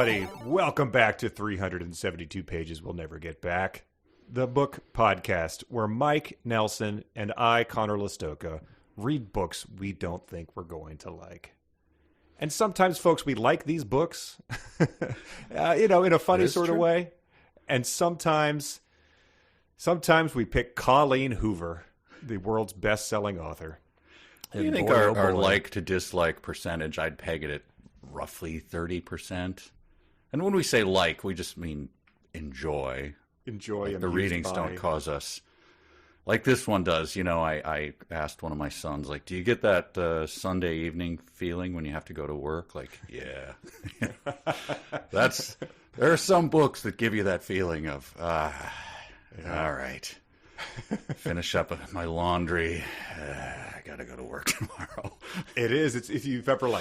everybody. Welcome back to 372 Pages We'll Never Get Back, the book podcast where Mike Nelson and I, Connor Listoka, read books we don't think we're going to like. And sometimes, folks, we like these books, in a funny sort of way. And sometimes we pick Colleen Hoover, the world's best-selling author. What do you think our like to dislike percentage? I'd peg it at roughly 30%. And when we say like, we just mean enjoy. Enjoy. Like the readings don't cause us. Like this one does. You know, I asked one of my sons, like, do you get that Sunday evening feeling when you have to go to work? Like, yeah. There are some books that give you that feeling of, all right. Finish up my laundry. I gotta go to work tomorrow. It is. It's if you've ever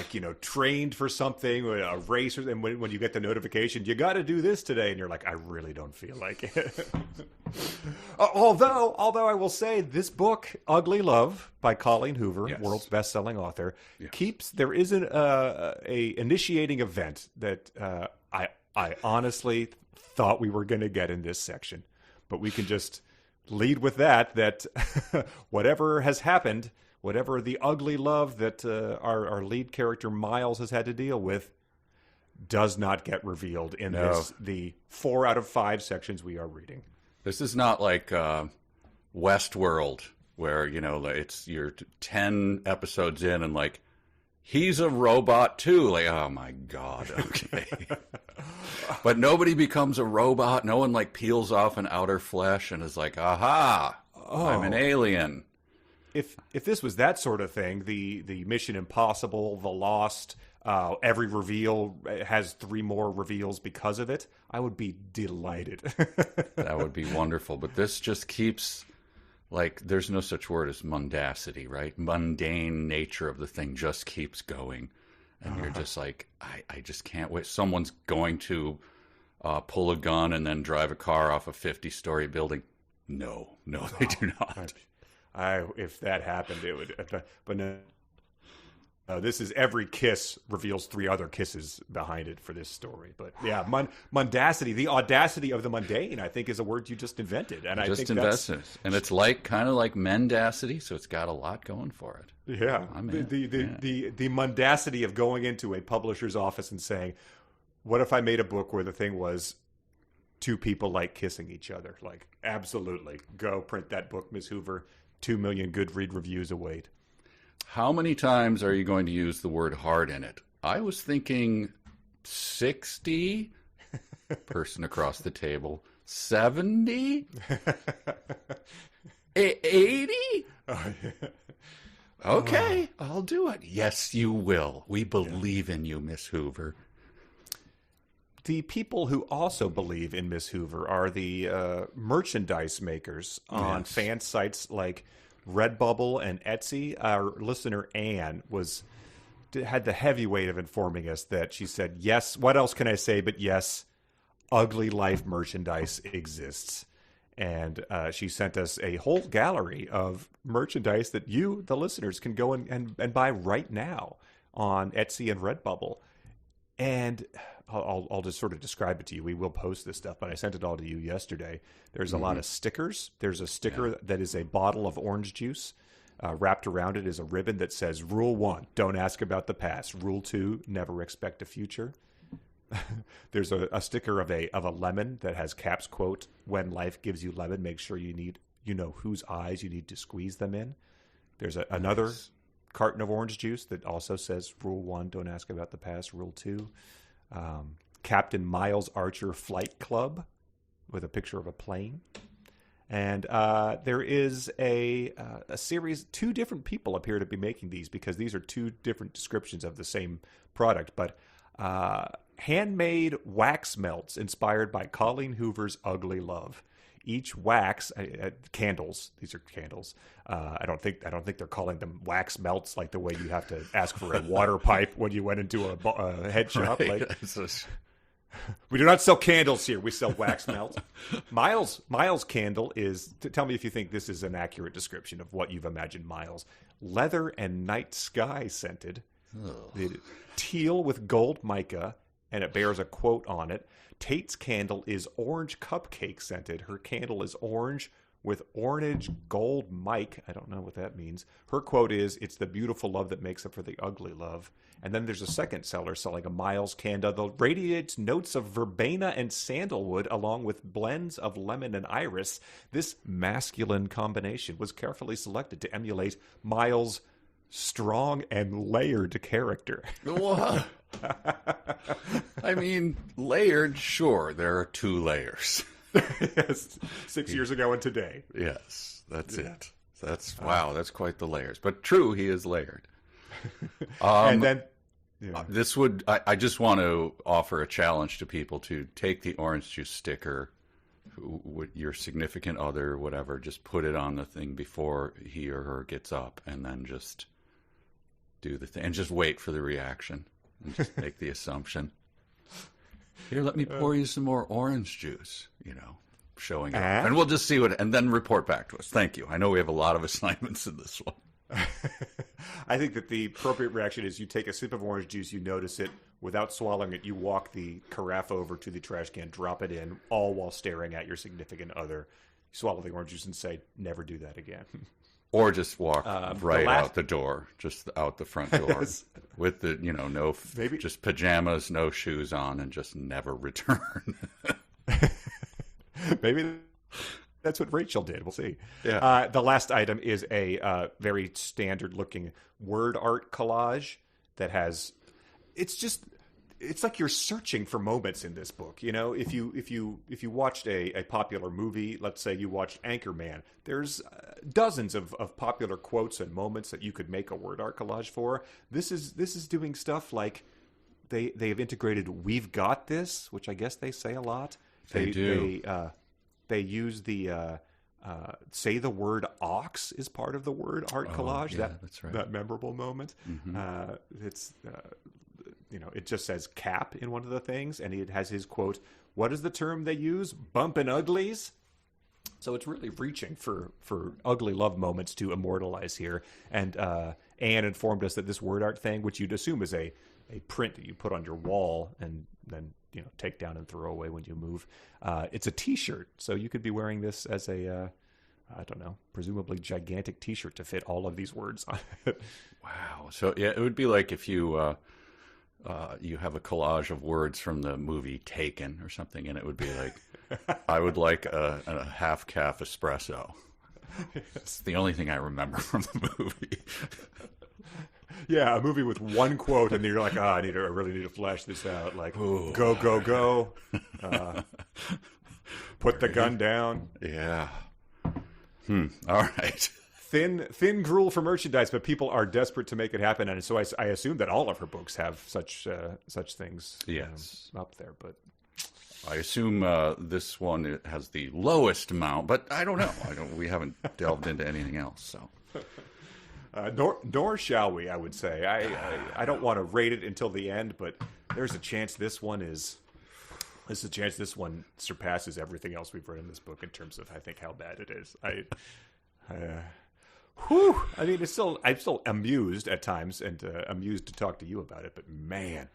trained for something, a race, and when you get the notification, you got to do this today, and you're like, I really don't feel like it. although I will say, this book, Ugly Love by Colleen Hoover, yes, world's best-selling author, yes, there is a initiating event that I honestly thought we were going to get in this section, but we can just lead with that whatever has happened, whatever the ugly love that our lead character Miles has had to deal with, does not get revealed in the 4 out of 5 sections we are reading. This is not like Westworld, where it's you're 10 episodes in and like, he's a robot too. Like, oh my God, okay. But nobody becomes a robot. No one peels off an outer flesh and is like, aha, I'm an alien. If this was that sort of thing, the Mission Impossible, The Lost, every reveal has 3 more reveals because of it, I would be delighted. That would be wonderful. But this just keeps, there's no such word as mundacity, right? Mundane nature of the thing just keeps going. And you're just like, I just can't wait. Someone's going to pull a gun and then drive a car off a 50-story building. No, they do not. If that happened, it would. But no. This is every kiss reveals 3 other kisses behind it for this story. But yeah, mundacity, the audacity of the mundane, I think, is a word you just invented. And I think and it's kind of like mendacity, so it's got a lot going for it. Yeah, the mundacity of going into a publisher's office and saying, "What if I made a book where the thing was 2 people kissing each other?" Like, absolutely, go print that book, Ms. Hoover. 2 million Goodread reviews await. How many times are you going to use the word hard in it? I was thinking 60. Person across the table. 70? 80? Okay, I'll do it. Yes, you will. We believe in you, Miss Hoover. The people who also believe in Miss Hoover are the merchandise makers on fan sites like Redbubble and Etsy. Our listener Anne had the heavy weight of informing us that she said, yes, what else can I say but yes, Ugly Life merchandise exists. And she sent us a whole gallery of merchandise that you, the listeners, can go and buy right now on Etsy and Redbubble. And I'll just sort of describe it to you. We will post this stuff, but I sent it all to you yesterday. There's a lot of stickers. There's a sticker that is a bottle of orange juice. Wrapped around it is a ribbon that says, Rule 1, don't ask about the past. Rule 2, never expect a future. There's a sticker of a lemon that has caps quote, when life gives you lemon, make sure you know whose eyes you need to squeeze them in. There's another carton of orange juice that also says Rule 1, don't ask about the past. Rule 2, Captain Miles Archer Flight Club with a picture of a plane. And there is a series. 2 different people appear to be making these because these are 2 different descriptions of the same product. But handmade wax melts inspired by Colleen Hoover's Ugly Love. Each wax candles. These are candles. I don't think they're calling them wax melts like the way you have to ask for a water pipe when you went into a head shop. Right. We do not sell candles here. We sell wax melts. Miles' candle is. Tell me if you think this is an accurate description of what you've imagined. Miles, leather and night sky scented, teal with gold mica, and it bears a quote on it. Tate's candle is orange cupcake scented. Her candle is orange with orange gold Mike. I don't know what that means. Her quote is, "It's the beautiful love that makes up for the ugly love." And then there's a second seller selling a Miles candle that radiates notes of verbena and sandalwood along with blends of lemon and iris. This masculine combination was carefully selected to emulate Miles' strong and layered character. What? I mean, layered, sure, there are 2 layers. Yes, 6 years ago and today. Yes, that's it. Wow, that's quite the layers. But true, he is layered. And then this would, I just want to offer a challenge to people to take the orange juice sticker, your significant other, whatever, just put it on the thing before he or her gets up, and then just do the thing, and just wait for the reaction, and just make the assumption. Here, let me pour you some more orange juice, showing up. And we'll just see and then report back to us. Thank you. I know we have a lot of assignments in this one. I think that the appropriate reaction is you take a sip of orange juice, you notice it, without swallowing it, you walk the carafe over to the trash can, drop it in, all while staring at your significant other. You swallow the orange juice and say, never do that again. Or just walk out the door, just out the front door with the, maybe just pajamas, no shoes on, and just never return. Maybe that's what Rachel did. We'll see. Yeah. The last item is a very standard-looking word art collage that has. It's like you're searching for moments in this book. If you watched a popular movie, let's say you watched Anchorman, there's dozens of popular quotes and moments that you could make a word art collage for. This is doing stuff like they have integrated "We've got this," which I guess they say a lot. They do. They use the say the word "ox" is part of the word art collage. Yeah, that's right. That memorable moment. Mm-hmm. It just says "cap" in one of the things, and it has his quote. What is the term they use? Bumpin' uglies. So it's really reaching for ugly love moments to immortalize here. And Anne informed us that this word art thing, which you'd assume is a print that you put on your wall and then take down and throw away when you move. It's a T-shirt, so you could be wearing this as a I don't know, presumably gigantic T-shirt to fit all of these words on it. Wow. So yeah, it would be like if you you have a collage of words from the movie Taken or something, and it would be like, I would like a half calf espresso. It's the only thing I remember from the movie. Yeah, a movie with one quote, and you're like, I really need to flash this out. Like, ooh, go, go, go. Put the gun down. Yeah. All right. Thin gruel for merchandise, but people are desperate to make it happen, and so I assume that all of her books have such things. Yes, up there. But I assume this one has the lowest amount, but I don't know. We haven't delved into anything else, so. Nor shall we, I would say. I don't want to rate it until the end, but there's a chance this one surpasses everything else we've read in this book in terms of, I think, how bad it is. I mean, I'm still amused at times and amused to talk to you about it, but man,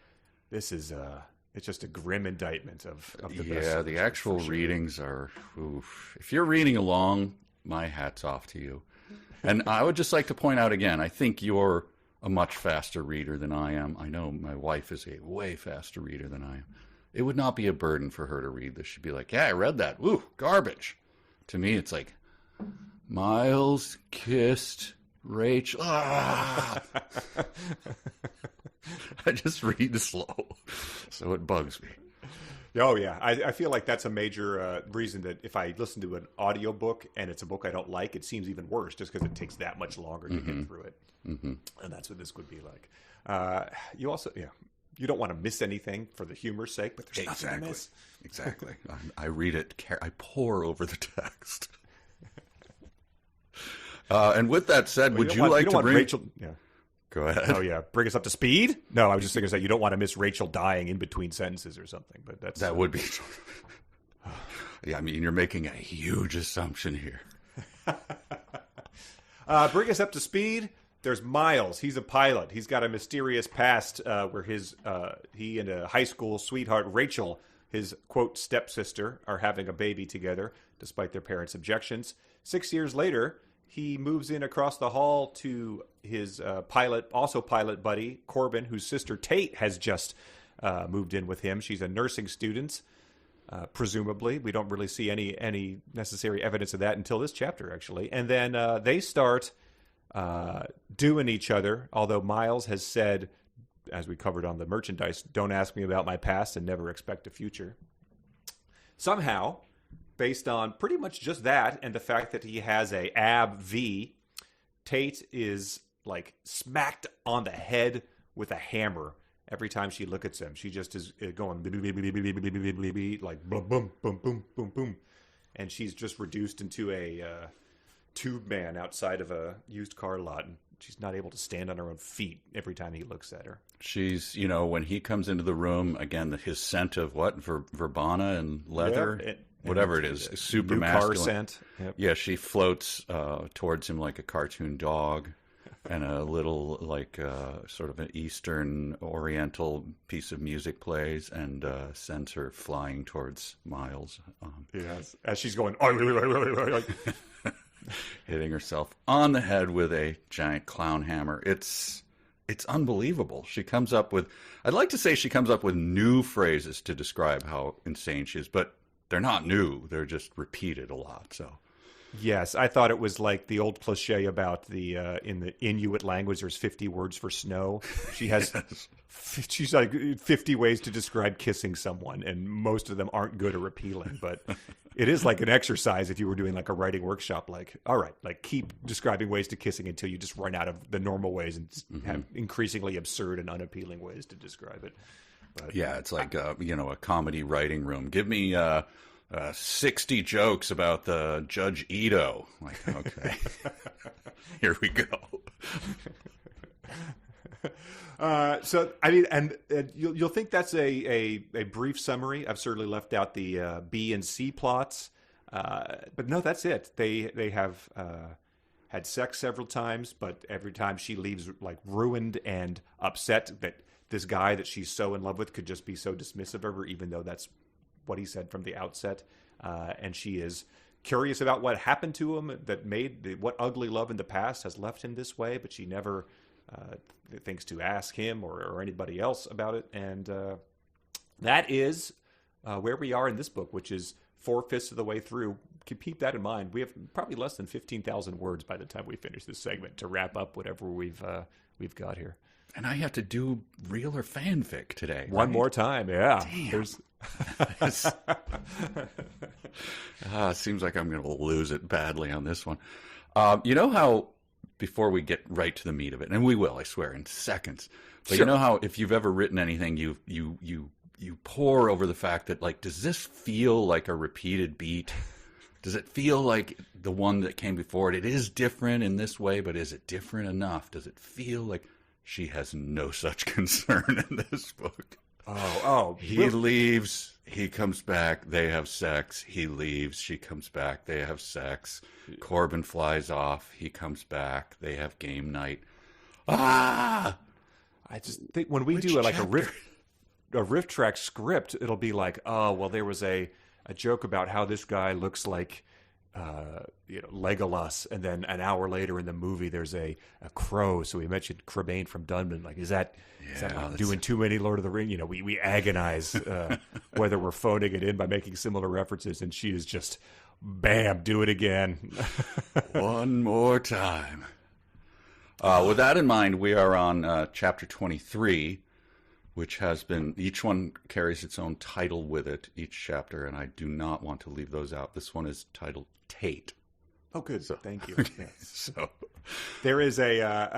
this is it's just a grim indictment of the best. Yeah, the actual readings are, oof. If you're reading along, my hat's off to you. And I would just like to point out again, I think you're a much faster reader than I am. I know my wife is a way faster reader than I am. It would not be a burden for her to read this. She'd be like, yeah, I read that. Ooh, garbage. To me, it's like, Miles kissed Rachel. Ah! I just read slow, so it bugs me. Oh, yeah. I feel like that's a major reason that if I listen to an audiobook and it's a book I don't like, it seems even worse just because it takes that much longer to get through it. Mm-hmm. And that's what this would be like. You also, you don't want to miss anything for the humor's sake, but there's nothing to miss. Exactly. I read it. I pore over the text. And with that said, would you like to bring Rachel? Yeah. Go ahead. Oh yeah, bring us up to speed. No, I was just thinking that you don't want to miss Rachel dying in between sentences or something. But that would be. Yeah, I mean, you're making a huge assumption here. Bring us up to speed. There's Miles. He's a pilot. He's got a mysterious past where he and a high school sweetheart, Rachel, his, quote, stepsister, are having a baby together, despite their parents' objections. 6 years later, he moves in across the hall to his pilot buddy, Corbin, whose sister Tate has just moved in with him. She's a nursing student, presumably. We don't really see any necessary evidence of that until this chapter, actually. And then they start doing each other, although Miles has said, as we covered on the merchandise, don't ask me about my past and never expect a future. Somehow, based on pretty much just that and the fact that he has a ab V, Tate is like smacked on the head with a hammer every time she looks at him. She just is going like boom, boom, boom, boom, boom, boom. And she's just reduced into a tube man outside of a used car lot. And she's not able to stand on her own feet every time he looks at her. She's, when he comes into the room, again, his scent of what? Verbena and leather? Yeah, whatever it is, super new masculine. Car scent. Yep. Yeah, she floats towards him like a cartoon dog, and a little sort of an Eastern Oriental piece of music plays, and sends her flying towards Miles. Yes, as she's going, hitting herself on the head with a giant clown hammer. It's unbelievable. She comes up with, I'd like to say she comes up with new phrases to describe how insane she is, but they're not new. They're just repeated a lot. So, yes, I thought it was like the old cliche about the in the Inuit language, there's 50 words for snow. She has, she's like 50 ways to describe kissing someone, and most of them aren't good or appealing. But it is like an exercise if you were doing like a writing workshop. Like, all right, like keep describing ways to kissing until you just run out of the normal ways and have increasingly absurd and unappealing ways to describe it. But, yeah, it's like a comedy writing room. Give me 60 jokes about the Judge Ito. Like, okay, here we go. So, I mean, and you'll think that's a brief summary. I've certainly left out the B and C plots, but no, that's it. They have had sex several times, but every time she leaves like ruined and upset that this guy that she's so in love with could just be so dismissive of her, even though that's what he said from the outset. And she is curious about what happened to him that made what ugly love in the past has left him this way, but she never thinks to ask him or anybody else about it. And that is where we are in this book, which is 4/5 of the way through. Keep that in mind. We have probably less than 15,000 words by the time we finish this segment to wrap up whatever we've got here. And I have to do real or fanfic today. One more time, yeah. Damn. It seems like I'm going to lose it badly on this one. You know how, before we get right to the meat of it, and we will, I swear, in seconds. But sure. You know how if you've ever written anything, you pore over the fact that, like, does this feel like a repeated beat? Does it feel like the one that came before it? It is different in this way, but is it different enough? Does it feel like... She has no such concern in this book. He leaves, he comes back, they have sex. He leaves, she comes back, they have sex. Corbin flies off, he comes back, they have game night. I just think when we do like a riff track script, it'll be like, oh, well, there was a joke about how this guy looks like Legolas, and then an hour later in the movie there's a crow, so we mentioned Crebain from Dunman. Like, is that like doing too many Lord of the Ring? We agonize whether we're phoning it in by making similar references, and she is just bam, do it again. One more time. With that in mind, we are on chapter 23, which has been, each one carries its own title with it, each chapter, and I do not want to leave those out. This one is titled Tate. Oh, good. So, thank you. Yes. So there is a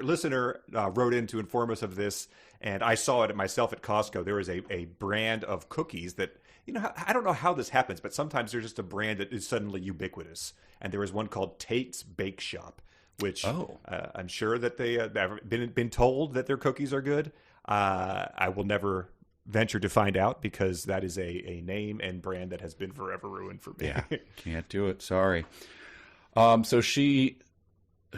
listener wrote in to inform us of this, and I saw it myself at Costco. There is a brand of cookies that, I don't know how this happens, but sometimes there's just a brand that is suddenly ubiquitous. And there is one called Tate's Bake Shop, which I'm sure that they have been told that their cookies are good. I will never venture to find out, because that is a name and brand that has been forever ruined for me. Yeah, can't do it. Sorry. So she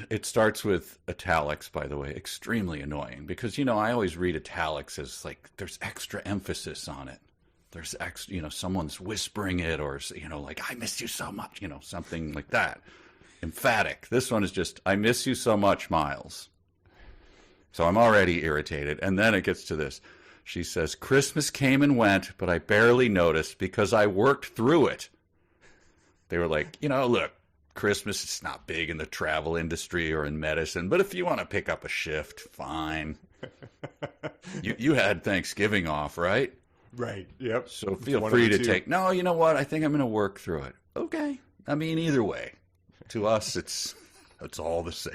it starts with italics, by the way, extremely annoying because, I always read italics as like there's extra emphasis on it. There's someone's whispering it or, like, I miss you so much, something like that. Emphatic. This one is just, I miss you so much, Miles. So I'm already irritated. And then it gets to this. She says, Christmas came and went, but I barely noticed because I worked through it. They were like, look, Christmas is not big in the travel industry or in medicine, but if you want to pick up a shift, fine. You had Thanksgiving off, right? Right. Yep. So feel free to take. No, you know what? I think I'm going to work through it. Okay. I mean, either way, to us, it's all the same.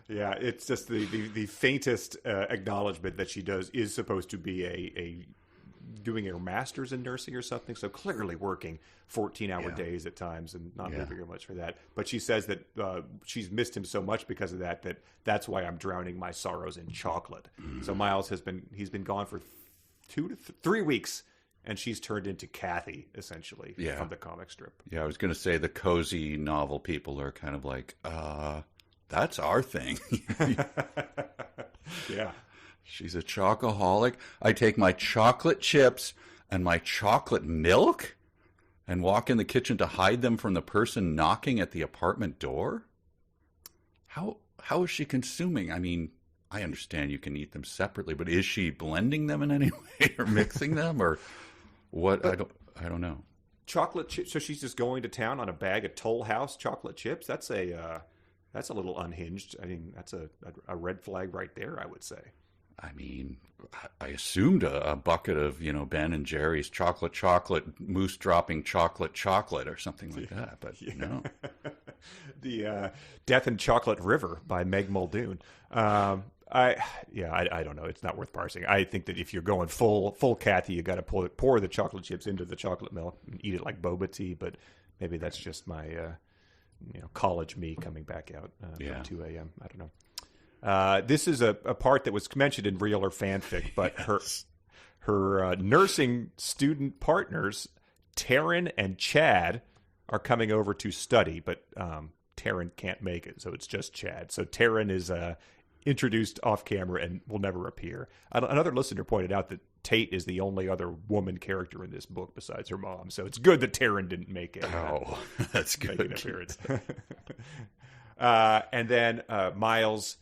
Yeah, it's just the faintest acknowledgement that she is supposed to be a doing her master's in nursing or something. So clearly working 14-hour days at times and not moving her much for that. But she says that she's missed him so much because of that's why I'm drowning my sorrows in chocolate. So Miles he's been gone for 2 to 3 weeks, and she's turned into Kathy essentially from the comic strip. Yeah, I was going to say the cozy novel people are kind of like, that's our thing. Yeah. She's a chocoholic. I take my chocolate chips and my chocolate milk and walk in the kitchen to hide them from the person knocking at the apartment door? How is she consuming? I mean, I understand you can eat them separately, but is she blending them in any way or mixing them or what? I don't know. Chocolate chips. So she's just going to town on a bag of Toll House chocolate chips. That's a little unhinged. I mean, that's a red flag right there, I would say. I mean, I assumed a bucket of, Ben and Jerry's chocolate, moose dropping chocolate or something like that, but no. The Death and Chocolate River by Meg Muldoon. I don't know. It's not worth parsing. I think that if you're going full Kathy, you got to pour the chocolate chips into the chocolate milk and eat it like boba tea, but maybe that's just my college me coming back out from 2 a.m. I don't know. This is a part that was mentioned in real or fanfic, but her nursing student partners, Taryn and Chad, are coming over to study, but Taryn can't make it, so it's just Chad. So Taryn is introduced off camera and will never appear. Another listener pointed out that Tate is the only other woman character in this book besides her mom, so it's good that Taryn didn't make it. Oh, that's good. Make an appearance. And then Miles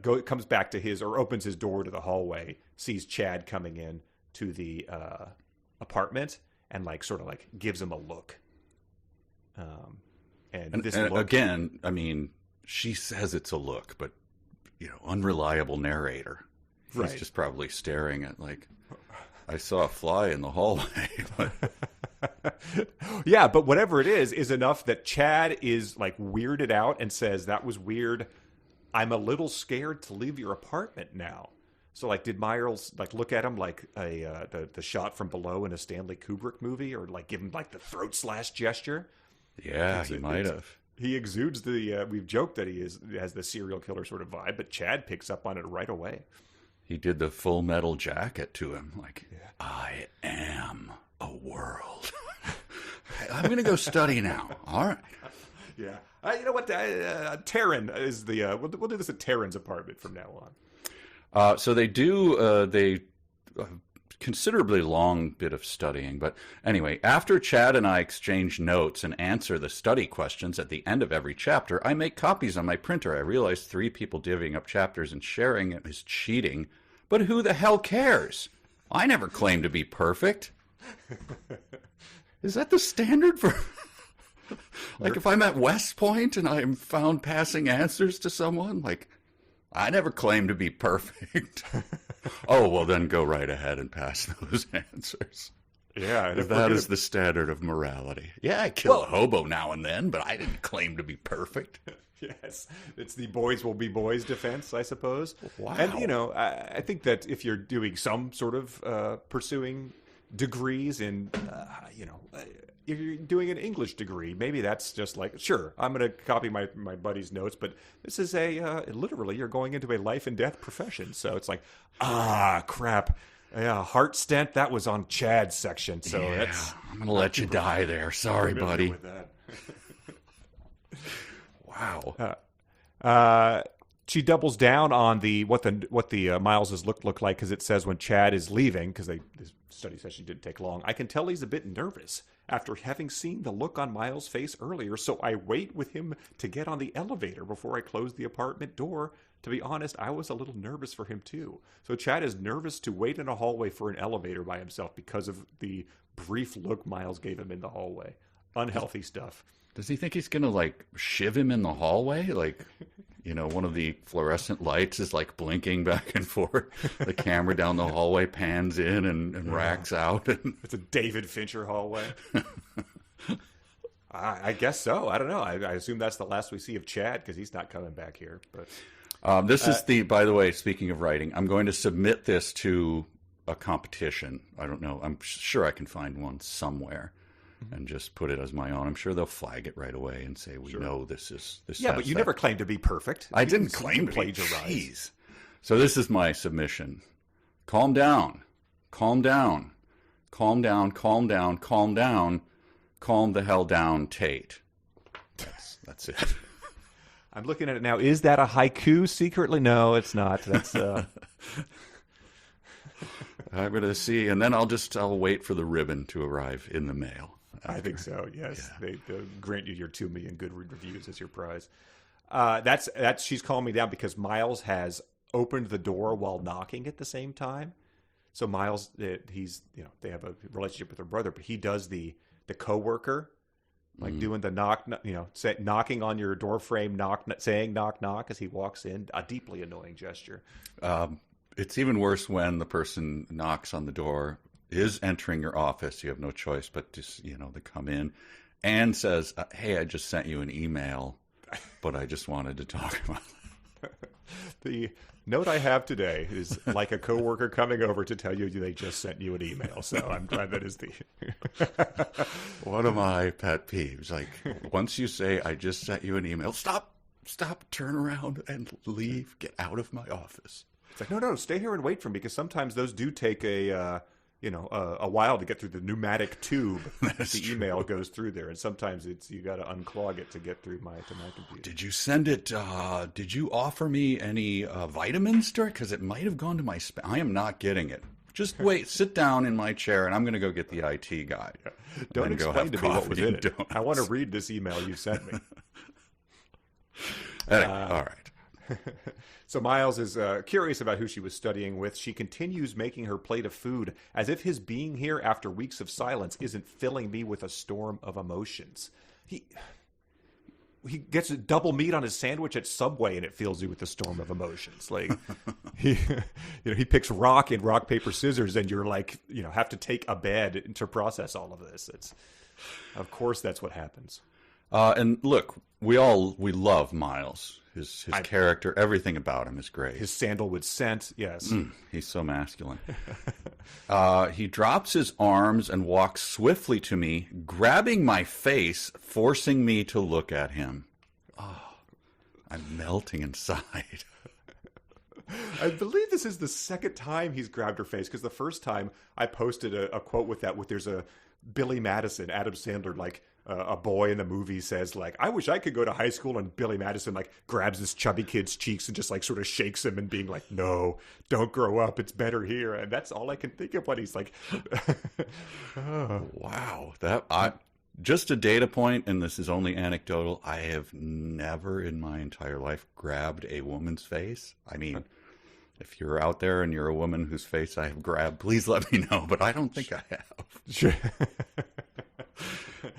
comes back to opens his door to the hallway, sees Chad coming in to the apartment, and sort of gives him a look. And look, again, I mean, she says it's a look, but unreliable narrator. He's just probably staring at I saw a fly in the hallway. Yeah, but whatever it is enough that Chad is weirded out and says, that was weird. I'm a little scared to leave your apartment now. So did Miles look at him like the shot from below in a Stanley Kubrick movie, or give him the throat slash gesture? Yeah, he might have. He exudes we've joked that he has the serial killer sort of vibe, but Chad picks up on it right away. He did the Full Metal Jacket to him, I am a world. I'm going to go study now. All right. Yeah. You know what? Taryn is the. We'll do this at Taryn's apartment from now on. So they do. Considerably long bit of studying, but anyway, after Chad and I exchange notes and answer the study questions at the end of every chapter, I make copies on my printer. I realize 3 people divvying up chapters and sharing it is cheating, but who the hell cares? I never claimed to be perfect. Is that the standard for? If I'm at West Point and I'm found passing answers to someone, I never claimed to be perfect. Oh, well, then go right ahead and pass those answers. Yeah. If that is the standard of morality. Yeah, I kill a hobo now and then, but I didn't claim to be perfect. Yes. It's the boys will be boys defense, I suppose. Wow. And, I think that if you're doing some sort of pursuing degrees in, if you're doing an English degree, maybe that's just sure, I'm going to copy my buddy's notes, but this is literally you're going into a life and death profession. So it's crap. Yeah, heart stent, that was on Chad's section. So I'm going to let you die there. Sorry, buddy. With that. Wow. Wow. She doubles down on what the Miles's look like, because it says when Chad is leaving, because the study session didn't take long. I can tell he's a bit nervous after having seen the look on Miles' face earlier, so I wait with him to get on the elevator before I close the apartment door. To be honest, I was a little nervous for him too. So Chad is nervous to wait in a hallway for an elevator by himself because of the brief look Miles gave him in the hallway. Unhealthy stuff. Does he think he's going to, like, shiv him in the hallway? Like, you know, one of the fluorescent lights is, like, blinking back and forth. The camera down the hallway pans in and racks out. It's a David Fincher hallway. I guess so. I don't know. I assume that's the last we see of Chad, because he's not coming back here. But this is by the way, speaking of writing, I'm going to submit this to a competition. I don't know. I'm sure I can find one somewhere. And just put it as my own. I'm sure they'll flag it right away and say, "We know this is this." Yeah, but you never claimed to be perfect. I didn't claim to plagiarize. So this is my submission. Calm down, calm down, calm down, calm down, calm down, calm the hell down, Tate. That's it. I'm looking at it now. Is that a haiku? Secretly, no, it's not. That's. I'm going to see, and then I'll wait for the ribbon to arrive in the mail. I think so. Yes, yeah. They'll grant you your 2 million good reviews as your prize. That's she's calling me down because Miles has opened the door while knocking at the same time. So Miles, he's they have a relationship with her brother, but he does the coworker, like doing the knock, knocking on your door frame, saying knock knock as he walks in. A deeply annoying gesture. It's even worse when the person knocks on the door, is entering your office. You have no choice but to, to come in and says, "Hey, I just sent you an email, but I just wanted to talk about it." The note I have today is like a coworker coming over to tell you they just sent you an email. So I'm glad that is the one of my pet peeves. Like, once you say, "I just sent you an email," stop, turn around and leave. Get out of my office. It's like, no, stay here and wait for me, because sometimes those do take a while to get through the pneumatic tube. The email goes through there, and sometimes you got to unclog it to get through to my computer. Did you send it? Did you offer me any vitamins, Dirk? Because it might have gone to my spam. I am not getting it. Just wait, sit down in my chair, and I'm going to go get the IT guy. Yeah. Don't explain to me what was in it. Donuts. I want to read this email you sent me. Anyway, all right. So Miles is curious about who she was studying with. She continues making her plate of food as if his being here after weeks of silence isn't filling me with a storm of emotions. He gets a double meat on his sandwich at Subway, and it fills you with a storm of emotions. Like he picks rock in rock, paper, scissors, and you're like, have to take a bed to process all of this. Of course, that's what happens. And look, we love Miles. His character, everything about him is great. His sandalwood scent, yes. He's so masculine. He drops his arms and walks swiftly to me, grabbing my face, forcing me to look at him. Oh, I'm melting inside. I believe this is the second time he's grabbed her face, because the first time I posted a quote with there's a Billy Madison, Adam Sandler, like, a boy in the movie says, like, "I wish I could go to high school," and Billy Madison, like, grabs this chubby kid's cheeks and just, like, sort of shakes him and being like, "No, don't grow up. It's better here." And that's all I can think of when he's like, oh. Wow. Just a data point, and this is only anecdotal, I have never in my entire life grabbed a woman's face. I mean, if you're out there and you're a woman whose face I have grabbed, please let me know, but I don't think I have. Sure.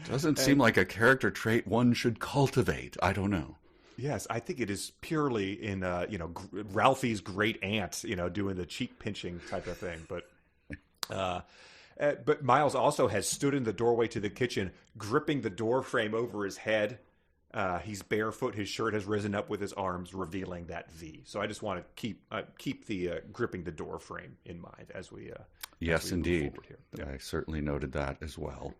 Doesn't seem like a character trait one should cultivate. I don't know. Yes, I think it is purely in Ralphie's great aunt, doing the cheek pinching type of thing. But Miles also has stood in the doorway to the kitchen, gripping the door frame over his head. He's barefoot. His shirt has risen up with his arms, revealing that V. So I just want to keep the gripping the door frame in mind as we yes, indeed. Here. Yeah. I certainly noted that as well.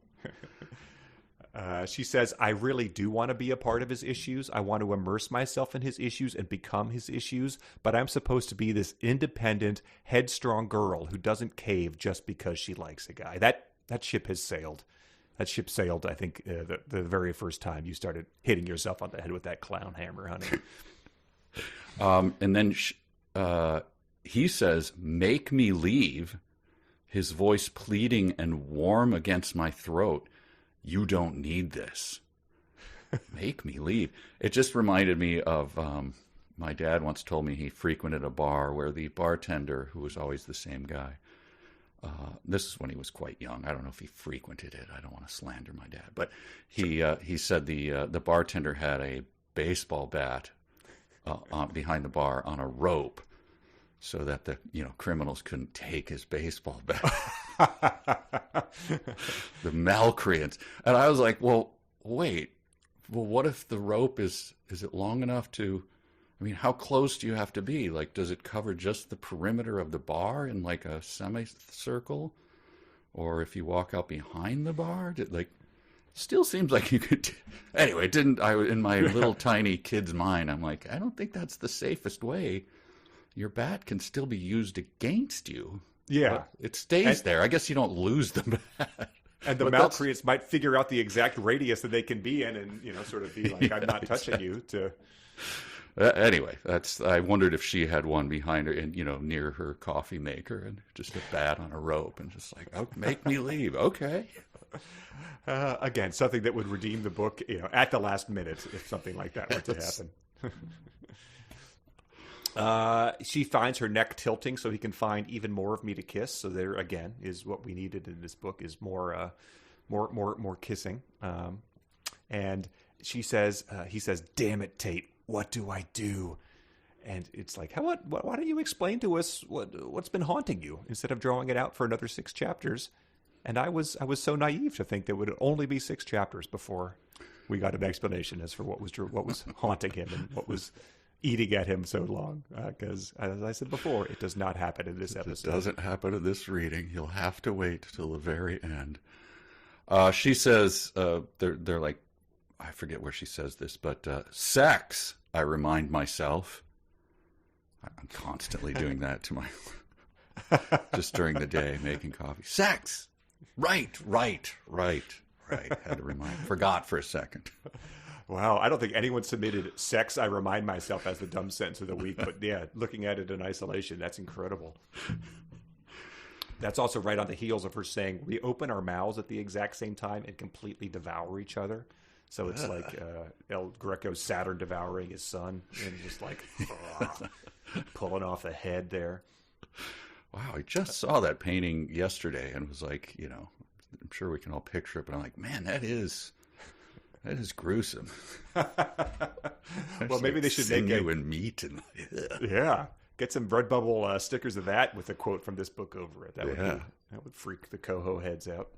She says, "I really do want to be a part of his issues. I want to immerse myself in his issues and become his issues, but I'm supposed to be this independent, headstrong girl who doesn't cave just because she likes a guy." That ship has sailed. that ship sailed. I think the very first time you started hitting yourself on the head with that clown hammer, honey. And then he says, "Make me leave." His voice pleading and warm against my throat. "You don't need this." Make me leave. It just reminded me of my dad once told me he frequented a bar where the bartender, who was always the same guy, this is when he was quite young. I don't know if he frequented it. I don't want to slander my dad, but he said the bartender had a baseball bat behind the bar on a rope, so that the criminals couldn't take his baseball bat. The malcreants. And I was like, well, wait. Well, what if the rope is it long enough to? I mean, how close do you have to be? Like, does it cover just the perimeter of the bar in like a semicircle? Or if you walk out behind the bar, still seems like you could. Anyway, in my little tiny kid's mind, I'm like, I don't think that's the safest way. Your bat can still be used against you. Yeah. It stays there. I guess you don't lose the bat. And the malcreants might figure out the exact radius that they can be in and, sort of be like, I'm not touching you to... Anyway, I wondered if she had one behind her and, near her coffee maker and just a bat on a rope and just like, oh, make me leave. Okay. Again, something that would redeem the book, at the last minute if something like that were to happen. She finds her neck tilting so he can find even more of me to kiss. So there again is what we needed in this book is more kissing. And he says, "Damn it, Tate, what do I do?" And it's like, why don't you explain to us what's been haunting you instead of drawing it out for another 6 chapters? And I was so naive to think there would only be 6 chapters before we got an explanation as for what was haunting him and what was eating at him so long, because as I said before, it does not happen in this episode. It doesn't happen in this reading. You'll have to wait till the very end. She says, they're like, I forget where she says this, but sex, I remind myself. I'm constantly doing that to my, just during the day, making coffee. Sex, right. Had to remind, forgot for a second. Wow, I don't think anyone submitted sex, I remind myself, as the dumb sentence of the week. But yeah, looking at it in isolation, that's incredible. That's also right on the heels of her saying, we open our mouths at the exact same time and completely devour each other. So it's like El Greco's Saturn devouring his son and just like pulling off the head there. Wow, I just saw that painting yesterday and was like, I'm sure we can all picture it, but I'm like, man, that is gruesome. Well, maybe they should make sinew and meat and yeah, get some Redbubble stickers of that with a quote from this book over it. That would freak the coho heads out.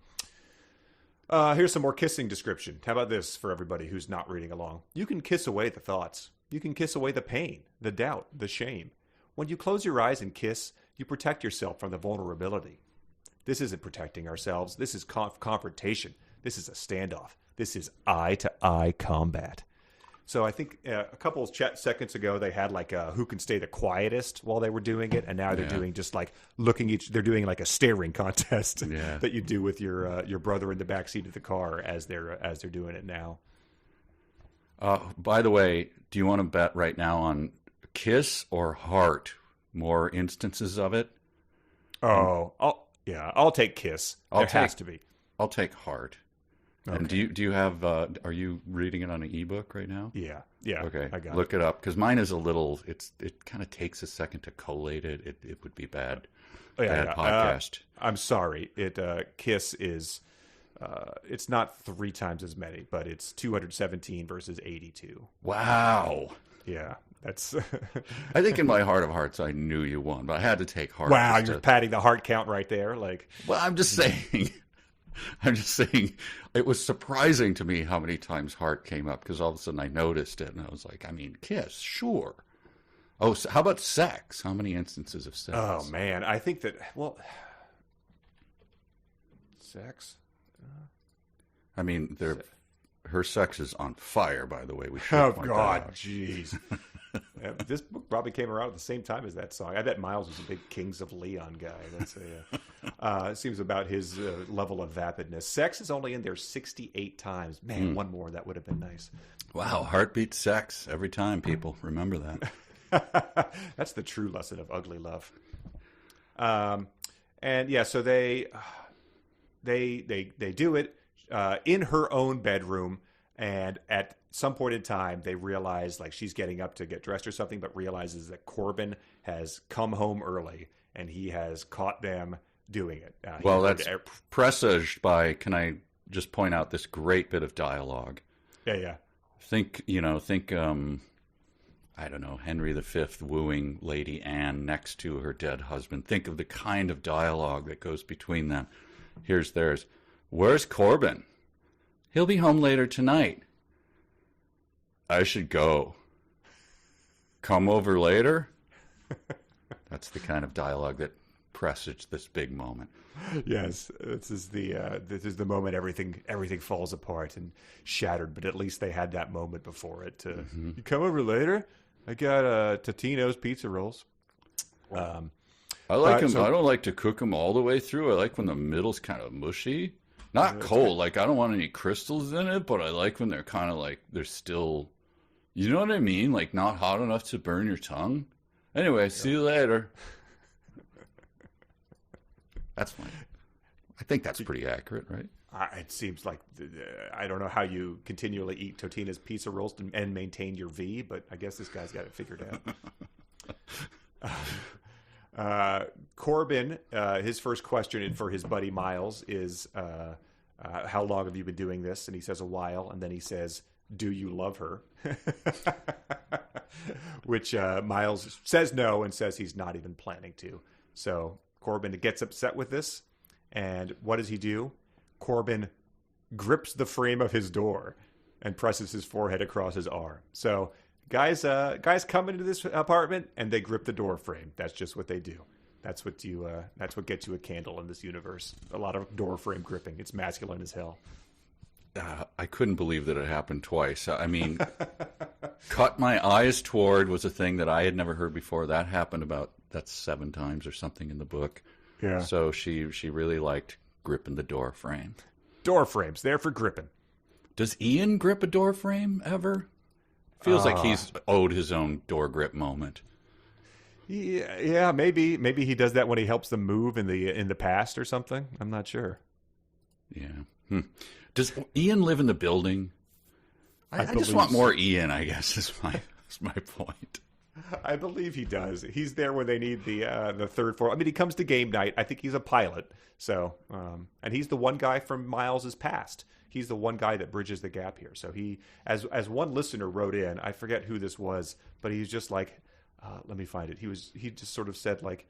Here's some more kissing description. How about this for everybody who's not reading along? You can kiss away the thoughts. You can kiss away the pain, the doubt, the shame. When you close your eyes and kiss, you protect yourself from the vulnerability. This isn't protecting ourselves. This is confrontation. This is a standoff. This is eye-to-eye combat. So I think a couple of seconds ago they had like a who can stay the quietest while they were doing it, and now they're doing just like they're doing like a staring contest that you do with your brother in the backseat of the car as they're doing it now. By the way, do you want to bet right now on kiss or heart? More instances of it? Oh, I'll take kiss. There has to be. I'll take heart. Okay. And do you have? Are you reading it on an ebook right now? Yeah. Okay, I got look it up because mine is a little. It kind of takes a second to collate it. It would be bad. Bad podcast. I'm sorry. Kiss is. It's not 3 times as many, but it's 217 versus 82. Wow. Yeah, that's. I think in my heart of hearts, I knew you won, but I had to take heart. Wow, you're patting the heart count right there, like. Well, I'm just saying. It was surprising to me how many times heart came up because all of a sudden I noticed it and I was like, I mean, kiss, sure. Oh, so how about sex? How many instances of sex? Oh man, I think that sex. I mean, her sex is on fire. By the way, we should. Oh point God, that out. jeez. This book probably came around at the same time as that song. I bet Miles was a big Kings of Leon guy. That's Seems about his level of vapidness. Sex is only in there 68 times. Man, one more, that would have been nice. Wow, heartbeat sex every time, people. Remember that. That's the true lesson of ugly love. And yeah, so they do it in her own bedroom, and at some point in time, they realize, like, she's getting up to get dressed or something, but realizes that Corbin has come home early, and he has caught them doing it. Well, that's presaged by, can I just point out this great bit of dialogue? Yeah. Think, I don't know, Henry V wooing Lady Anne next to her dead husband. Think of the kind of dialogue that goes between them. Here's theirs. Where's Corbin? He'll be home later tonight. I should go. Come over later? That's the kind of dialogue that presaged this big moment. Yes, this is the moment everything falls apart and shattered. But at least they had that moment before it. You come over later? I got Totino's pizza rolls. I like them. I don't like to cook them all the way through. I like when the middle's kind of mushy, not cold. Like, I don't want any crystals in it, but I like when they're kind of like they're still. You know what I mean? Like, not hot enough to burn your tongue. Anyway, see you later. That's fine. I think that's pretty accurate, right? It seems like, I don't know how you continually eat Totino's pizza rolls and maintain your V, but I guess this guy's got it figured out. Corbin, his first question for his buddy Miles is, how long have you been doing this? And he says a while, and then he says, do you love her? Which Miles says no and says he's not even planning to. So Corbin gets upset with this, and what does he do? Corbin grips the frame of his door and presses his forehead across his arm. So guys come into this apartment and they grip the door frame. That's just what they do. That's what gets you a candle in this universe. A lot of door frame gripping. It's masculine as hell. I couldn't believe that it happened twice. I mean, cut my eyes toward was a thing that I had never heard before. That happened that's 7 times or something in the book. Yeah. So she really liked gripping the door frame. Door frames, there for gripping. Does Ian grip a door frame ever? Feels like he's owed his own door grip moment. Yeah, maybe he does that when he helps them move in the past or something. I'm not sure. Yeah. Does Ian live in the building? I just want more Ian, I guess, is my point. I believe he does. He's there when they need the third floor. I mean, he comes to game night. I think he's a pilot. So, and he's the one guy from Miles's past. He's the one guy that bridges the gap here. So he, as one listener wrote in, I forget who this was, but he's just like, let me find it. He just sort of said like,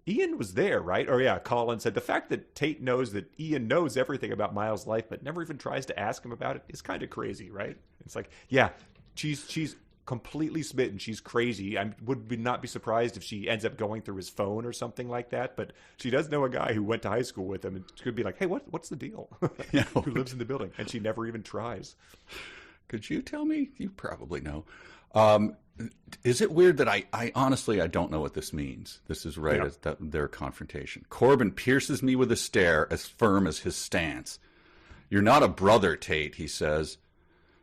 Ian was there, right? Or yeah, Colin said the fact that Tate knows that Ian knows everything about Miles' life, but never even tries to ask him about it is kind of crazy, right? It's like, yeah, she's completely smitten. She's crazy. I would not be surprised if she ends up going through his phone or something like that. But she does know a guy who went to high school with him, and could be like, hey, what's the deal? Yeah. Who lives in the building? And she never even tries. Could you tell me? You probably know. Is it weird that I honestly, I don't know what this means. This is right at their confrontation. Corbin pierces me with a stare as firm as his stance. You're not a brother, Tate, he says.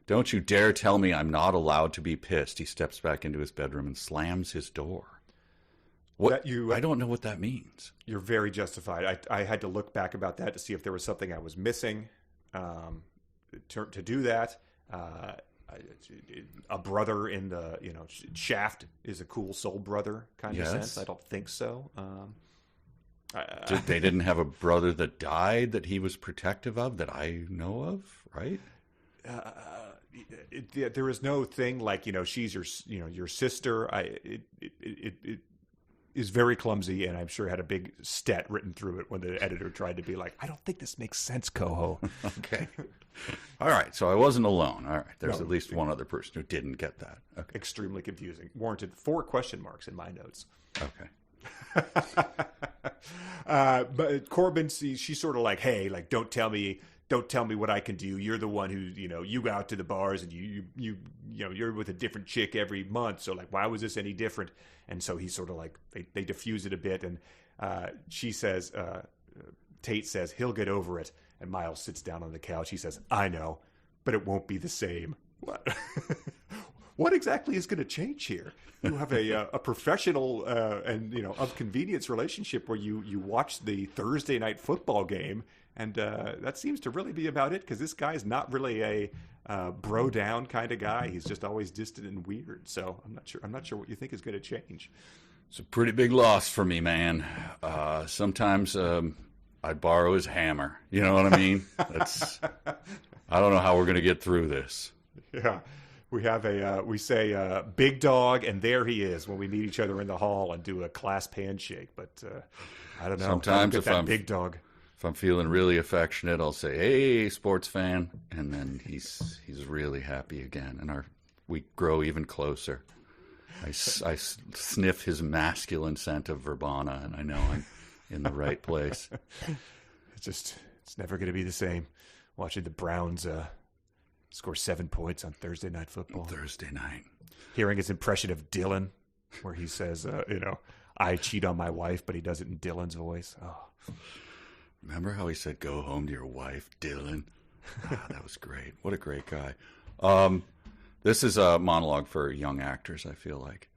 Don't you dare tell me I'm not allowed to be pissed. He steps back into his bedroom and slams his door. What? I don't know what that means. You're very justified. I had to look back about that to see if there was something I was missing to do that. A brother in the Shaft is a cool soul brother kind of sense. I don't think so. They didn't have a brother that died that he was protective of that I know of, right? There is no thing like she's your sister. It is very clumsy, and I'm sure had a big stat written through it when the editor tried to be like, I don't think this makes sense, Coho. Okay. All right, so I wasn't alone. All right, there's at least one other person who didn't get that. Okay. Extremely confusing. Warranted 4 question marks in my notes. Okay. But Corbin, she's sort of like, hey, like, don't tell me what I can do. You're the one who, you go out to the bars and you're with a different chick every month. So like, why was this any different? And so he's sort of like, they diffuse it a bit. And She says, Tate says, he'll get over it. And Miles sits down on the couch. He says, I know, but it won't be the same. What? What exactly is going to change here? You have a professional and of convenience relationship where you watch the Thursday night football game, and that seems to really be about it, because this guy's not really a bro down kind of guy. He's just always distant and weird. So I'm not sure what you think is going to change. It's a pretty big loss for me, man. Sometimes I borrow his hammer. You know what I mean? I don't know how we're going to get through this. Yeah. We have we say big dog, and there he is when we meet each other in the hall and do a clasp handshake. But I don't know. Sometimes if I'm big dog, if I'm feeling really affectionate, I'll say, "Hey, sports fan," and then he's really happy again, and we grow even closer. I sniff his masculine scent of verbena, and I know I'm in the right place. It's never going to be the same. Watching the Browns score 7 points on Thursday Night Football. Thursday night. Hearing his impression of Dillon, where he says, I cheat on my wife, but he does it in Dillon's voice. Oh. Remember how he said, go home to your wife, Dillon? That was great. What a great guy. This is a monologue for young actors, I feel like.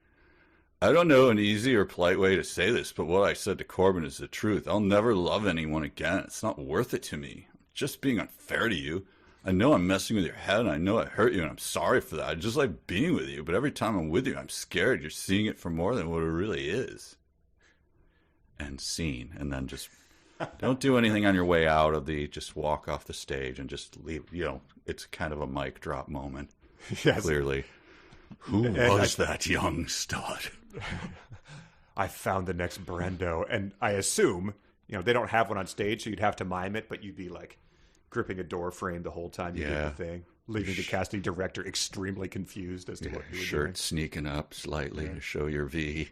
I don't know an easy or polite way to say this, but what I said to Corbin is the truth. I'll never love anyone again. It's not worth it to me. I'm just being unfair to you. I know I'm messing with your head, and I know I hurt you, and I'm sorry for that. I just like being with you, but every time I'm with you, I'm scared you're seeing it for more than what it really is. And scene. And then just don't do anything on your way out of just walk off the stage and just leave. It's kind of a mic drop moment. Yes. Clearly. Who was that young stud? I found the next Brendo, and I assume, they don't have one on stage, so you'd have to mime it, but you'd be like, gripping a door frame the whole time you did the thing, leaving the casting director extremely confused as to what you were shirt doing. Sneaking up slightly to show your V.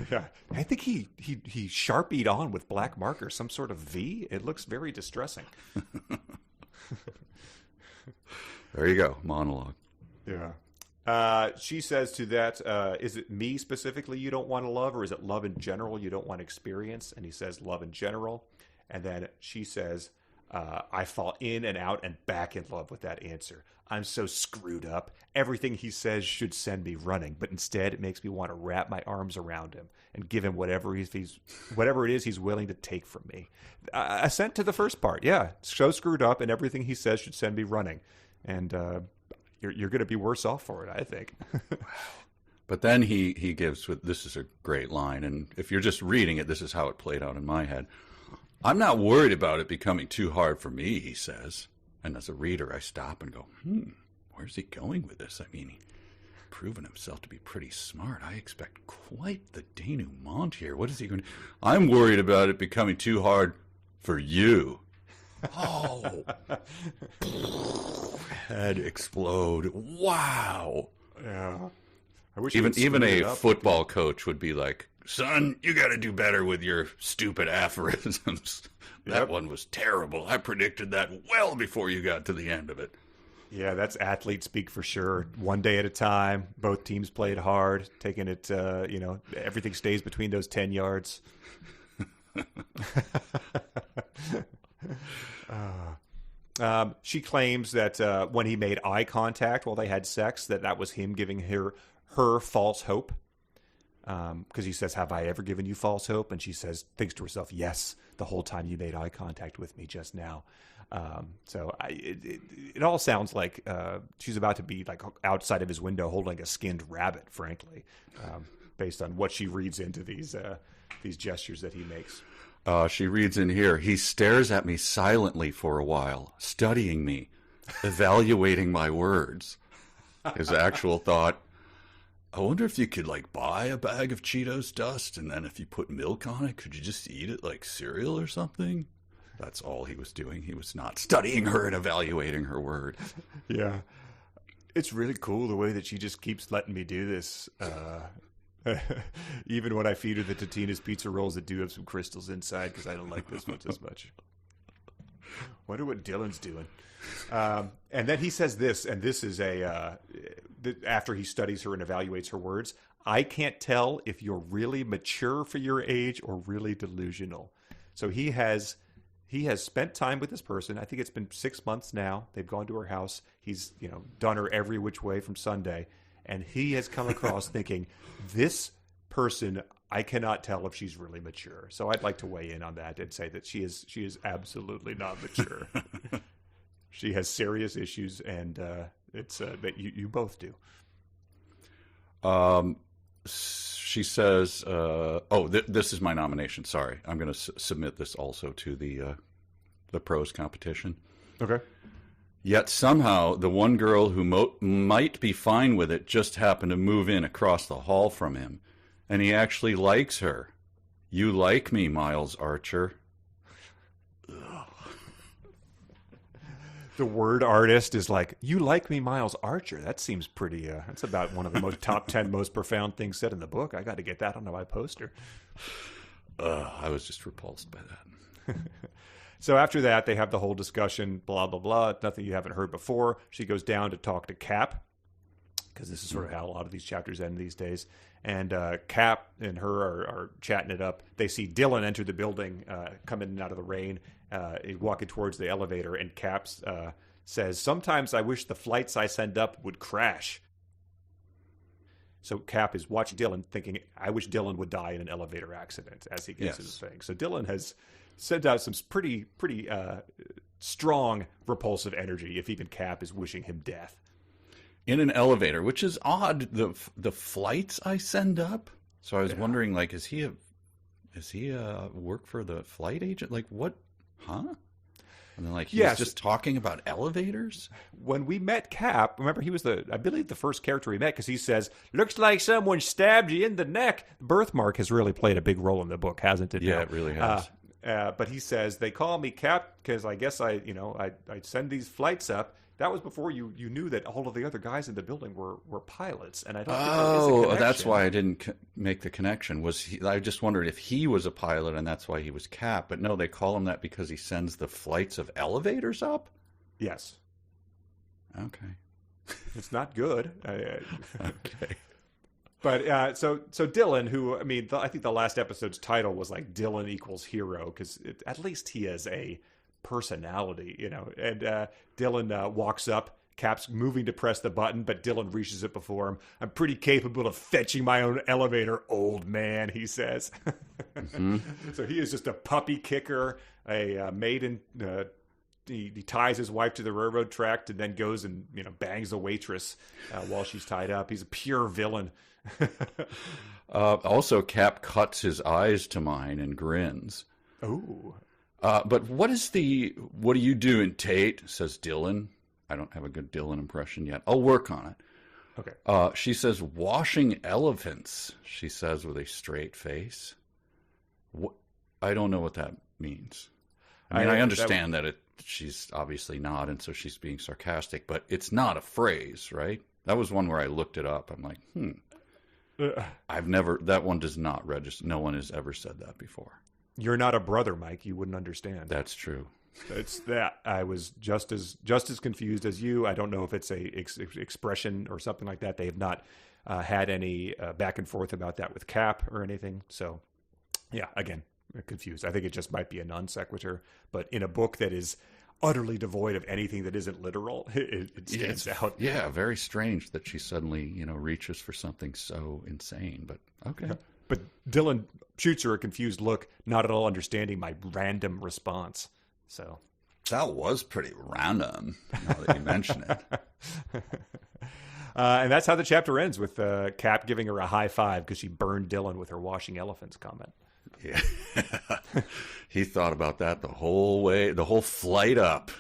Yeah, I think he Sharpied on with black marker some sort of V. It looks very distressing. There you go, monologue. Yeah. She says to that, is it me specifically you don't want to love, or is it love in general you don't want to experience? And he says love in general. And then she says, I fall in and out and back in love with that answer. I'm so screwed up. Everything he says should send me running, but instead it makes me want to wrap my arms around him and give him whatever it is he's willing to take from me. Assent to the first part. Yeah, so screwed up, and everything he says should send me running. And you're going to be worse off for it, I think. But then he gives, this is a great line, and if you're just reading it, this is how it played out in my head. I'm not worried about it becoming too hard for me, he says. And as a reader, I stop and go, where's he going with this? I mean, he's proven himself to be pretty smart. I expect quite the denouement here. What is he going to... I'm worried about it becoming too hard for you. Oh. Head explode. Wow. Yeah. I wish even a football coach would be like, son, you got to do better with your stupid aphorisms. That one was terrible. I predicted that well before you got to the end of it. Yeah, that's athlete speak for sure. One day at a time. Both teams played hard, taking it, everything stays between those 10 yards. She claims that when he made eye contact while they had sex, that was him giving her false hope. Because he says, have I ever given you false hope? And she thinks to herself, yes, the whole time you made eye contact with me just now. So it all sounds like she's about to be like outside of his window holding a skinned rabbit, frankly, based on what she reads into these gestures that he makes. She reads in here, he stares at me silently for a while, studying me, evaluating my words. His actual thought, I wonder if you could buy a bag of Cheetos dust, and then if you put milk on it, could you just eat it like cereal or something? That's all he was doing. He was not studying her and evaluating her word. Yeah. It's really cool the way that she just keeps letting me do this. Even when I feed her the Totino's pizza rolls that do have some crystals inside, because I don't like this ones as much. Wonder what Dillon's doing. And then he says this, and this is after he studies her and evaluates her words. I can't tell if you're really mature for your age or really delusional. So he has spent time with this person. I think it's been 6 months now. They've gone to her house. He's done her every which way from Sunday, and he has come across thinking, this person, I cannot tell if she's really mature. So I'd like to weigh in on that and say that she is absolutely not mature. She has serious issues, and it's that you both do. She says, this is my nomination. Sorry. I'm going to submit this also to the prose competition. Okay. Yet somehow the one girl who might be fine with it just happened to move in across the hall from him, and he actually likes her. You like me, Miles Archer. The word artist is like, you like me, Miles Archer. That seems pretty, that's about one of the top 10 most profound things said in the book. I got to get that on my poster. I was just repulsed by that. So after that, they have the whole discussion, blah, blah, blah. Nothing you haven't heard before. She goes down to talk to Cap, because this is sort of how a lot of these chapters end these days. And Cap and her are chatting it up. They see Dillon enter the building, come in and out of the rain. He's walking towards the elevator, and Cap says, sometimes I wish the flights I send up would crash. So Cap is watching Dillon, thinking, I wish Dillon would die in an elevator accident as he gets to the thing. So Dillon has sent out some pretty strong repulsive energy, if even Cap is wishing him death. In an elevator, which is odd. The flights I send up. So I was wondering, like, is he work for the flight agent? Like, what? Huh? And then, like, he's just talking about elevators. When we met Cap, remember, he was I believe the first character we met, because he says, "Looks like someone stabbed you in the neck." The birthmark has really played a big role in the book, hasn't it? Yeah, it really has. But he says, they call me Cap because I guess I send these flights up. That was before you knew that all of the other guys in the building were pilots, and I don't think there is a connection. That's why I didn't make the connection. I just wondered if he was a pilot and that's why he was Cap. But no, they call him that because he sends the flights of elevators up? Yes. Okay. It's not good. Okay. But so Dillon, who, I mean, I think the last episode's title was like Dillon equals hero, because at least he has a personality, and Dillon walks up. Cap's moving to press the button, but Dillon reaches it before him. I'm pretty capable of fetching my own elevator, old man, he says. Mm-hmm. So he is just a puppy kicker, a maiden. He ties his wife to the railroad track and then goes and bangs a waitress while she's tied up. He's a pure villain. Also, Cap cuts his eyes to mine and grins. Oh. But what are you doing, Tate? Says Dillon. I don't have a good Dillon impression yet. I'll work on it. Okay. She says, washing elephants, she says with a straight face. I don't know what that means. I mean, I understand that she's obviously not, and so she's being sarcastic, but it's not a phrase, right? That was one where I looked it up. I'm like, that one does not register. No one has ever said that before. You're not a brother, Mike. You wouldn't understand. That's true. It's that I was just as confused as you. I don't know if it's a expression or something like that. They have not had any back and forth about that with Cap or anything. So, yeah, again, confused. I think it just might be a non sequitur. But in a book that is utterly devoid of anything that isn't literal, it stands out. Yeah, very strange that she suddenly, reaches for something so insane. But okay. Yeah. But Dillon shoots her a confused look, not at all understanding my random response. So that was pretty random, now that you mention it. And that's how the chapter ends, with Cap giving her a high five because she burned Dillon with her washing elephants comment. Yeah. He thought about that the whole way, the whole flight up.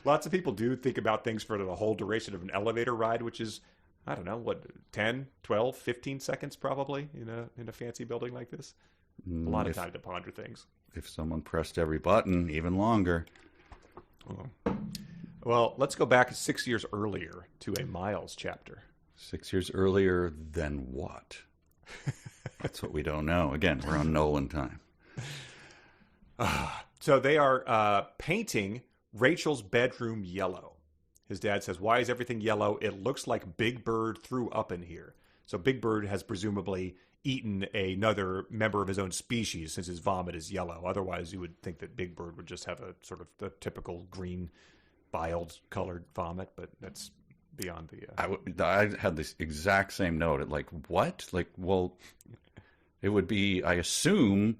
Lots of people do think about things for the whole duration of an elevator ride, which is, I don't know, 10, 12, 15 seconds probably in a fancy building like this. A lot of time to ponder things. If someone pressed every button, even longer. Well, let's go back 6 years earlier to a Miles chapter. 6 years earlier than what? That's what we don't know. Again, we're on Nolan time. So they are painting Rachel's bedroom yellow. His dad says, "Why is everything yellow? It looks like Big Bird threw up in here." So Big Bird has presumably eaten another member of his own species since his vomit is yellow. Otherwise, you would think that Big Bird would just have a sort of the typical green biled colored vomit, but that's beyond the... I had this exact same note. Like, what? Like, well, it would be, I assume,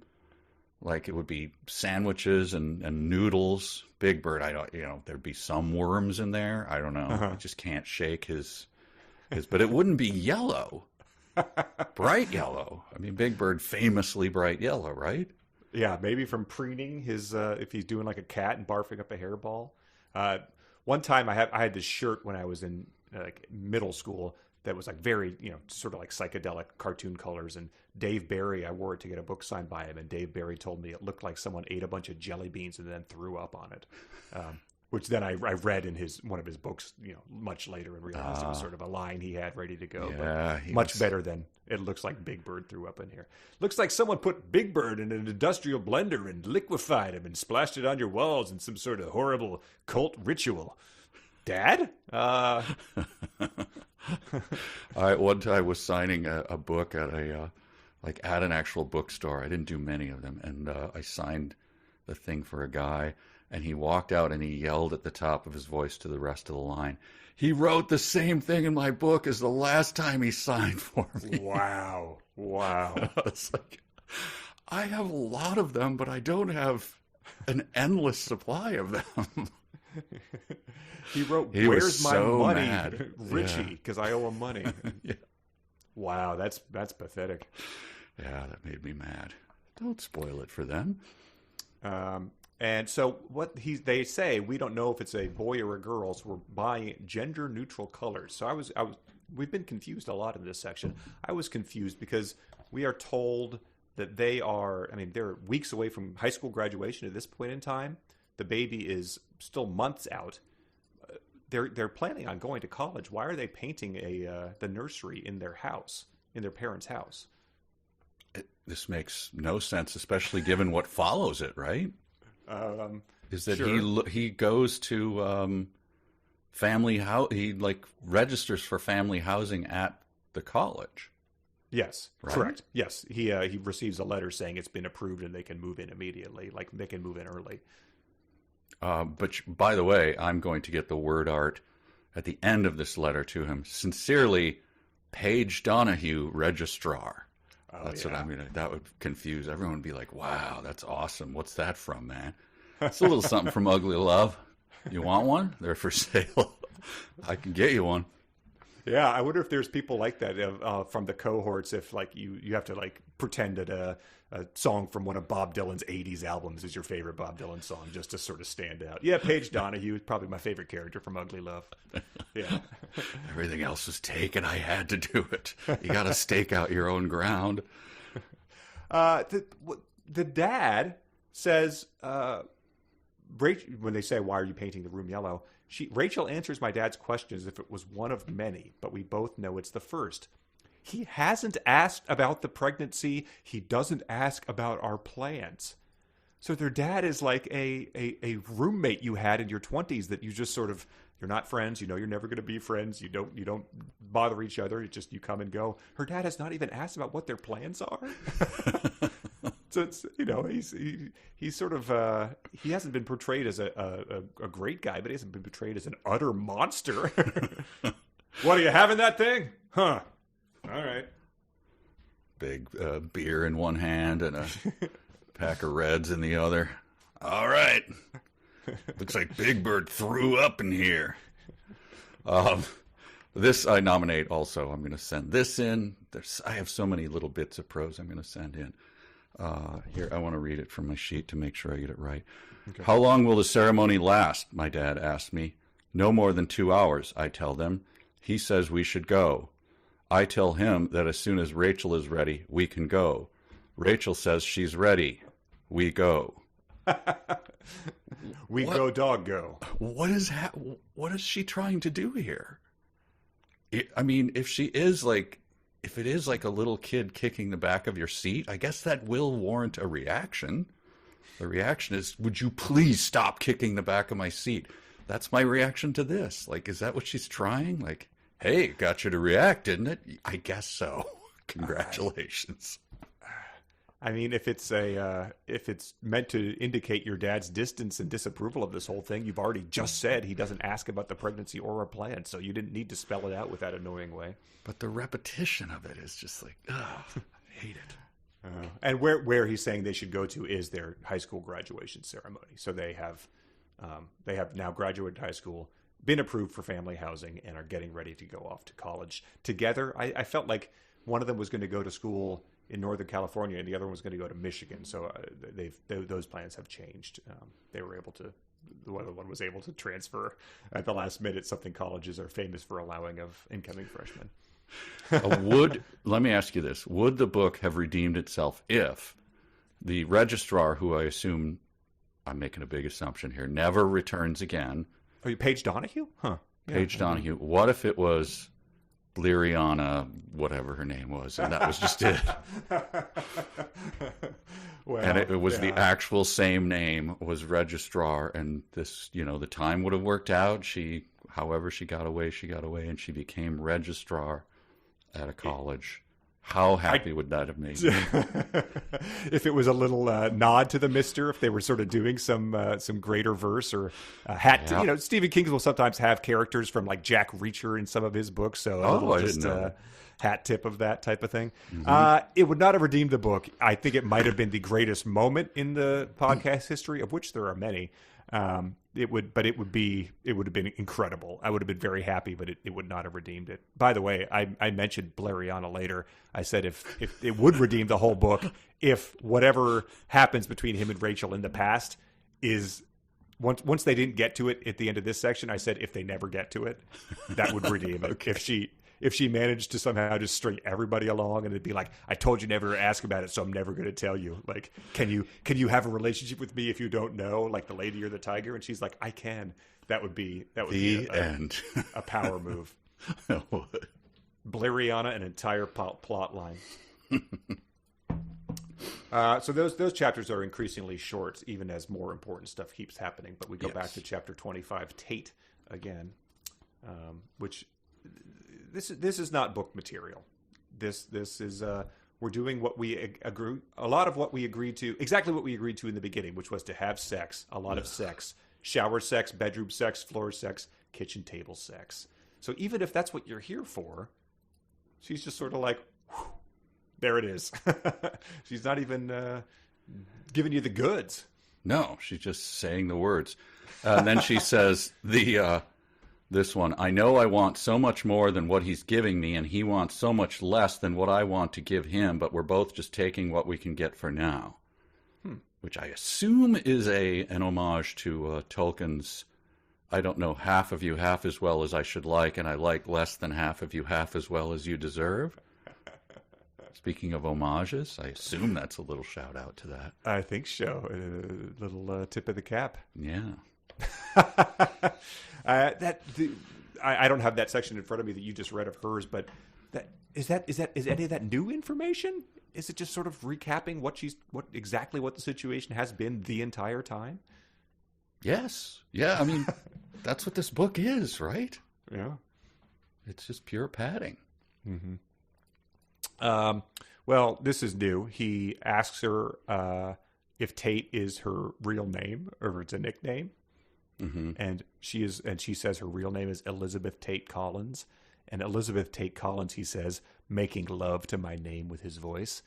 like it would be sandwiches and noodles. Big Bird, I don't, there'd be some worms in there. I don't know. I just can't shake his, but it wouldn't be yellow. Bright yellow. I mean, Big Bird famously bright yellow, right? Yeah, maybe from preening his, if he's doing like a cat and barfing up a hairball. One time I had this shirt when I was in like middle school that was like very, sort of like psychedelic cartoon colors. And Dave Barry, I wore it to get a book signed by him. And Dave Barry told me it looked like someone ate a bunch of jelly beans and then threw up on it. Which then I read in one of his books, much later and realized it was sort of a line he had ready to go. Yeah, but much better than it looks like Big Bird threw up in here. Looks like someone put Big Bird in an industrial blender and liquefied him and splashed it on your walls in some sort of horrible cult ritual. Dad? One time I was signing a book at at an actual bookstore. I didn't do many of them, and I signed the thing for a guy. And he walked out and he yelled at the top of his voice to the rest of the line, "He wrote the same thing in my book as the last time he signed for me." Wow. It's like, I have a lot of them, but I don't have an endless supply of them. He wrote, he "Where's my so money, mad. Richie? Because I owe him money." Yeah. Wow, that's pathetic. Yeah, that made me mad. Don't spoil it for them. And so they say, we don't know if it's a boy or a girl, so we're buying gender neutral colors. So we've been confused a lot in this section. I was confused because we are told that they're weeks away from high school graduation at this point in time. The baby is still months out. They're planning on going to college. Why are they painting the nursery in their house, in their parents' house? This makes no sense, especially given what follows it, right? Is that sure. he goes to family house? He registers for family housing at the college. Yes, right? Correct. Yes, he receives a letter saying it's been approved and they can move in immediately. Like they can move in early. But by the way, I'm going to get the word art at the end of this letter to him. Sincerely, Paige Donahue, Registrar. That's what I mean. That would confuse everyone. Would be like, "Wow, that's awesome. What's that from, man?" It's a little something from Ugly Love. You want one? They're for sale. I can get you one. Yeah, I wonder if there's people like that from the cohorts. If you have to pretend that a song from one of Bob Dylan's '80s albums is your favorite Bob Dylan song, just to sort of stand out. Yeah, Paige Donahue is probably my favorite character from Ugly Love. Yeah. Everything else was taken. I had to do it. You got to stake out your own ground. The dad says, when they say, "Why are you painting the room yellow?" Rachel answers my dad's question as if it was one of many, but we both know it's the first. He hasn't asked about the pregnancy. He doesn't ask about our plans. So their dad is like a roommate you had in your 20s that you just sort of, you're not friends. You're never going to be friends. You don't bother each other. It's just you come and go. Her dad has not even asked about what their plans are. So it's, he's sort of, he hasn't been portrayed as a great guy, but he hasn't been portrayed as an utter monster. What, are you having that thing? Huh. All right. Big beer in one hand and a pack of Reds in the other. All right. Looks like Big Bird threw up in here. This I nominate also. I'm going to send this in. I have so many little bits of prose I'm going to send in. Here, I want to read it from my sheet to make sure I get it right. Okay. "How long will the ceremony last?" my dad asked me. "No more than 2 hours," I tell them. He says we should go. I tell him that as soon as Rachel is ready, we can go. Rachel says she's ready. We go. Go, dog, go. What is she trying to do here? I mean, if it is like a little kid kicking the back of your seat, I guess that will warrant a reaction. The reaction is, would you please stop kicking the back of my seat? That's my reaction to this. Like, is that what she's trying? Like, hey, got you to react, didn't it? I guess so. Congratulations. I mean, if it's meant to indicate your dad's distance and disapproval of this whole thing, you've already just said he doesn't ask about the pregnancy or a plan, so you didn't need to spell it out with that annoying way. But the repetition of it is just like, ugh, I hate it. And where he's saying they should go to is their high school graduation ceremony. So they have now graduated high school, been approved for family housing, and are getting ready to go off to college together. I felt like one of them was going to go to school in Northern California, and the other one was going to go to Michigan. So those plans have changed. They were able to. The other one was able to transfer at the last minute. Something colleges are famous for allowing of incoming freshmen. Let me ask you this: would the book have redeemed itself if the registrar, who I assume, I'm making a big assumption here, never returns again? Are you Paige Donahue? Huh? Paige Donahue. What if it was Liriana, whatever her name was, and that was just it? Well, and it was the actual same name, was registrar, and this, the time would have worked out. However she got away, and she became registrar at a college. How happy would that have made me? If it was a little nod to the Mister, if they were sort of doing some greater verse or hat. Yeah. Stephen King will sometimes have characters from like Jack Reacher in some of his books. So I didn't know that. Hat tip of that type of thing. Mm-hmm. It would not have redeemed the book. I think it might have been the greatest moment in the podcast history, of which there are many. It would have been incredible. I would have been very happy, but it would not have redeemed it. By the way, I mentioned Blariana later. I said if it would redeem the whole book, if whatever happens between him and Rachel in the past is once they didn't get to it at the end of this section, I said if they never get to it, that would redeem it. Okay. If she managed to somehow just string everybody along, and it'd be like, I told you never to ask about it, so I'm never going to tell you. Like, can you have a relationship with me if you don't know, like the lady or the tiger? And she's like, I can. That would be the end. A power move. Blariana, an entire plot line. So those chapters are increasingly short, even as more important stuff keeps happening. But we go back to chapter 25, Tate again, which. This is not book material. This is we're doing what we agree. A lot of what we agreed to, exactly what we agreed to in the beginning, which was to have sex, a lot of sex, shower sex, bedroom sex, floor sex, kitchen table sex. So even if that's what you're here for, she's just sort of like, whew, there it is. She's not even giving you the goods. No, she's just saying the words. And then she says this one, I know I want so much more than what he's giving me, and he wants so much less than what I want to give him, but we're both just taking what we can get for now. Which I assume is an homage to Tolkien's, I don't know half of you half as well as I should like, and I like less than half of you half as well as you deserve. Speaking of homages, I assume that's a little shout out to that. I think so. A little tip of the cap. Yeah. I don't have that section in front of me that you just read of hers, but is any of that new information? Is it just sort of recapping what the situation has been the entire time? Yes. Yeah. I mean, that's what this book is, right? Yeah. It's just pure padding. Mm-hmm. Well, this is new. He asks her if Tate is her real name or it's a nickname. Mm-hmm. And she says her real name is Elizabeth Tate Collins. And Elizabeth Tate Collins, he says, making love to my name with his voice.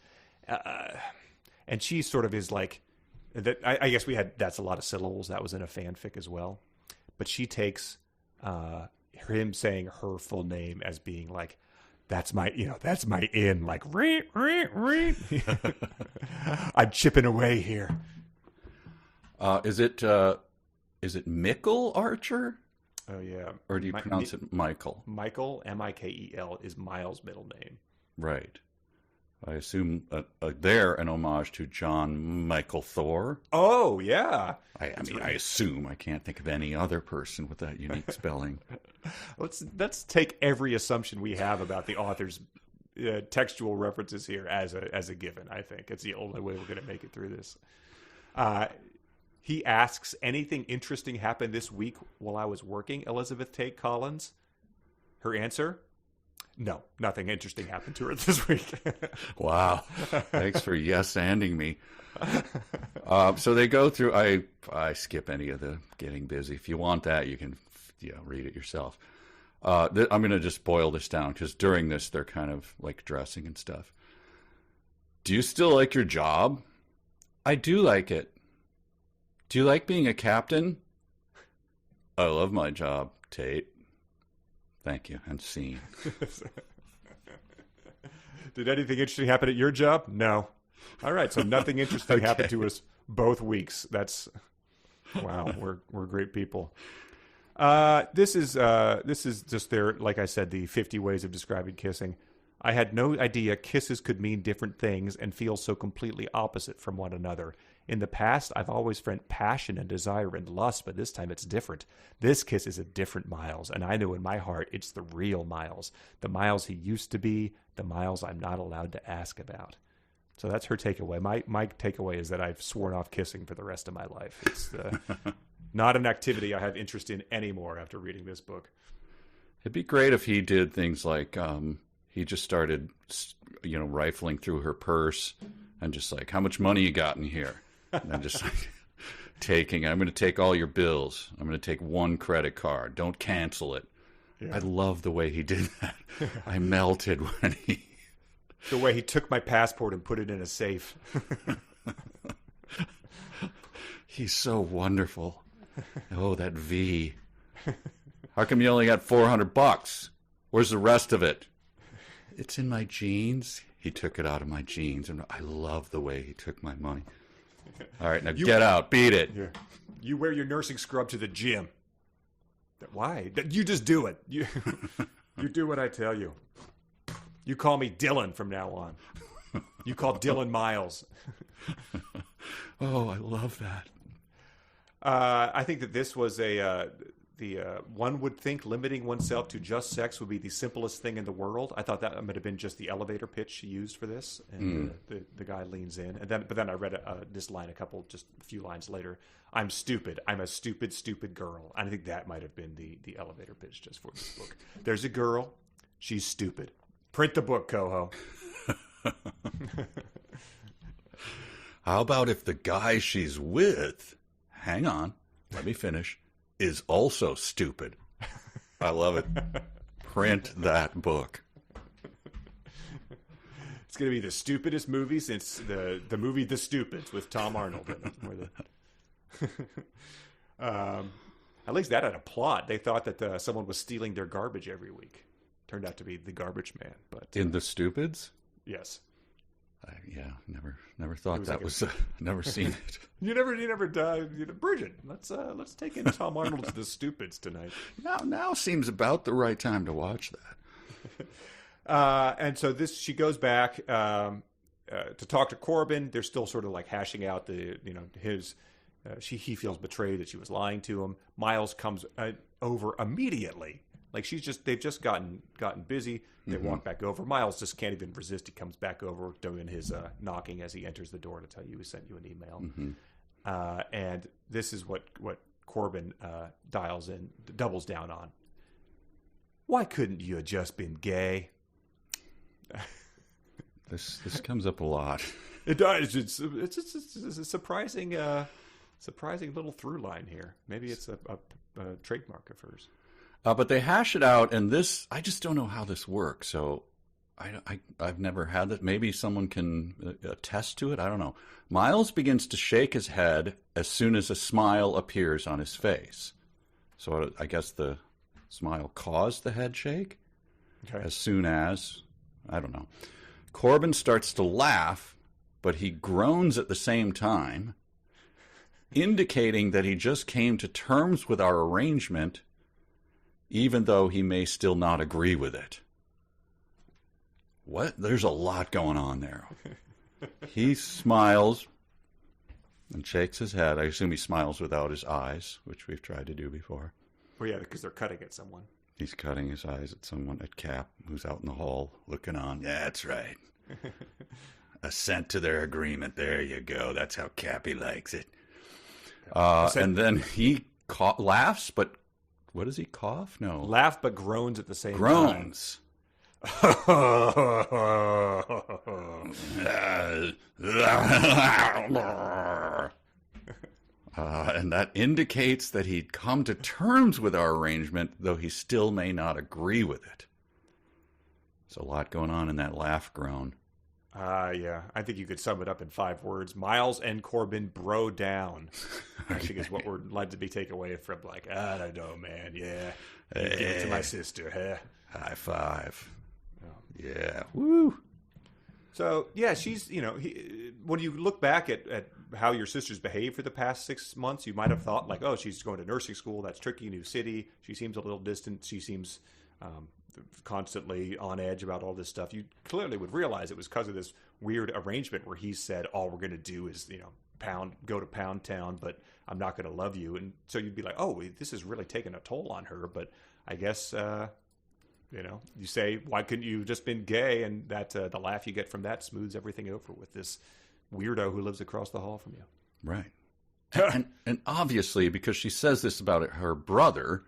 And she sort of is like, that. I guess that's a lot of syllables. That was in a fanfic as well. But she takes him saying her full name as being like, that's my in, like, I'm chipping away here. Is it Michael Archer? Oh, yeah. Or do you pronounce it Michael? Michael, Mikel, is Miles' middle name. Right. I assume they're an homage to John Michael Thor. Oh, yeah. I assume. I can't think of any other person with that unique spelling. Let's take every assumption we have about the author's textual references here as a given. I think it's the only way we're going to make it through this. He asks, anything interesting happened this week while I was working, Elizabeth Tate Collins? Her answer? No, nothing interesting happened to her this week. Wow. Thanks for yes-anding me. So they go through, I skip any of the getting busy. If you want that, you can read it yourself. I'm going to just boil this down because during this, they're kind of like dressing and stuff. Do you still like your job? I do like it. Do you like being a captain? I love my job, Tate. Thank you. And scene. Did anything interesting happen at your job? No. All right, so nothing interesting happened to us both weeks. That's wow. We're great people. This is just their, like I said, the 50 ways of describing kissing. I had no idea kisses could mean different things and feel so completely opposite from one another. In the past, I've always felt passion and desire and lust, but this time it's different. This kiss is a different Miles, and I know in my heart it's the real Miles. The Miles he used to be, the Miles I'm not allowed to ask about. So that's her takeaway. My takeaway is that I've sworn off kissing for the rest of my life. It's not an activity I have interest in anymore after reading this book. It'd be great if he did things like he just started, rifling through her purse and just like, how much money you got in here? And then just like I'm going to take all your bills. I'm going to take one credit card. Don't cancel it. Yeah. I love the way he did that. I melted when he... The way he took my passport and put it in a safe. He's so wonderful. Oh, that V. How come you only got $400? Where's the rest of it? It's in my jeans. He took it out of my jeans, and I love the way he took my money. All right, now get out. Beat it. Yeah. You wear your nursing scrub to the gym. Why? You just do it. You do what I tell you. You call me Dillon from now on. You call Dillon Miles. Oh, I love that. I think that this was one would think limiting oneself to just sex would be the simplest thing in the world. I thought that might have been just the elevator pitch she used for this, and the guy leans in, but then I read this line a few lines later. I'm stupid. I'm a stupid, stupid girl. I think that might have been the elevator pitch just for this book. There's a girl. She's stupid. Print the book, Coho. How about if the guy she's with, hang on, let me finish, is also stupid? I love it. Print that book. It's going to be the stupidest movie since the movie The Stupids with Tom Arnold in it. At least that had a plot. They thought that someone was stealing their garbage every week. Turned out to be the garbage man. But in The Stupids? Yes. Never thought that was. Never seen it. You never died. Bridget, let's take in Tom Arnold's The Stupids tonight. Now seems about the right time to watch that. And so she goes back to talk to Corbin. They're still sort of like hashing out he feels betrayed that she was lying to him. Miles comes over immediately. Like they've just gotten busy. They walk back over. Miles just can't even resist. He comes back over doing his knocking as he enters the door to tell you he sent you an email. And this is what Corbin doubles down on. Why couldn't you have just been gay? This comes up a lot. It does. It's a surprising little through line here. Maybe it's a trademark of hers. But they hash it out, and I just don't know how this works. So I've never had that. Maybe someone can attest to it. I don't know. Miles begins to shake his head as soon as a smile appears on his face. So I guess the smile caused the head shake. Okay. As soon as, I don't know. Corbin starts to laugh, but he groans at the same time, indicating that he just came to terms with our arrangement, even though he may still not agree with it. What? There's a lot going on there. He smiles and shakes his head. I assume he smiles without his eyes, which we've tried to do before. Well, yeah, because they're cutting at someone. He's cutting his eyes at someone, at Cap, who's out in the hall looking on. Yeah, that's right. assent to their agreement. There you go. That's how Cappy likes it. And then he laughs, but what does he cough? No. Laugh but groans at the same time. Groans. And that indicates that he'd come to terms with our arrangement, though he still may not agree with it. There's a lot going on in that laugh groan. Yeah. I think you could sum it up in 5 words. Miles and Corbin bro down. I think is what we're led to be taken away from. Like, I don't know, man. Yeah. Give it to my sister. Huh? High five. Oh. Yeah. Woo. So, yeah, she's, when you look back at how your sister's behaved for the past 6 months, you might have thought, like, oh, she's going to nursing school. That's tricky, new city. She seems a little distant. She seems constantly on edge about all this stuff. You clearly would realize it was because of this weird arrangement where he said, all we're going to do is, go to Pound Town, but I'm not going to love you. And so you'd be like, oh, this is really taking a toll on her. But I guess... you say, why couldn't you just been gay? And that the laugh you get from that smooths everything over with this weirdo who lives across the hall from you. Right. and obviously, because she says this about her brother,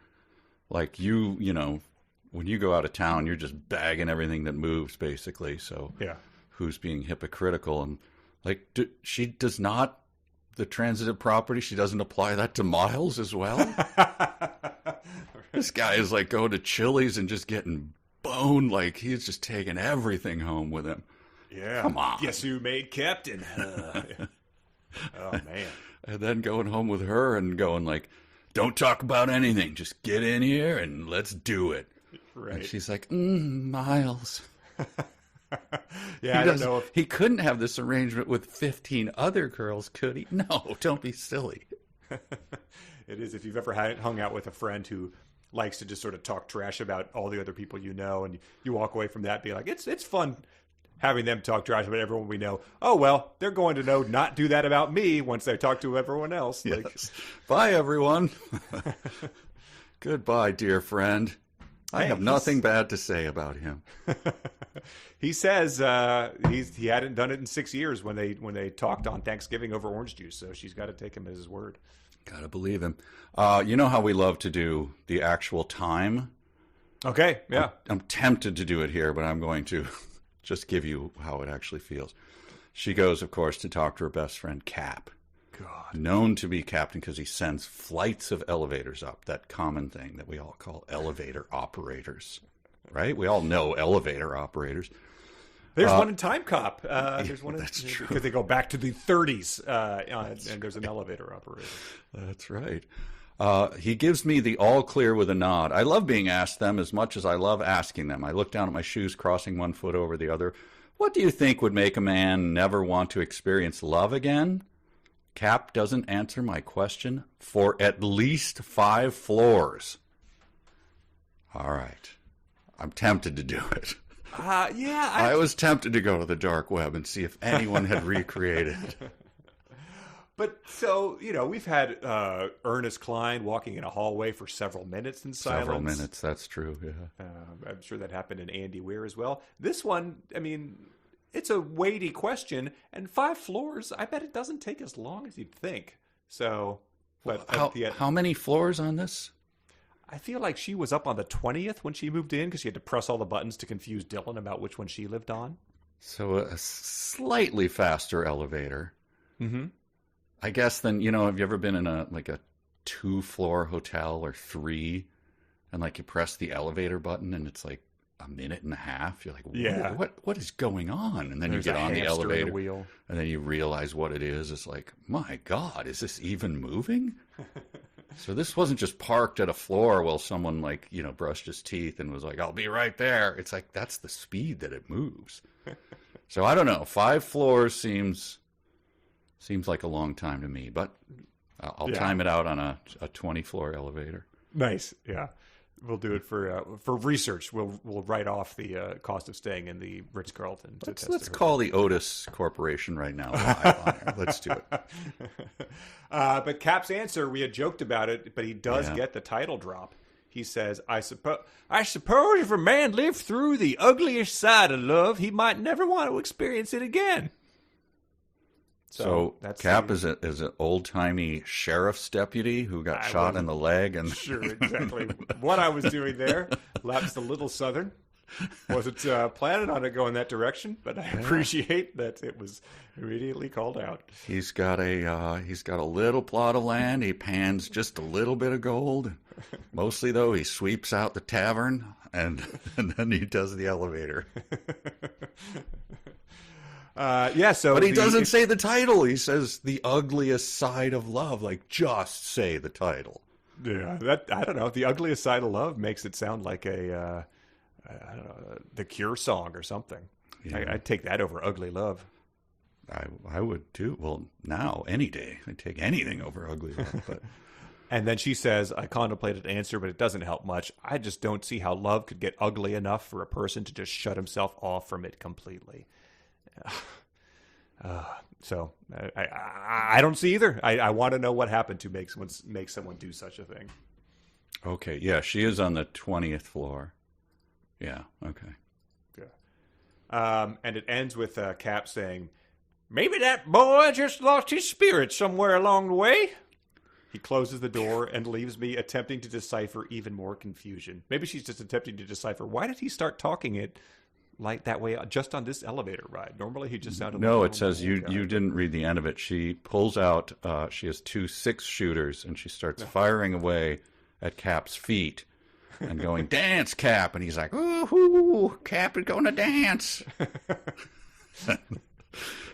like when you go out of town, you're just bagging everything that moves, basically. So yeah, who's being hypocritical? And like, she does not, the transitive property, she doesn't apply that to Miles as well? This guy is like going to Chili's and just getting boned. Like he's just taking everything home with him. Yeah. Come on. Guess who made captain? Oh, man. And then going home with her and going like, don't talk about anything. Just get in here and let's do it. Right. And she's like, Miles. Yeah, I don't know if... He couldn't have this arrangement with 15 other girls, could he? No, don't be silly. It is. If you've ever hung out with a friend who likes to just sort of talk trash about all the other people you know, and you walk away from that being like, it's fun having them talk trash about everyone we know. Oh, well, they're going to not do that about me once they talk to everyone else. Yes. Like... Bye, everyone. Goodbye, dear friend. I have nothing bad to say about him. He says he hadn't done it in 6 years when they talked on Thanksgiving over orange juice, so she's got to take him at his word. Gotta believe him. You know how we love to do the actual time? Okay, yeah. I'm tempted to do it here, but I'm going to just give you how it actually feels. She goes, of course, to talk to her best friend, Cap. God. Known to be captain because he sends flights of elevators up, that common thing that we all call elevator operators, right? We all know elevator operators. There's one in Time Cop. There's one. That's true. Because they go back to the 30s, and there's an elevator operator. That's right. He gives me the all clear with a nod. I love being asked them as much as I love asking them. I look down at my shoes, crossing one foot over the other. What do you think would make a man never want to experience love again? Cap doesn't answer my question for at least 5 floors. All right. I'm tempted to do it. Yeah. I was tempted to go to the dark web and see if anyone had recreated. But so, we've had Ernest Cline walking in a hallway for several minutes in silence. Several minutes, that's true, yeah. I'm sure that happened in Andy Weir as well. This one, it's a weighty question, and 5 floors, I bet it doesn't take as long as you'd think. So, but how many floors on this? I feel like she was up on the 20th when she moved in because she had to press all the buttons to confuse Dillon about which one she lived on. So a slightly faster elevator. Mm-hmm. I guess then, have you ever been in a 2-floor hotel or 3 and you press the elevator button and it's like a minute and a half? You're like, yeah, what is going on? And then There's you get on the elevator wheel. And then you realize what it is. It's like, my God, is this even moving? So this wasn't just parked at a floor while someone brushed his teeth and was like, I'll be right there. It's like, that's the speed that it moves. So I don't know. 5 floors seems like a long time to me, but I'll time it out on a 20-floor elevator. Nice. Yeah. We'll do it for research. We'll write off the cost of staying in the Ritz-Carlton. Let's call the Otis Corporation right now. Live on air. Let's do it. But Cap's answer, we had joked about it, but he does get the title drop. He says, I suppose if a man lived through the ugliest side of love, he might never want to experience it again. So that's Cap is an old-timey sheriff's deputy who got shot in the leg. And sure, exactly what I was doing there. Lapsed a little southern. Wasn't planning on it going that direction, but I appreciate that it was immediately called out. He's got a little plot of land. He pans just a little bit of gold. Mostly, though, he sweeps out the tavern, and then he does the elevator. But he doesn't say the title. He says the ugliest side of love. Like, just say the title. Yeah, I don't know. The ugliest side of love makes it sound like a I don't know, the Cure song or something. Yeah. I'd take that over Ugly Love. I would too. Well, now any day I'd take anything over Ugly Love. But and then she says, "I contemplated an answer, but it doesn't help much. I just don't see how love could get ugly enough for a person to just shut himself off from it completely." So I don't see either. I want to know what happened to make someone do such a thing. Okay, yeah, she is on the 20th floor. Yeah, okay. Yeah. And it ends with Cap saying, "Maybe that boy just lost his spirit somewhere along the way." He closes the door and leaves me attempting to decipher even more confusion. Maybe she's just attempting to decipher, why did he start talking it like that way just on this elevator ride? Normally he just sounded No, like it says you didn't read the end of it. She pulls out, she has 2 6-shooters, and she starts firing away at Cap's feet. And going, "Dance, Cap," and he's like, "Ooh, Cap is going to dance."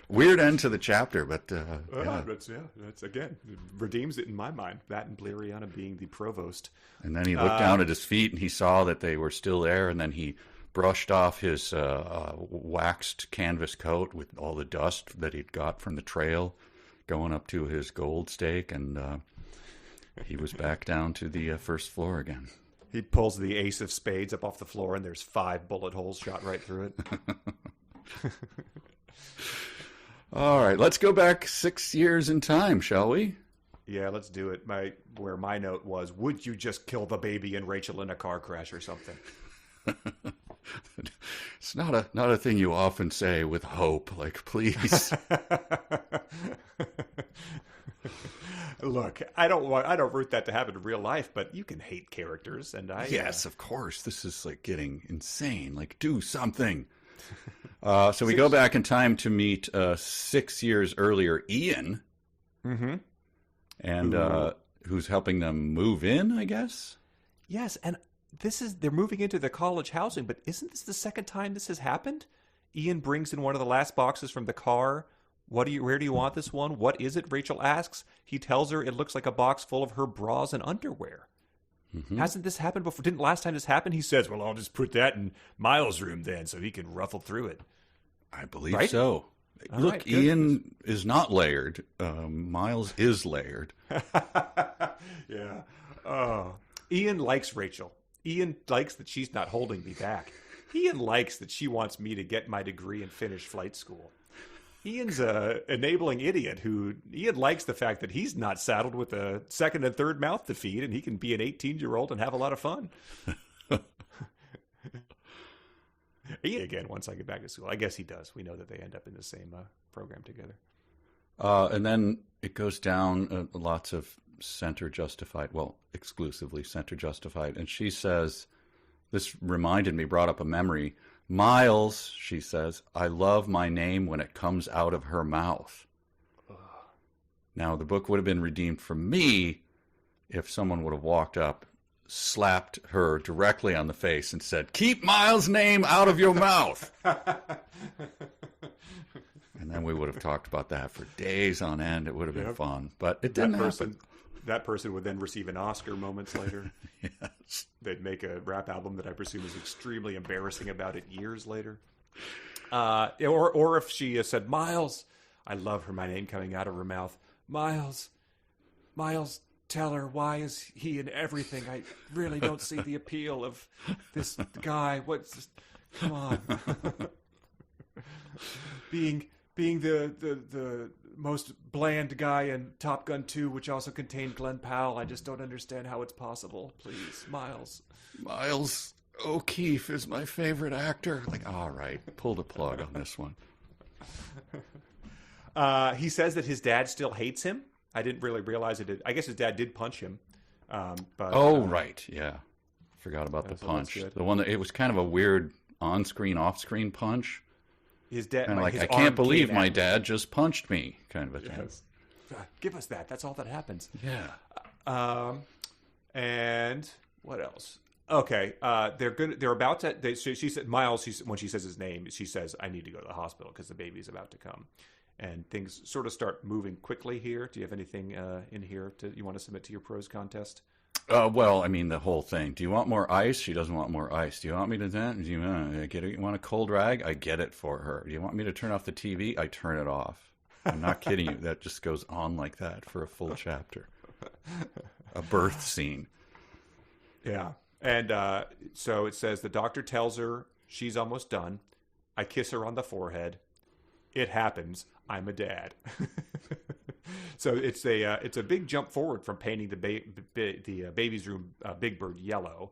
Weird end to the chapter, but that's again, it redeems it in my mind. That and Bleriana being the provost. And then he looked down at his feet and he saw that they were still there, and then he brushed off his waxed canvas coat with all the dust that he'd got from the trail going up to his gold stake, and he was back down to the first floor again. He pulls the ace of spades up off the floor, and there's 5 bullet holes shot right through it. All right, let's go back 6 years in time, shall we? Yeah, let's do it. Where my note was, would you just kill the baby and Rachel in a car crash or something? It's not a thing you often say with hope. Like, please. Look, I don't root that to happen in real life, but you can hate characters, and yes, of course. This is like getting insane. Like, do something. So we go back in time to meet 6 years earlier, Ian, and who's helping them move in, I guess. Yes, and they're moving into the college housing, but isn't this the second time this has happened? Ian brings in one of the last boxes from the car. Where do you want this one? What is it? Rachel asks. He tells her it looks like a box full of her bras and underwear. Hasn't this happened before? Didn't last time this happen? He says, "Well, I'll just put that in Miles' room then so he can ruffle through it." I believe so. Look, right, Ian is not layered. Miles is layered. Yeah. Ian likes Rachel. Ian likes that she's not holding me back. Ian likes that she wants me to get my degree and finish flight school. Ian's a enabling idiot Ian likes the fact that he's not saddled with a second and third mouth to feed, and he can be an 18-year-old and have a lot of fun. Ian, again, once I get back to school. I guess he does. We know that they end up in the same program together. And then it goes down lots of center justified, well, exclusively center justified. And she says, this brought up a memory. Miles, she says, "I love my name when it comes out of her mouth." Now, the book would have been redeemed for me if someone would have walked up, slapped her directly on the face and said, "Keep Miles' name out of your mouth." And then we would have talked about that for days on end. It would have been fun, but it didn't happen. That person would then receive an Oscar moments later. Yes. They'd make a rap album that I presume is extremely embarrassing about it years later. Or if she said, "Miles," I love my name coming out of her mouth. "Miles, tell her, why is he in everything? I really don't see the appeal of this guy. Come on." being the most bland guy in Top Gun 2, which also contained Glenn Powell. I just don't understand how it's possible. Please, Miles. Miles O'Keefe is my favorite actor. Like, all right, pull the plug on this one. He says that his dad still hates him. I didn't really realize it. I guess his dad did punch him. But right, yeah. Forgot about the punch. The one that it was kind of a weird on-screen, off-screen punch. His dad, kind of like, I can't believe my dad just punched me, kind of a thing. Yes. Give us that. That's all that happens. Yeah. And what else? Okay, they're about to. She said Miles. When she says his name, she says, "I need to go to the hospital because the baby's about to come." And things sort of start moving quickly here. Do you have anything in here you want to submit to your prose contest? Well, I mean, the whole thing. Do you want more ice? She doesn't want more ice. Do you want me to that? Do you want a cold rag? I get it for her. Do you want me to turn off the TV? I turn it off. I'm not kidding you. That just goes on like that for a full chapter. A birth scene. Yeah. And so it says the doctor tells her she's almost done. I kiss her on the forehead. It happens. I'm a dad. So it's a big jump forward from painting the baby's room Big Bird yellow,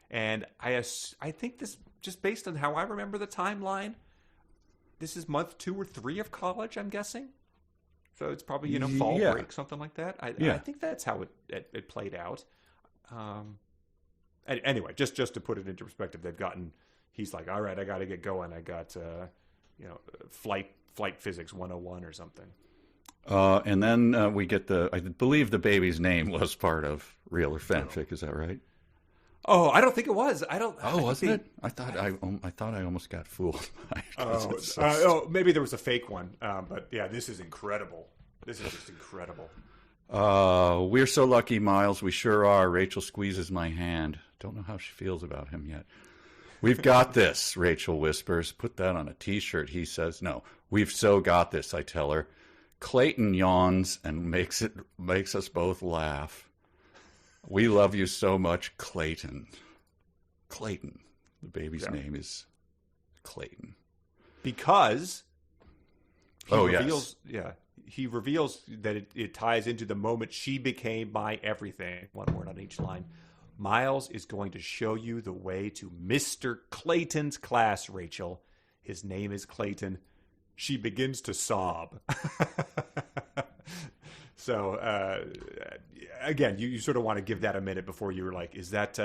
and I think this, just based on how I remember the timeline, this is month 2 or 3 of college, I'm guessing. So it's probably fall break, something like that. I think that's how it played out. Anyway, just to put it into perspective, he's like, all right, I got to get going. I got flight physics 101 or something. And then we get I believe the baby's name was part of real or fanfic. Is that right? Oh, I don't think it was. Wasn't it? I thought I almost got fooled. Maybe there was a fake one. But yeah, this is incredible. This is just incredible. We're so lucky, Miles. We sure are. Rachel squeezes my hand. Don't know how she feels about him yet. We've got this, Rachel whispers. Put that on a T-shirt, he says. No, we've so got this, I tell her. Clayton yawns and makes us both laugh. We love you so much, Clayton. Clayton. The baby's name is Clayton. Because he reveals, yes. He reveals that it ties into the moment she became my everything. One word on each line. Miles is going to show you the way to Mr. Clayton's class, Rachel. His name is Clayton. She begins to sob. So, again, you sort of want to give that a minute before you're like, is this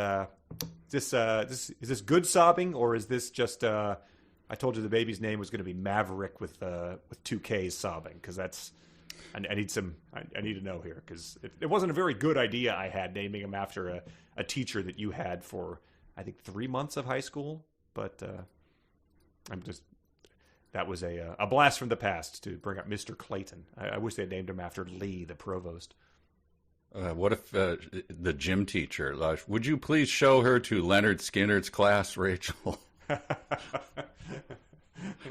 good sobbing, or is this just I told you the baby's name was going to be Maverick with 2 Ks sobbing? Because that's I need to know here, because it wasn't a very good idea I had naming him after a teacher that you had for I think 3 months of high school, but that was a blast from the past to bring up Mr. Clayton. I wish they had named him after Lee, the provost. What if the gym teacher, would you please show her to Leonard Skinner's class, Rachel?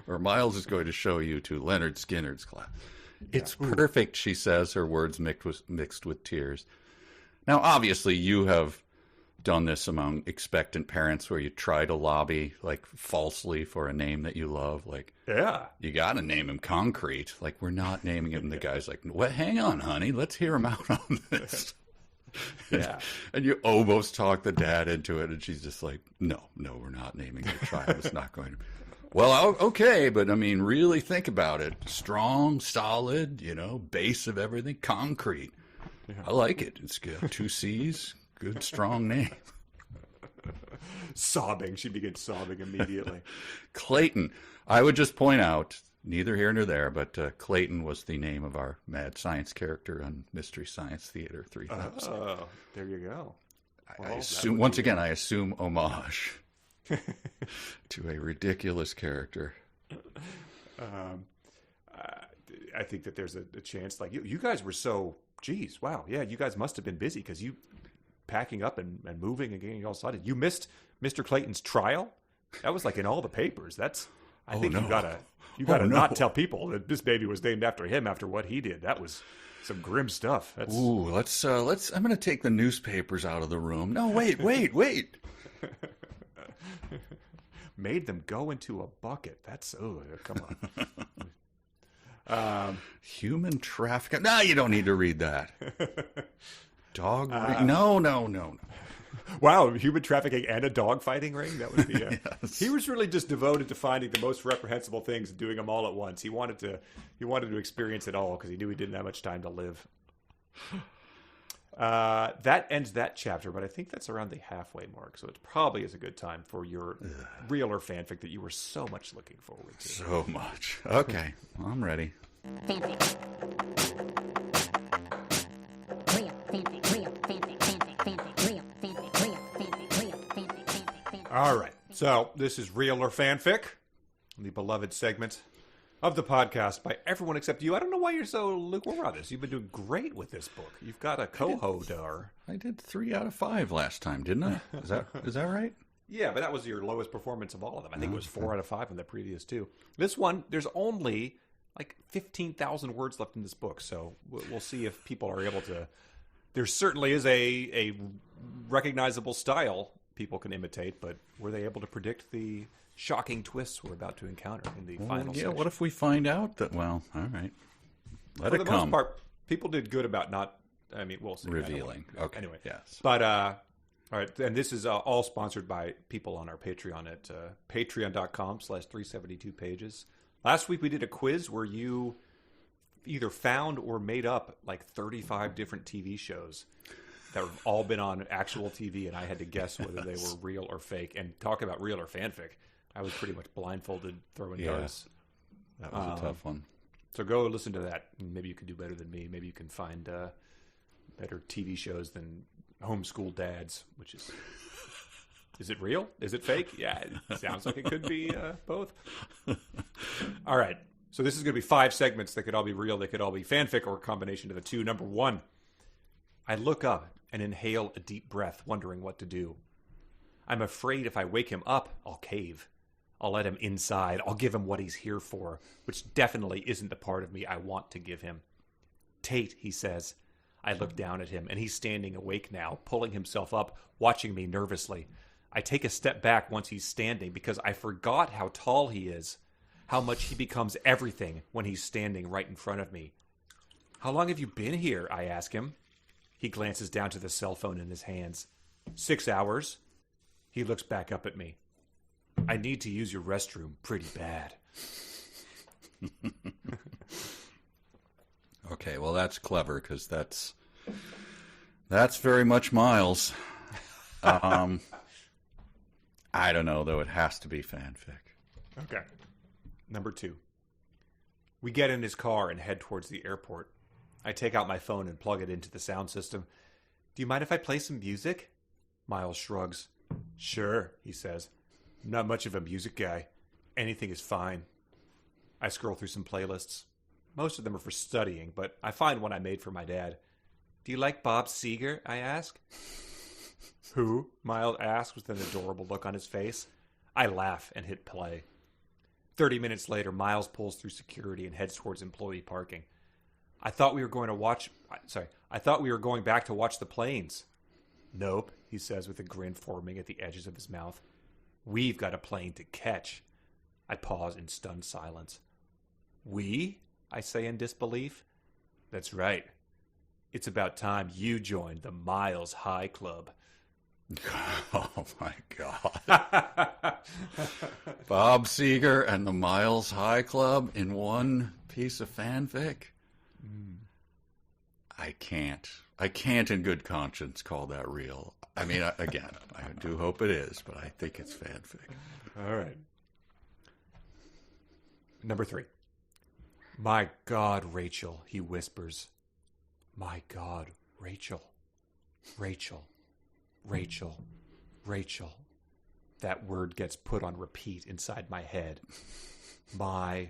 Or Miles is going to show you to Leonard Skinner's class. It's perfect, she says, her words mixed with tears. Now, obviously, you have done this among expectant parents where you try to lobby, like, falsely for a name that you love. Like, you got to name him Concrete. Like, we're not naming him. The guy's like, what? Hang on, honey. Let's hear him out on this. Yeah. And you almost talk the dad into it, and she's just like, no, we're not naming the child. It's not going to. Well, okay, but I mean, really think about it. Strong, solid, base of everything, concrete. Yeah. I like it. It's good. 2 C's, good, strong name. Sobbing. She begins sobbing immediately. Clayton. I would just point out, neither here nor there, but Clayton was the name of our mad science character on Mystery Science Theater 3000. Oh, there you go. I assume, once again, I assume homage to a ridiculous character. I think that there's a chance, like, you guys were so, geez, wow, yeah, you guys must have been busy because you packing up and moving and getting all started. You missed Mr. Clayton's trial. That was like in all the papers. I think you gotta not tell people that this baby was named after him after what he did. That was some grim stuff. Ooh, let's. I'm going to take the newspapers out of the room. No, wait. Made them go into a bucket. That's come on. Human trafficking. No, you don't need to read that. Dog. No. Wow, human trafficking and a dog fighting ring? That would be Yes. He was really just devoted to finding the most reprehensible things and doing them all at once. He wanted to experience it all because he knew he didn't have much time to live. That ends that chapter, but I think that's around the halfway mark, so it probably is a good time for your real or fanfic that you were so much looking forward to. So much. Okay, I'm ready. Fanfic. Real fanfic, real fanfic, fanfic, fanfic, real fanfic, real fanfic, real fanfic, fanfic, fanfic. All right, so this is Real or Fanfic, the beloved segment of the podcast by everyone except you. I don't know why you're so lukewarm on this. You've been doing great with this book. You've got a co-hodar. I did 3 out of 5 last time, didn't I? Is that right? Yeah, but that was your lowest performance of all of them. I think it was 4 out of 5 in the previous 2. This one, there's only like 15,000 words left in this book, so we'll see if people are able to. There certainly is a recognizable style people can imitate, but were they able to predict the shocking twists we're about to encounter in the final section? What if we find out that, well, all right. Let For it the come. most part, people did good about not, I mean, we'll see. Revealing. Okay. Anyway. Yes. But, all right, and this is all sponsored by people on our Patreon at patreon.com/372pages. Last week we did a quiz where you either found or made up like 35 different TV shows that have all been on actual TV, and I had to guess whether they were real or fake. And talk about real or fanfic. I was pretty much blindfolded throwing darts. That was a tough one. So go listen to that. Maybe you can do better than me. Maybe you can find better TV shows than Homeschool Dads, which is... Is it real? Is it fake? Yeah, it sounds like it could be both. All right. So this is going to be 5 segments that could all be real. They could all be fanfic or a combination of the two. Number 1, I look up and inhale a deep breath, wondering what to do. I'm afraid if I wake him up, I'll cave. I'll let him inside. I'll give him what he's here for, which definitely isn't the part of me I want to give him. Tate, he says. I look down at him, and he's standing awake now, pulling himself up, watching me nervously. I take a step back once he's standing because I forgot how tall he is, how much he becomes everything when he's standing right in front of me. How long have you been here? I ask him. He glances down to the cell phone in his hands. 6 hours. He looks back up at me. I need to use your restroom pretty bad. Okay, well, that's clever because that's very much Miles. I don't know, though. It has to be fanfic. Okay. Number 2. We get in his car and head towards the airport. I take out my phone and plug it into the sound system. Do you mind if I play some music? Miles shrugs. Sure, he says. I'm not much of a music guy. Anything is fine. I scroll through some playlists. Most of them are for studying, but I find one I made for my dad. Do you like Bob Seger? I ask. Who? Miles asks with an adorable look on his face. I laugh and hit play. 30 minutes later, Miles pulls through security and heads towards employee parking. I thought we were going back to watch the planes. Nope, he says with a grin forming at the edges of his mouth. We've got a plane to catch. I pause in stunned silence. We? I say in disbelief. That's right. It's about time you joined the Miles High Club. Oh, my God. Bob Seger and the Miles High Club in one piece of fanfic? I can't in good conscience call that real. I mean, again, I do hope it is, but I think it's fanfic. All right. Number 3. My God, Rachel, he whispers. My God, Rachel. Rachel. Rachel. Rachel. That word gets put on repeat inside my head. My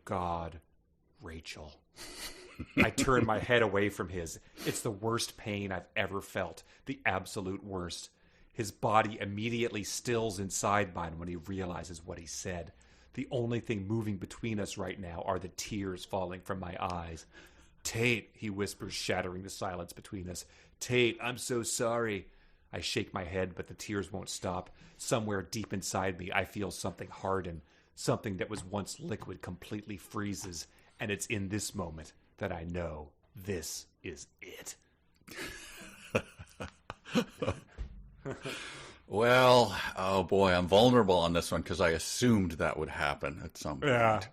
God, Rachel. I turn my head away from his. It's the worst pain I've ever felt. The absolute worst. His body immediately stills inside mine when he realizes what he said. The only thing moving between us right now are the tears falling from my eyes. Tate, he whispers, shattering the silence between us. Tate, I'm so sorry. I shake my head, but the tears won't stop. Somewhere deep inside me, I feel something harden. Something that was once liquid completely freezes. And it's in this moment that I know this is it. Well, oh boy, I'm vulnerable on this one because I assumed that would happen at some point.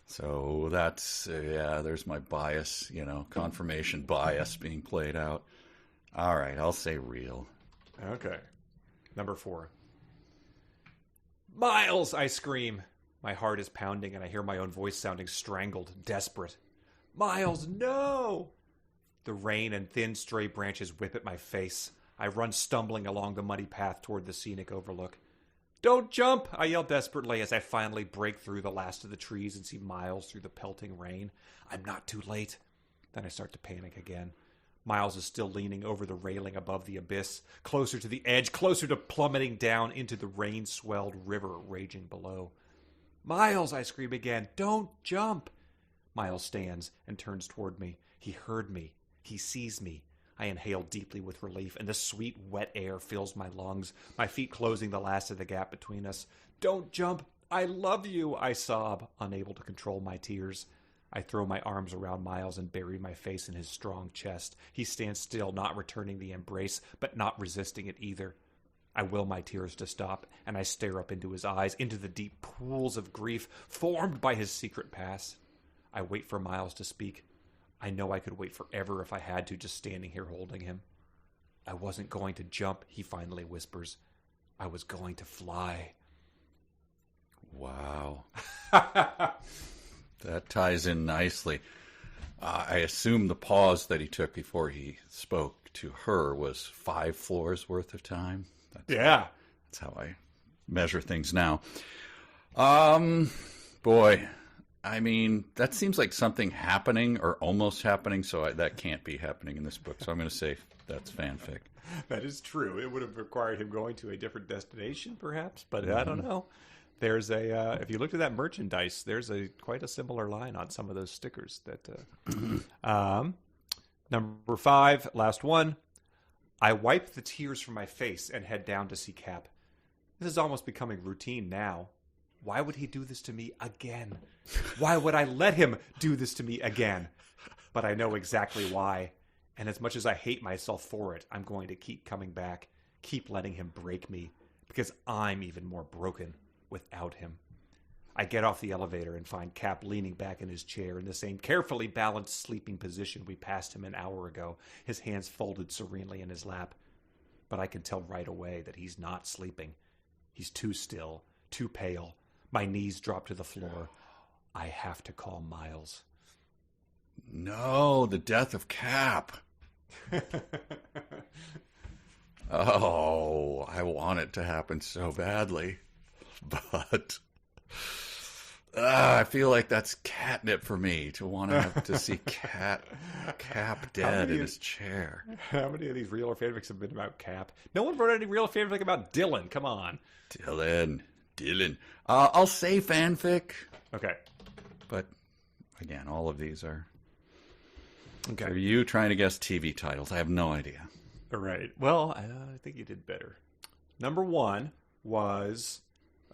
So that's, there's my bias, confirmation bias being played out. All right, I'll say real. Okay. Number 4. Miles, I scream. My heart is pounding and I hear my own voice sounding strangled, desperate. Miles, no! The rain and thin stray branches whip at my face. I run stumbling along the muddy path toward the scenic overlook. Don't jump! I yell desperately as I finally break through the last of the trees and see Miles through the pelting rain. I'm not too late. Then I start to panic again. Miles is still leaning over the railing above the abyss, closer to the edge, closer to plummeting down into the rain-swelled river raging below. Miles, I scream again, don't jump! Miles stands and turns toward me. He heard me. He sees me. I inhale deeply with relief, and the sweet, wet air fills my lungs, my feet closing the last of the gap between us. Don't jump! I love you! I sob, unable to control my tears. I throw my arms around Miles and bury my face in his strong chest. He stands still, not returning the embrace, but not resisting it either. I will my tears to stop, and I stare up into his eyes, into the deep pools of grief formed by his secret past. I wait for Miles to speak. I know I could wait forever if I had to, just standing here holding him. I wasn't going to jump, he finally whispers. I was going to fly. Wow. That ties in nicely. I assume the pause that he took before he spoke to her was 5 floors worth of time. That's how I measure things now. Boy, I mean, that seems like something happening or almost happening, so that can't be happening in this book. So I'm going to say that's fanfic. That is true. It would have required him going to a different destination, perhaps, but I don't know. There's if you looked at that merchandise, there's quite a similar line on some of those stickers. Number 5, last one. I wipe the tears from my face and head down to see Cap. This is almost becoming routine now. Why would he do this to me again? Why would I let him do this to me again? But I know exactly why. And as much as I hate myself for it, I'm going to keep coming back, keep letting him break me, because I'm even more broken without him. I get off the elevator and find Cap leaning back in his chair in the same carefully balanced sleeping position we passed him an hour ago, his hands folded serenely in his lap. But I can tell right away that he's not sleeping. He's too still, too pale. My knees drop to the floor. I have to call Miles. No, the death of Cap. Oh, I want it to happen so badly. But I feel like that's catnip for me to want to have to see Cap dead in his chair. How many of these real or fanfics have been about Cap? No one wrote any real fanfic about Dillon. Come on. Dillon. I'll say fanfic. Okay. But again, all of these are. Okay. Are you trying to guess TV titles? I have no idea. All right. Well, I think you did better. Number 1 was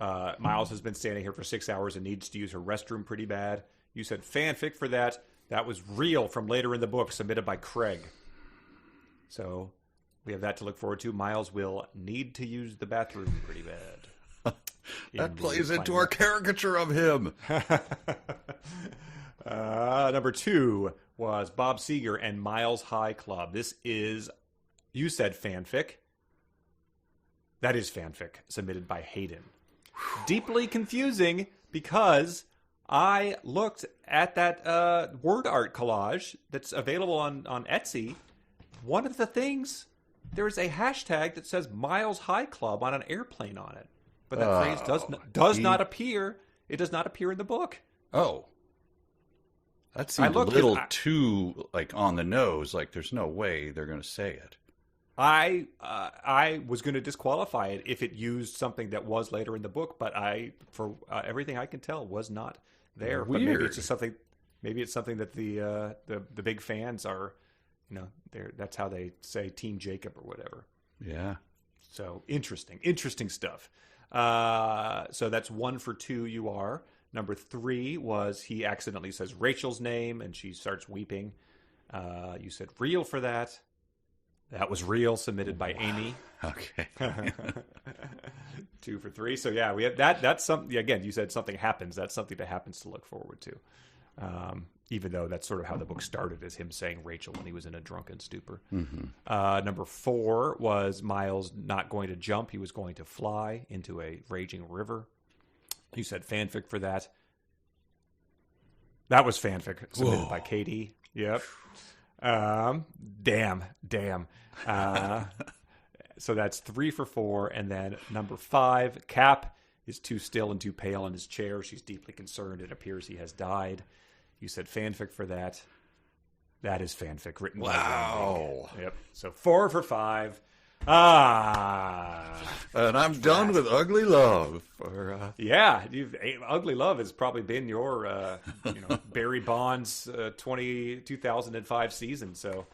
Miles has been standing here for 6 hours and needs to use her restroom pretty bad. You said fanfic for that. That was real from later in the book, submitted by Craig. So we have that to look forward to. Miles will need to use the bathroom pretty bad. That plays into our caricature of him. Number 2 was Bob Seger and Miles High Club. This is, you said fanfic. That is fanfic, submitted by Hayden. Deeply confusing because I looked at that word art collage that's available on Etsy. One of the things, there's a hashtag that says Miles High Club on an airplane on it. But that phrase does not appear. It does not appear in the book. Oh. That seems a little too on the nose. Like there's no way they're going to say it. I was going to disqualify it if it used something that was later in the book, but for everything I can tell, was not there. Weird. But maybe it's just something. Maybe it's something that the big fans are, that's how they say Team Jacob or whatever. Yeah. So interesting stuff. So that's 1 for 2. You are. Number 3 was he accidentally says Rachel's name and she starts weeping. You said real for that. That was real, submitted by Amy. Okay. 2 for 3. So yeah, we have that. That's something. Again, you said something happens. That's something that happens to look forward to. Even though that's sort of how the book started, as him saying Rachel when he was in a drunken stupor. Number 4 was Miles not going to jump; he was going to fly into a raging river. You said fanfic for that. That was fanfic submitted by Katie. Yep. Damn. So that's 3 for 4. And then number 5, Cap is too still and too pale in his chair. She's deeply concerned. It appears he has died. You said fanfic for that. That is fanfic written by Wendy. Yep. So 4 for 5. And I'm done with Ugly Love. Yeah, Ugly Love has probably been your, Barry Bonds 2005 season. So,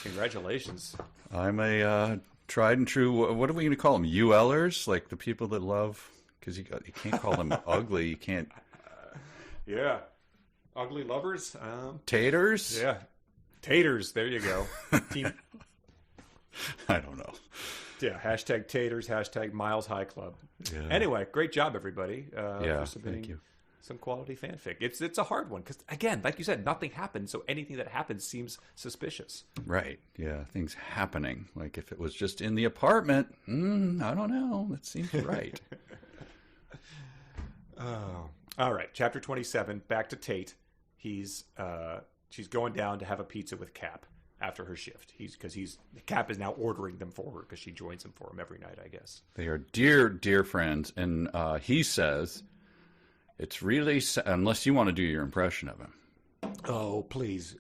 congratulations. I'm a tried and true. What are we going to call them? ULers, like the people that love, because you can't call them ugly. You can't. Yeah, ugly lovers. Taters. Yeah, taters. There you go. Team. I don't know. Yeah, hashtag taters, hashtag Miles High Club. Yeah. Anyway, great job, everybody, for thank you. some quality fanfic. It's a hard one because, again, like you said, nothing happened, so anything that happens seems suspicious. Right, yeah, things happening. Like if it was just in the apartment, I don't know. That seems right. Oh. All right, chapter 27, back to Tate. She's going down to have a pizza with Cap after her shift. Cap is now ordering them for her because she joins them for him every night, I guess. They are dear, dear friends, and he says, "It's really unless you want to do your impression of him." Oh, please,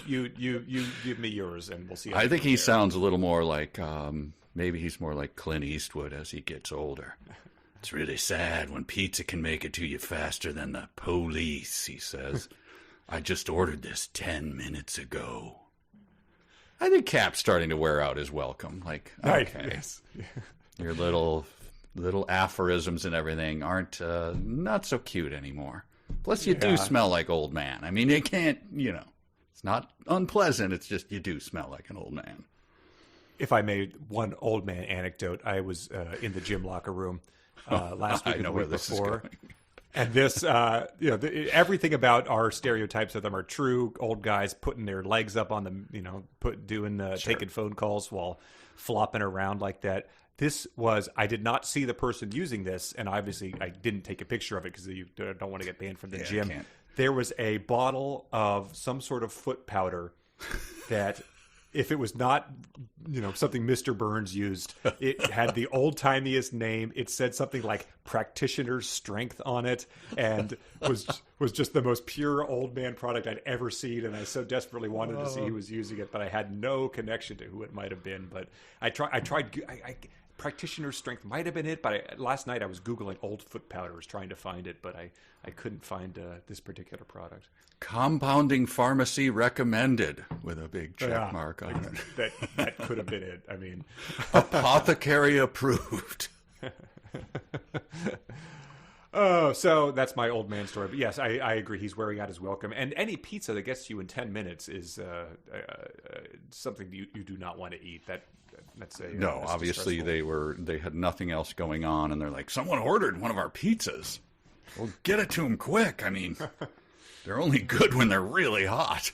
you give me yours, and we'll see. I think he sounds a little more like maybe he's more like Clint Eastwood as he gets older. It's really sad when pizza can make it to you faster than the police, he says. I just ordered this 10 minutes ago. I think Cap's starting to wear out his welcome. Like, okay, yes. your little aphorisms and everything aren't not so cute anymore. Plus, you do smell like old man. I mean, you can't, it's not unpleasant. It's just you do smell like an old man. If I made one old man anecdote, I was in the gym locker room last week and the week before. And this, everything about our stereotypes of them are true. Old guys putting their legs up on the, taking phone calls while flopping around like that. I did not see the person using this, and obviously I didn't take a picture of it because you don't want to get banned from the gym. There was a bottle of some sort of foot powder that, if it was not, something Mr. Burns used, it had the old-timeyest name. It said something like practitioner's strength on it, and was just the most pure old man product I'd ever seen. And I so desperately wanted to see who was using it, but I had no connection to who it might have been. But I tried. Practitioner's strength might have been it, but last night I was Googling old foot powders trying to find it, but I couldn't find this particular product. Compounding pharmacy recommended with a big check mark on it. That could have been it. I mean, apothecary approved. Oh, so that's my old man story. But yes, I agree. He's wearing out his welcome. And any pizza that gets you in 10 minutes is something you do not want to eat. That's obviously they had nothing else going on, and they're like, someone ordered one of our pizzas. Well, get it to them quick. I mean, they're only good when they're really hot.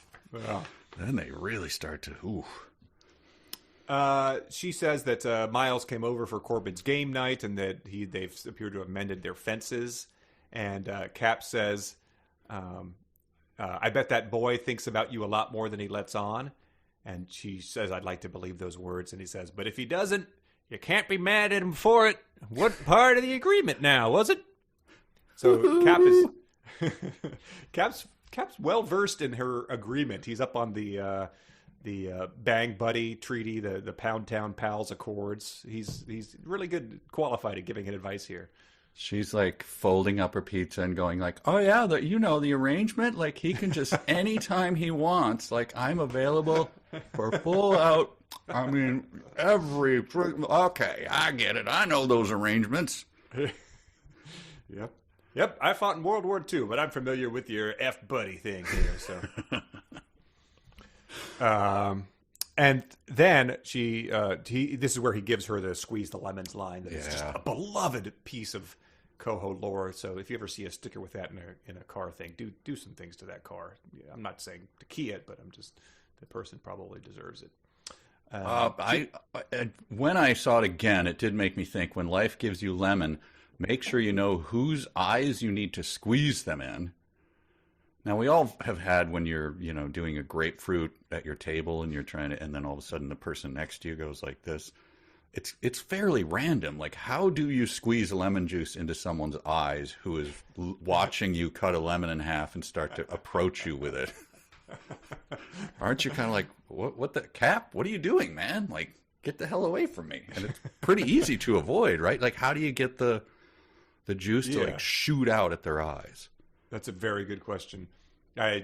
Then they really start to. She says that Miles came over for Corbin's game night, and that they've appeared to have mended their fences. And Cap says, "I bet that boy thinks about you a lot more than he lets on." And she says, "I'd like to believe those words." And he says, "But if he doesn't, you can't be mad at him for it. What part of the agreement now, was it?" So Cap's well versed in her agreement. He's up on the Bang Buddy Treaty, the Pound Town Pals Accords. He's really good, qualified at giving advice here. She's like folding up her pizza and going like, "Oh yeah, the arrangement. Like he can just anytime he wants. Like I'm available for full out. I mean, okay, I get it. I know those arrangements." Yep. I fought in World War II, but I'm familiar with your F buddy thing here. So, And then this is where he gives her the squeeze the lemons line. That is just a beloved piece of Coho lore. So if you ever see a sticker with that in a car thing, do some things to that car. I'm not saying to key it, but the person probably deserves it. When I saw it again, it did make me think, when life gives you lemon, make sure you know whose eyes you need to squeeze them in. Now, we all have had when you're, doing a grapefruit at your table and you're trying to, and then all of a sudden the person next to you goes like this. It's fairly random. Like, how do you squeeze lemon juice into someone's eyes who is watching you cut a lemon in half and start to approach you with it? Aren't you kind of like, what the Cap? What are you doing, man? Like, get the hell away from me. And it's pretty easy to avoid, right? Like, how do you get the juice to like shoot out at their eyes? That's a very good question.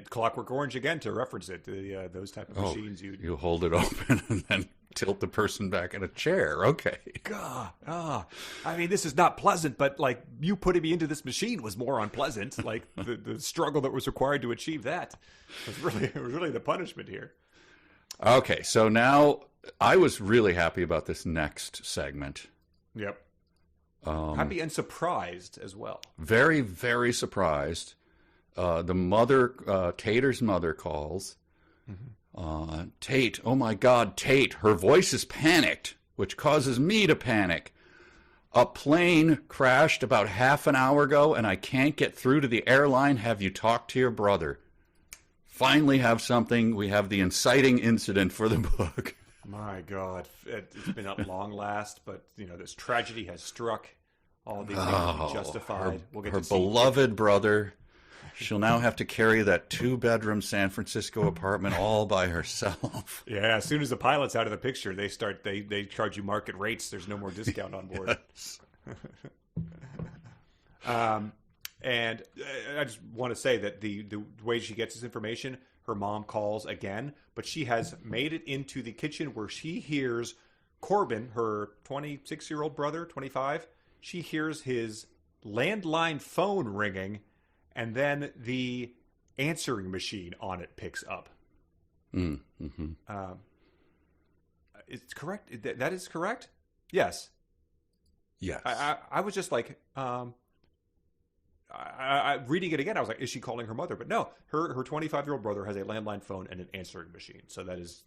Clockwork Orange again, to reference it. Those type of machines, you hold it open and then tilt the person back in a chair. Okay. God, I mean, this is not pleasant, but like you putting me into this machine was more unpleasant. Like the struggle that was required to achieve that was really the punishment here. Okay, so now I was really happy about this next segment. Yep. Happy and surprised as well. Very, very surprised. The mother, Tater's mother calls. Mm-hmm. Tate, oh my God, Tate, her voice is panicked, which causes me to panic. A plane crashed about half an hour ago, and I can't get through to the airline. Have you talked to your brother? Finally have something. We have the inciting incident for the book. My God, it's been at long last, but this tragedy has struck. All these things will be justified. We'll get her to see beloved brother. She'll now have to carry that 2-bedroom San Francisco apartment all by herself. Yeah, as soon as the pilot's out of the picture, they charge you market rates. There's no more discount on board. Yes. And I just want to say that the way she gets this information, her mom calls again, but she has made it into the kitchen where she hears Corbin, her 26-year-old brother, 25. She hears his landline phone ringing, and then the answering machine on it picks up. Mm-hmm. It's correct. That is correct? Yes. Yes. I was just like, reading it again, I was like, is she calling her mother? But no, her 25-year-old brother has a landline phone and an answering machine. So that is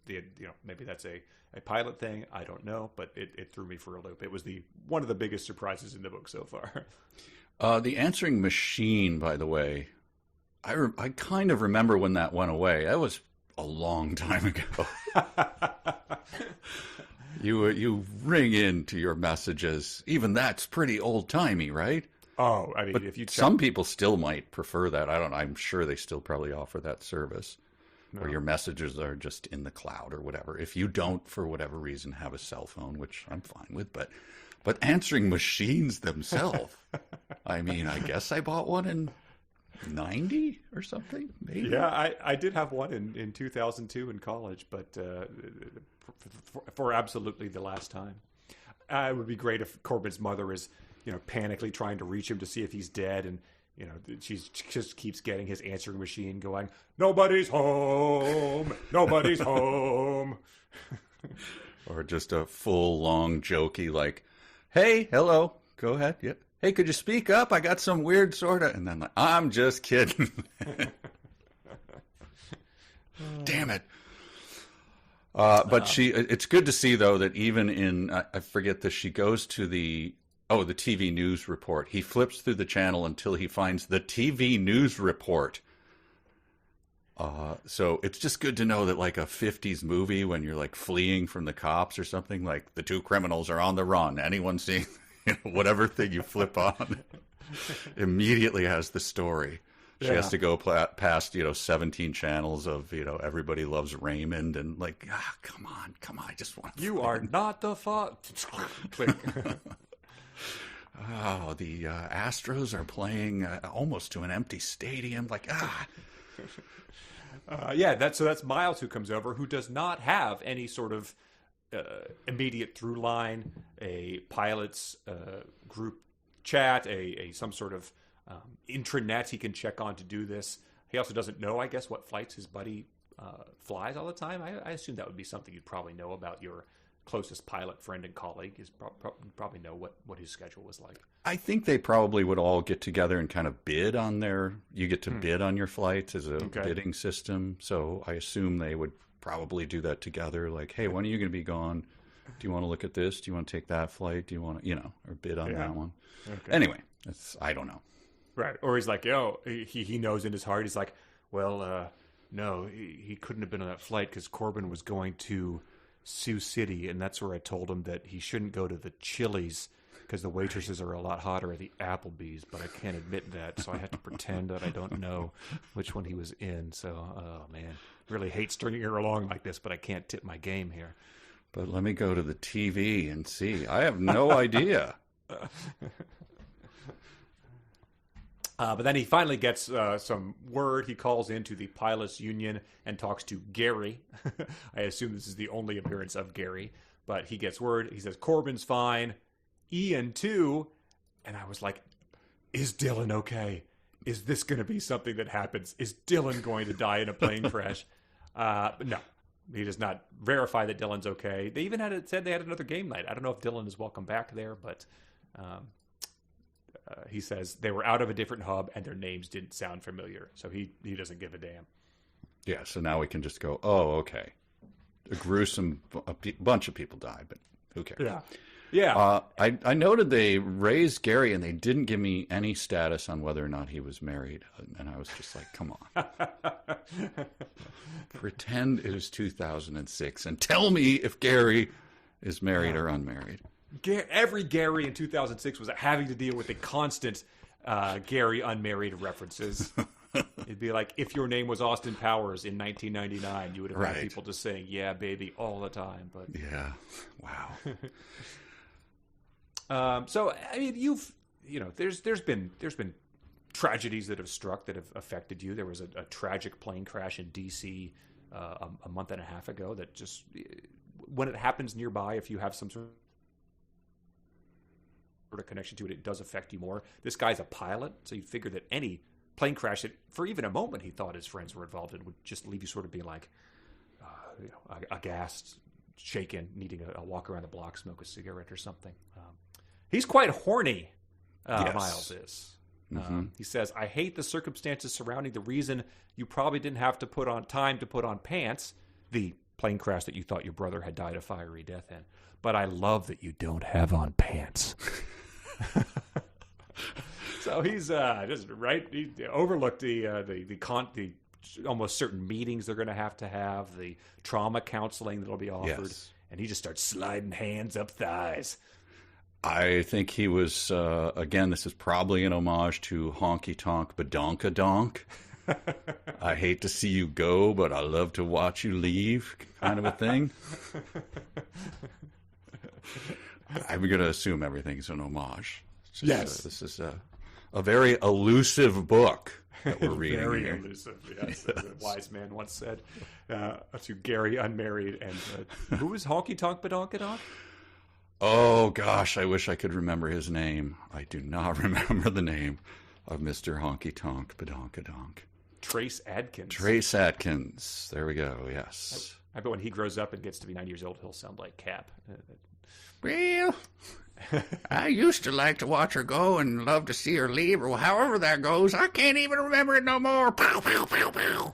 maybe that's a pilot thing. I don't know, but it threw me for a loop. It was one of the biggest surprises in the book so far. The answering machine, by the way, I kind of remember when that went away. That was a long time ago. You ring into your messages. Even that's pretty old-timey, right? Oh, I mean, but if you some people still might prefer that. I'm sure they still probably offer that service, where your messages are just in the cloud or whatever. If you don't, for whatever reason, have a cell phone, which I'm fine with, but answering machines themselves. I mean, I guess I bought one in 90 or something, maybe. Yeah, I did have one in 2002 in college, but for absolutely the last time. It would be great if Corbin's mother is panically trying to reach him to see if he's dead, and she just keeps getting his answering machine going, nobody's home, nobody's home. Or just a full long jokey like, hey, hello, go ahead, yep. Hey, could you speak up? I got some weird sort of, and then like, I'm just kidding. Damn it. But it's good to see though that even in, I forget this, she goes to the TV news report. He flips through the channel until he finds the TV news report. So it's just good to know that like a 50s movie, when you're like fleeing from the cops or something, like the two criminals are on the run. Anyone seeing whatever thing you flip on immediately has the story. She has to go past 17 channels of Everybody Loves Raymond and like, come on, I just want to. You are not the Click. Oh, the Astros are playing almost to an empty stadium. Like, that's Miles who comes over, who does not have any sort of immediate through line, a pilot's group chat, some sort of intranet he can check on to do this. He also doesn't know, I guess, what flights his buddy flies all the time. I assume that would be something you'd probably know about your closest pilot friend and colleague. Is probably know what his schedule was like. I think they probably would all get together and kind of bid on you get to bid on your flights as a bidding system. So I assume they would probably do that together. Like, hey, when are you going to be gone? Do you want to look at this? Do you want to take that flight? Do you want to, or bid on that one? Okay. Anyway, I don't know. Right. Or he's like, he knows in his heart. He's like, well, no, he couldn't have been on that flight because Corbin was going to Sioux City, and that's where I told him that he shouldn't go to the Chili's because the waitresses are a lot hotter at the Applebee's, but I can't admit that, so I have to pretend that I don't know which one he was in. So, oh, man, really hate stringing her along like this, but I can't tip my game here. But let me go to the TV and see. I have no idea. But then he finally gets some word. He calls into the pilots union and talks to Gary. I assume this is the only appearance of Gary, but he gets word. He says, Corbin's fine. Ian, too. And I was like, is Dillon okay? Is this going to be something that happens? Is Dillon going to die in a plane crash? But no, he does not verify that Dillon's okay. They even said they had another game night. I don't know if Dillon is welcome back there, but he says they were out of a different hub and their names didn't sound familiar. So he doesn't give a damn. Yeah, so now we can just go, oh, okay. A gruesome bunch of people died, but who cares? Yeah. Yeah. I noted they raised Gary and they didn't give me any status on whether or not he was married. And I was just like, come on. Pretend it was 2006 and tell me if Gary is married or unmarried. Every Gary in 2006 was having to deal with the constant Gary unmarried references. It'd be like if your name was Austin Powers in 1999, you would have had people just saying, yeah, baby, all the time. But yeah. Wow. So I mean, there's been tragedies that have struck that have affected you. There was a tragic plane crash in D.C. A month and a half ago that just, when it happens nearby, if you have some sort of connection to it, it does affect you more. This guy's a pilot, so you'd figure that any plane crash that for even a moment he thought his friends were involved in would just leave you sort of being like, aghast, shaken, needing a walk around the block, smoke a cigarette or something. He's quite horny, yes. Miles is. Mm-hmm. He says, I hate the circumstances surrounding the reason you probably didn't have to put on pants, the plane crash that you thought your brother had died a fiery death in. But I love that you don't have on pants. So he's just right. He overlooked the almost certain meetings they're going to have, the trauma counseling that'll be offered, yes. And he just starts sliding hands up thighs. I think he was, again, this is probably an homage to Honky Tonk Badonka Donk. I hate to see you go, but I love to watch you leave, kind of a thing. I'm going to assume everything's an homage. Just, yes. This is a very elusive book that we're reading very here. Elusive, yes. As a wise man once said to Gary unmarried. And who was Honky Tonk Badonka Donk? Oh, gosh, I wish I could remember his name. I do not remember the name of Mr. Honky Tonk Badonka Donk. Trace Adkins. Trace Adkins. There we go, yes. I bet when he grows up and gets to be 9 years old, he'll sound like Cap. Well, I used to like to watch her go and love to see her leave, or however that goes. I can't even remember it no more. Pow, pow, pow, pow.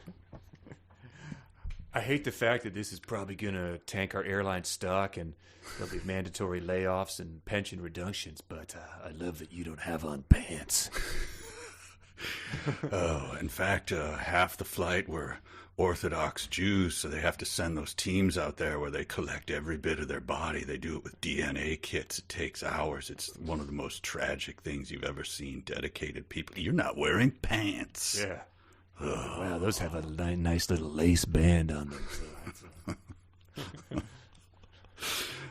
I hate the fact that this is probably going to tank our airline stock and there'll be mandatory layoffs and pension reductions, but I love that you don't have on pants. Oh, in fact, half the flight were Orthodox Jews, so they have to send those teams out there where they collect every bit of their body. They do it with DNA kits. It takes hours. It's one of the most tragic things you've ever seen. Dedicated people. You're not wearing pants. Yeah. Oh. Wow, those have a nice little lace band on them. So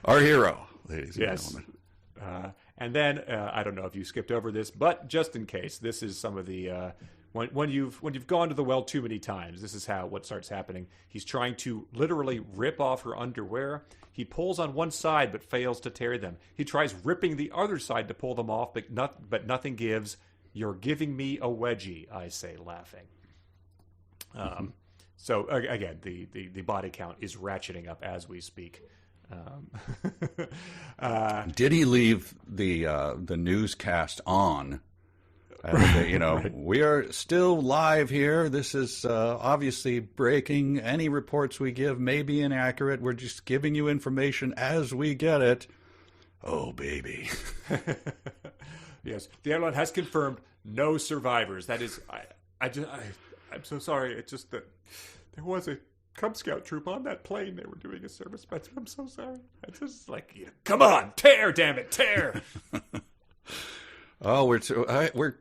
Our hero, ladies and yes. gentlemen. And then I don't know if you skipped over this, but just in case, this is some of the when you've gone to the well too many times, this is what starts happening. He's trying to literally rip off her underwear. He pulls on one side but fails to tear them. He tries ripping the other side to pull them off, but nothing gives. You're giving me a wedgie, I say, laughing. So again, the body count is ratcheting up as we speak. Did he leave the newscast on? Right. We are still live here. This is obviously breaking. Any reports we give may be inaccurate. We're just giving you information as we get it. Oh, baby. Yes, the airline has confirmed no survivors. That is, I'm so sorry. It's just that there was a Cub Scout troop on that plane. They were doing a service, but I'm so sorry. It's just like, come on, tear, damn it, tear. Oh,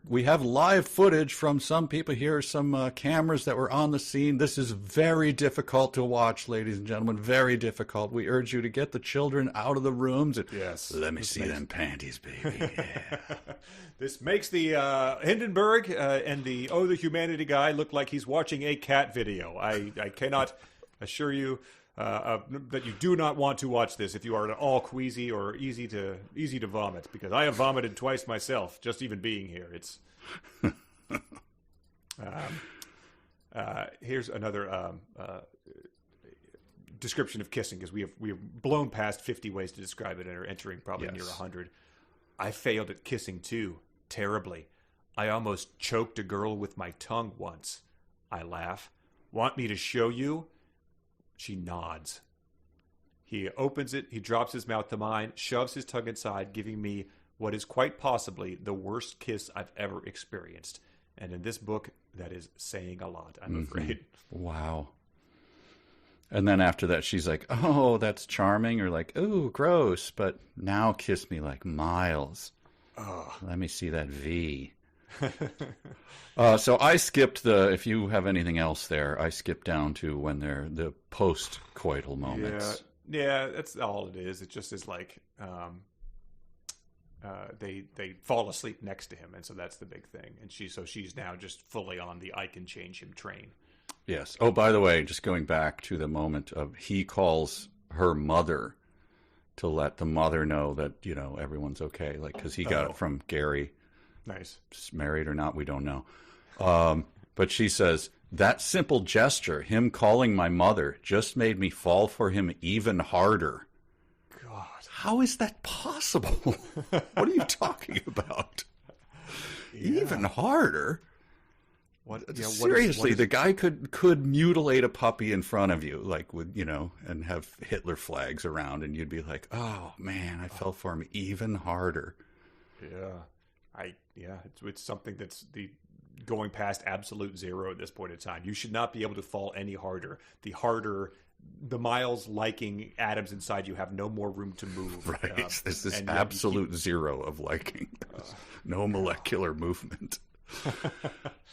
we have live footage from some people here, some cameras that were on the scene. This is very difficult to watch, ladies and gentlemen. Very difficult. We urge you to get the children out of the rooms. Yes. Let me see them panties, baby. Yeah. This makes the Hindenburg and the Oh the Humanity guy look like he's watching a cat video. I cannot assure you that you do not want to watch this if you are at all queasy or easy to vomit, because I have vomited twice myself just even being here. It's here's another description of kissing, because we have blown past 50 ways to describe it and are entering probably near 100. I failed at kissing too, terribly. I almost choked a girl with my tongue once. I laugh. Want me to show you? She nods. He opens it, he drops his mouth to mine, shoves his tongue inside, giving me what is quite possibly the worst kiss I've ever experienced. And in this book, that is saying a lot, I'm afraid. Wow. And then after that, she's like, oh, that's charming, or like, oh, gross, but now kiss me like Miles. Oh. Let me see that V. So I skipped if you have anything else there, I skipped down to when they're the post-coital moments. Yeah, that's all it is. It just is like they fall asleep next to him, and so that's the big thing. And she's now just fully on the I can change him train. Yes. Oh, by the way, just going back to the moment of he calls her mother to let the mother know that, everyone's okay, like, because he got it from Gary. Nice. Married or not, we don't know. But she says, that simple gesture, him calling my mother, just made me fall for him even harder. God. How is that possible? What are you talking about? Yeah. Even harder? Seriously, the guy could mutilate a puppy in front of you, like and have Hitler flags around, and you'd be like, oh, man, I fell for him even harder. Yeah. It's something that's going past absolute zero at this point in time. You should not be able to fall any harder. The Miles liking atoms inside you have no more room to move. Right. This is absolute zero of liking. No molecular movement.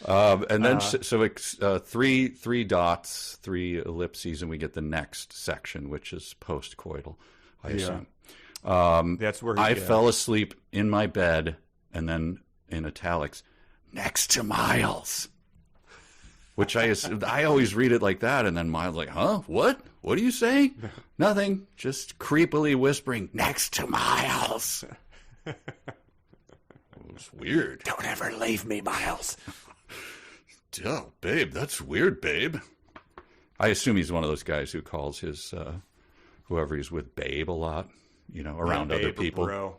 And then so it's three dots, 3 ellipses, and we get the next section, which is post-coital, I assume. That's where I fell asleep in my bed, and then in italics, next to Miles. Which I always read it like that, and then Miles like, huh? What? What are you saying? Nothing. Just creepily whispering, next to Miles. It was weird. Don't ever leave me, Miles. Oh, babe, that's weird, babe. I assume he's one of those guys who calls his whoever he's with babe a lot, around other people. Bro.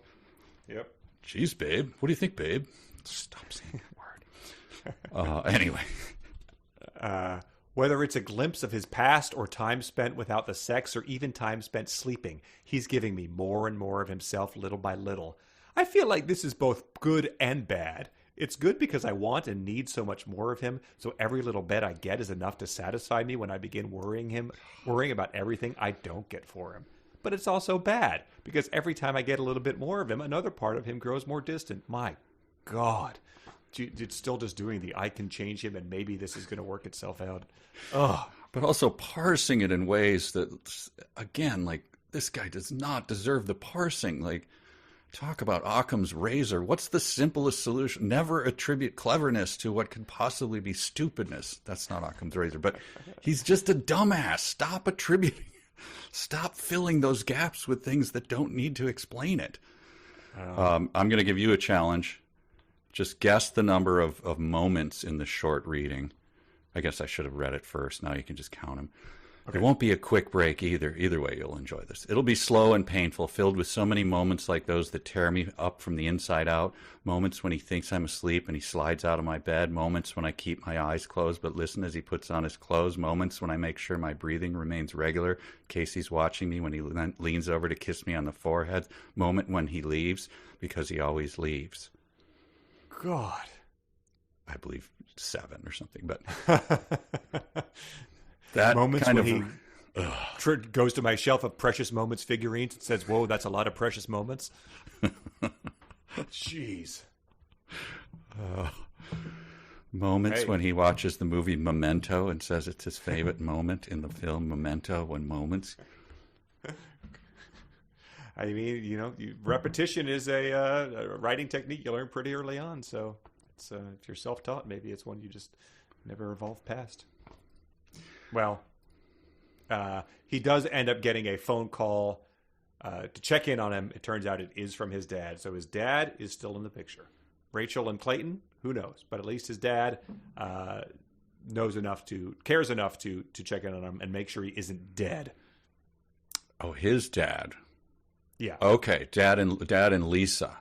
Yep. Jeez, babe. What do you think, babe? Stop saying that word. Anyway. Whether it's a glimpse of his past or time spent without the sex or even time spent sleeping, he's giving me more and more of himself little by little. I feel like this is both good and bad. It's good because I want and need so much more of him, so every little bit I get is enough to satisfy me when I begin worrying about everything I don't get for him. But it's also bad, because every time I get a little bit more of him, another part of him grows more distant. My God. It's still just doing the I can change him and maybe this is going to work itself out. Ugh. But also parsing it in ways that, again, like, this guy does not deserve the parsing. Like, talk about Occam's razor. What's the simplest solution? Never attribute cleverness to what could possibly be stupidness. That's not Occam's razor, but he's just a dumbass. Stop attributing. Stop filling those gaps with things that don't need to explain it. I'm going to give you a challenge. Just guess the number of moments in the short reading. I guess I should have read it first. Now you can just count them. Okay. It won't be a quick break either. Either way, you'll enjoy this. It'll be slow and painful, filled with so many moments like those that tear me up from the inside out. Moments when he thinks I'm asleep and he slides out of my bed. Moments when I keep my eyes closed but listen as he puts on his clothes. Moments when I make sure my breathing remains regular in case he's watching me when he leans over to kiss me on the forehead. Moment when he leaves because he always leaves. God. I believe 7 or something, but... That moments kind when of he goes to my shelf of precious moments figurines and says, "Whoa, that's a lot of precious moments." Jeez. Moments when he watches the movie Memento and says it's his favorite moment in the film Memento. When moments. I mean, repetition is a writing technique you learn pretty early on. So, it's, if you're self-taught, maybe it's one you just never evolve past. Well, he does end up getting a phone call to check in on him. It turns out it is from his dad. So his dad is still in the picture. Rachel and Clayton, who knows? But at least his dad cares enough to check in on him and make sure he isn't dead. Oh, his dad. Yeah. Okay, dad and Lisa.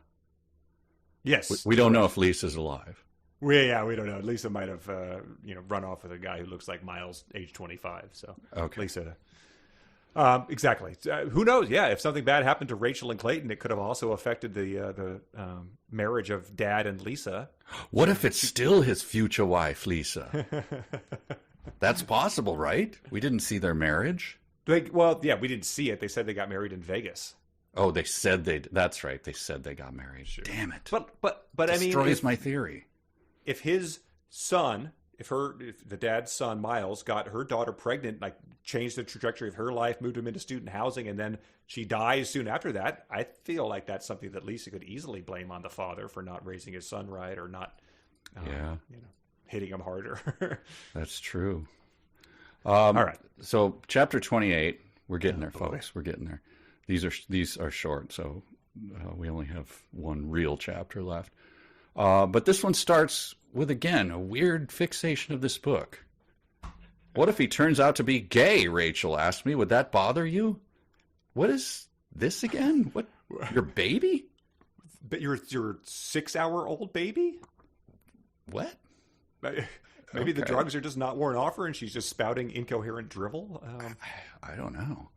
Yes. We don't know if Lisa's alive. We don't know. Lisa might have, run off with a guy who looks like Miles, age 25. So, okay. Lisa. Exactly. Who knows? Yeah, if something bad happened to Rachel and Clayton, it could have also affected the marriage of Dad and Lisa. What if it's still his future wife, Lisa? That's possible, right? We didn't see their marriage. We didn't see it. They said they got married in Vegas. Oh, they said that's right. They said they got married. Sure. Damn it. But I mean, destroys my theory. If his son, if the dad's son Miles got her daughter pregnant, like changed the trajectory of her life, moved him into student housing, and then she dies soon after that, I feel like that's something that Lisa could easily blame on the father for not raising his son right or not, hitting him harder. That's true. All right. So chapter 28, we're getting there, folks. Boy. We're getting there. These are short, so we only have one real chapter left. But this one starts with, again, a weird fixation of this book. What if he turns out to be gay, Rachel asked me. Would that bother you? What is this again? What? Your baby? But your 6-hour-old baby? What? Maybe the drugs are just not worn off her and she's just spouting incoherent drivel? I don't know.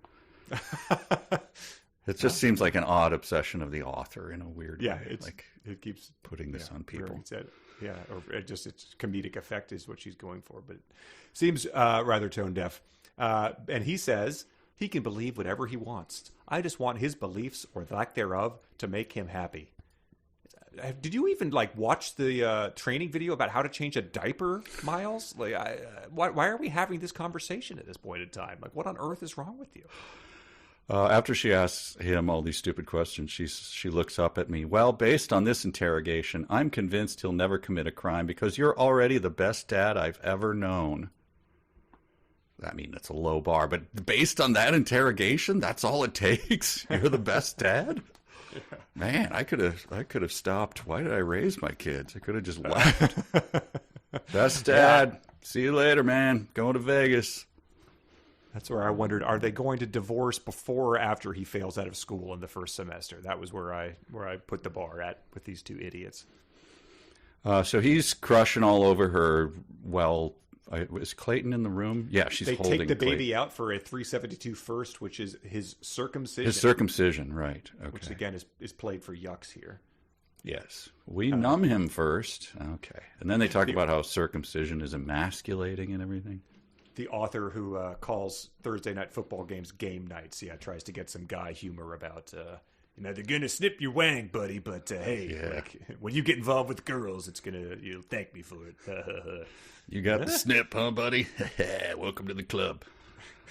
It just seems like an odd obsession of the author in a weird way. It keeps putting this on people. Or it's comedic effect is what she's going for, but it seems rather tone deaf. And he says he can believe whatever he wants. I just want his beliefs or lack thereof to make him happy. Did you even watch the training video about how to change a diaper, Miles? Why are we having this conversation at this point in time? What on earth is wrong with you? After she asks him all these stupid questions, she looks up at me. Well, based on this interrogation, I'm convinced he'll never commit a crime because you're already the best dad I've ever known. I mean, that's a low bar, but based on that interrogation, that's all it takes? You're the best dad? Yeah. Man, I could have stopped. Why did I raise my kids? I could have just left. Best dad. Yeah. See you later, man. Going to Vegas. That's where I wondered, are they going to divorce before or after he fails out of school in the first semester? That was where I put the bar at with these two idiots. So he's crushing all over her. Well, is Clayton in the room? Yeah, she's holding They take the baby Clayton out for a 372 first, which is his circumcision. His circumcision, right. Okay. Which, again, is played for yucks here. Yes. We numb him first. Okay. And then they talk about how circumcision is emasculating and everything. The author who calls Thursday night football games game nights, tries to get some guy humor about, they're going to snip your wang, buddy, but hey, when you get involved with girls, you'll thank me for it. You got the snip, huh, buddy? Welcome to the club.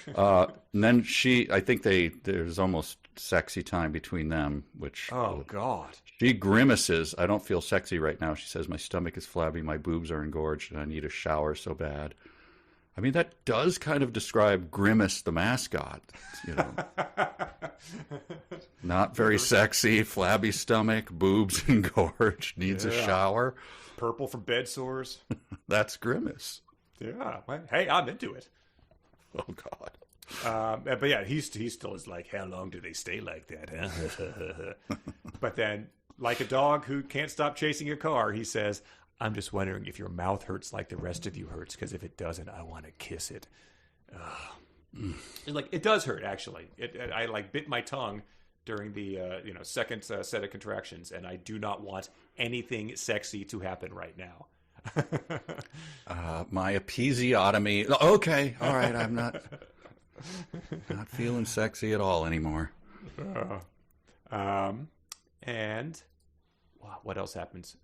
And then I think there's almost sexy time between them, which... Oh, God. She grimaces. I don't feel sexy right now. She says, my stomach is flabby, my boobs are engorged, and I need a shower so bad. I mean, that does kind of describe Grimace the mascot, Not very sexy, flabby stomach, boobs engorged, needs a shower. Purple from bed sores. That's Grimace. Yeah. Well, hey, I'm into it. Oh God. But yeah, he still is like, how long do they stay like that? Huh? But then, like a dog who can't stop chasing a car, he says, I'm just wondering if your mouth hurts like the rest of you hurts, because if it doesn't, I want to kiss it. Like, it does hurt, actually. I like bit my tongue during the second set of contractions, and I do not want anything sexy to happen right now. My episiotomy. Okay, all right. I'm not feeling sexy at all anymore. And what else happens?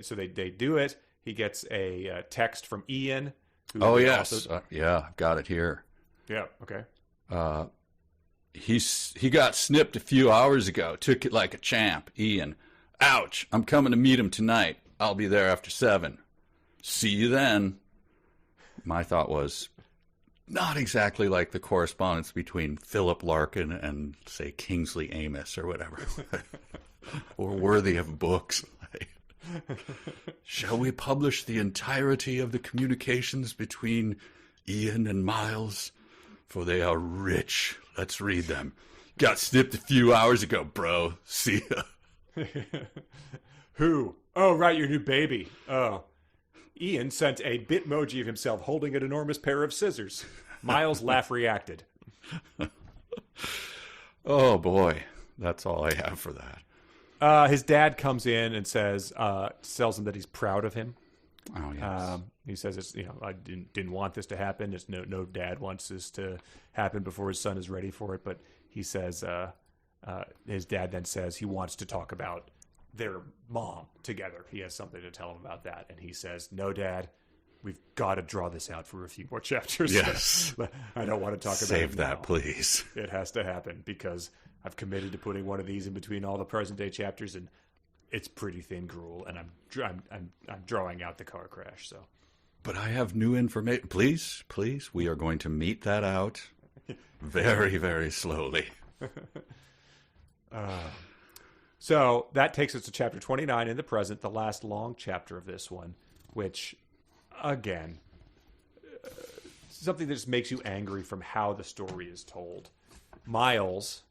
So they do it. He gets a text from Ian. Oh yes, yeah, I've got it here. Yeah. Okay. He got snipped a few hours ago. Took it like a champ. Ian. Ouch. I'm coming to meet him tonight. I'll be there after 7. See you then. My thought was not exactly like the correspondence between Philip Larkin and, say, Kingsley Amos or whatever. Or worthy of books. Shall we publish the entirety of the communications between Ian and Miles? For they are rich. Let's read them. Got snipped a few hours ago, bro. See ya. Who? Oh, right, your new baby. Oh. Ian sent a bitmoji of himself holding an enormous pair of scissors. Miles laugh reacted. Oh, boy. That's all I have for that. His dad comes in and tells him that he's proud of him. Oh, yes. He says, "It's I didn't want this to happen. It's no dad wants this to happen before his son is ready for it." But he says, his dad then says he wants to talk about their mom together. He has something to tell him about that, and he says, "No, Dad, we've got to draw this out for a few more chapters." Yes, I don't want to talk about it. Save that, please. It has to happen because I've committed to putting one of these in between all the present day chapters, and it's pretty thin gruel, and I'm drawing out the car crash. So, but I have new information. Please, we are going to meet that out very, very slowly. So that takes us to chapter 29 in the present, the last long chapter of this one, which, again, something that just makes you angry from how the story is told. Miles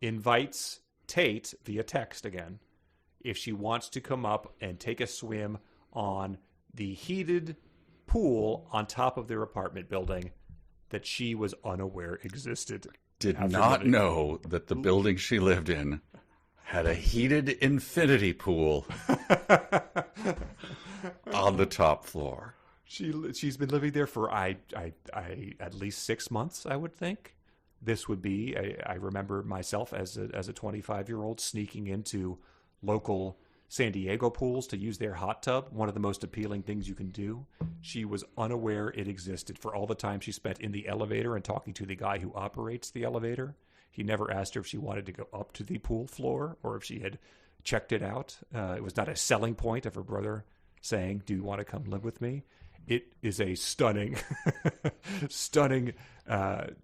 invites Tate via text again if she wants to come up and take a swim on the heated pool on top of their apartment building that she was unaware existed. Did not know that the building she lived in had a heated infinity pool on the top floor. She's been living there for I at least 6 months, I would think. This would be I remember myself as a 25-year-old sneaking into local San Diego pools to use their hot tub. One of the most appealing things you can do. She was unaware it existed for all the time she spent in the elevator and talking to the guy who operates the elevator. He never asked her if she wanted to go up to the pool floor or if she had checked it out. It was not a selling point of her brother saying, "Do you want to come live with me?" It is a stunning, stunning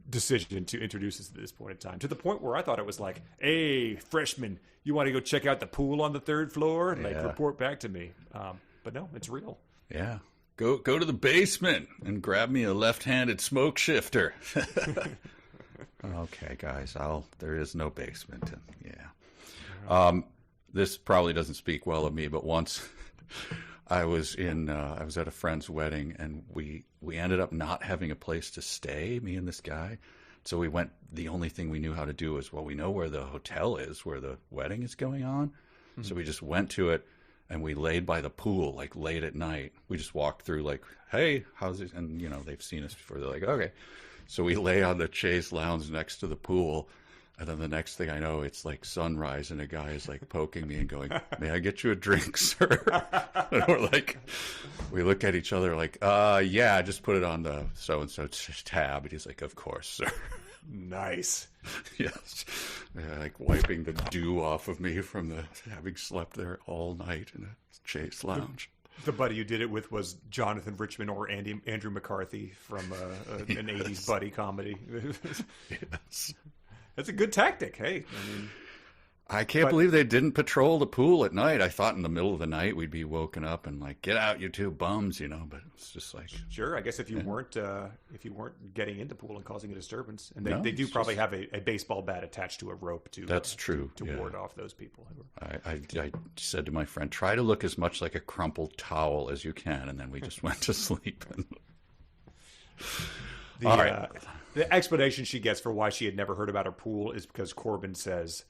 decision to introduce us at this point in time. To the point where I thought it was like, "Hey, freshman, you want to go check out the pool on the 3rd floor? Like, report back to me." But no, it's real. Yeah. Go to the basement and grab me a left-handed smoke shifter. Okay, guys, there is no basement. Yeah. This probably doesn't speak well of me, but once I was at a friend's wedding, and we ended up not having a place to stay, me and this guy. So we went, the only thing we knew how to do is, well, we know where the hotel is, where the wedding is going on. Mm-hmm. So we just went to it, and we laid by the pool, like, late at night. We just walked through, like, "Hey, how's it?" And, they've seen us before. They're like, "Okay." So we lay on the chaise lounge next to the pool, and then the next thing I know, it's like sunrise, and a guy is like poking me and going, "May I get you a drink, sir?" And we're like, we look at each other like, yeah, just put it on the so-and-so tab. And he's like, "Of course, sir." Nice. Yes. Yeah, like wiping the dew off of me from having slept there all night in a chaise lounge. The buddy you did it with was Jonathan Richman or Andrew McCarthy from an 80s buddy comedy. Yes. That's a good tactic. Hey, I can't believe they didn't patrol the pool at night. I thought in the middle of the night we'd be woken up and like, get out, you two bums, But it's just like, sure. I guess if you weren't getting into pool and causing a disturbance, and they do it's probably have a baseball bat attached to a rope to that's true to ward off those people. I said to my friend, try to look as much like a crumpled towel as you can, and then we just went to sleep. All right. The explanation she gets for why she had never heard about her pool is because Corbin says,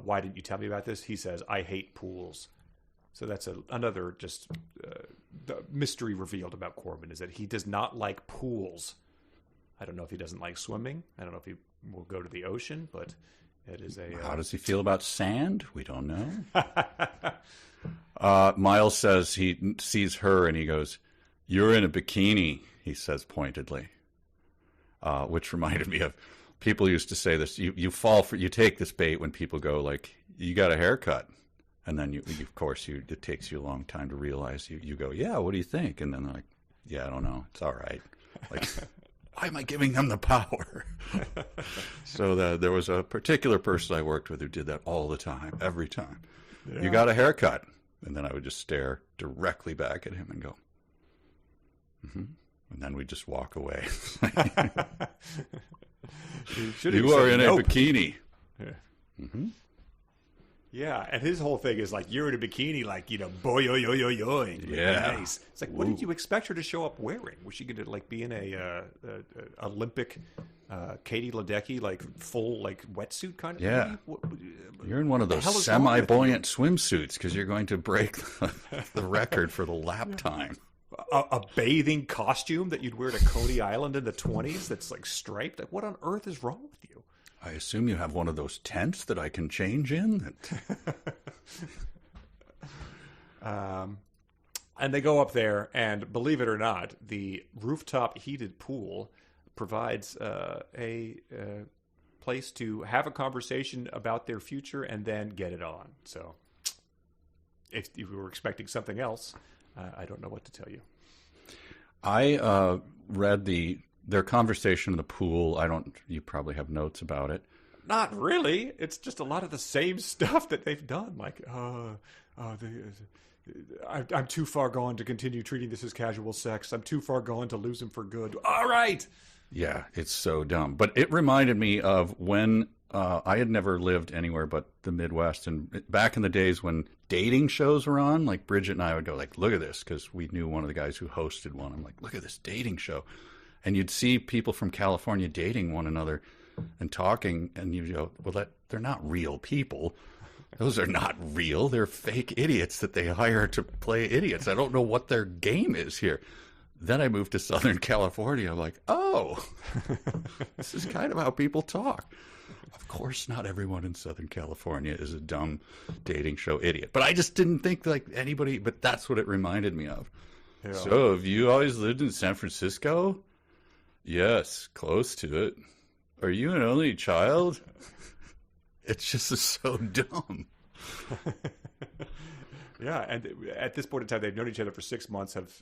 why didn't you tell me about this? He says, I hate pools. So that's another just mystery revealed about Corbin, is that he does not like pools. I don't know if he doesn't like swimming. I don't know if he will go to the ocean, but it is a... How does he feel about sand? We don't know. Miles says he sees her and he goes, you're in a bikini, he says pointedly, which reminded me of... People used to say this, you take this bait when people go like, you got a haircut. And then of course, it takes you a long time to realize you go, yeah, what do you think? And then they're like, yeah, I don't know. It's all right. Like, why am I giving them the power? So there was a particular person I worked with who did that all the time, every time. Yeah. You got a haircut. And then I would just stare directly back at him and go, mm-hmm. And then we'd just walk away. You are in a bikini. Yeah. Mm-hmm. Yeah, and his whole thing is like, you're in a bikini, like, boy, yo, yo, yo, yo. Yeah. Nice. It's like, what did you expect her to show up wearing? Was she going to like be in a Olympic Katie Ledecky, like full like wetsuit kind of thing? Yeah. You're in one of those semi-buoyant swimsuits because you're going to break the record for the lap time. A bathing costume that you'd wear to Coney Island in the 20s that's like striped. Like, what on earth is wrong with you? I assume you have one of those tents that I can change in. And they go up there, and believe it or not, the rooftop heated pool provides a place to have a conversation about their future and then get it on. So if you were expecting something else, I don't know what to tell you. I read their conversation in the pool. You probably have notes about it. Not really. It's just a lot of the same stuff that they've done. Like, I'm too far gone to continue treating this as casual sex. I'm too far gone to lose him for good. All right. Yeah, it's so dumb. But it reminded me of when I had never lived anywhere but the Midwest. And back in the days when dating shows were on, like Bridget and I would go like, look at this, because we knew one of the guys who hosted one. I'm like, look at this dating show. And you'd see people from California dating one another and talking, and you go, well, they're not real people. Those are not real. They're fake idiots that they hire to play idiots. I don't know what their game is here. Then I moved to Southern California. I'm like, oh, this is kind of how people talk. Of course, not everyone in Southern California is a dumb dating show idiot. But I just didn't think like anybody, but that's what it reminded me of. Yeah. So have you always lived in San Francisco? Yes, close to it. Are you an only child? It's just so dumb. Yeah, and at this point in time, they've known each other for 6 months, have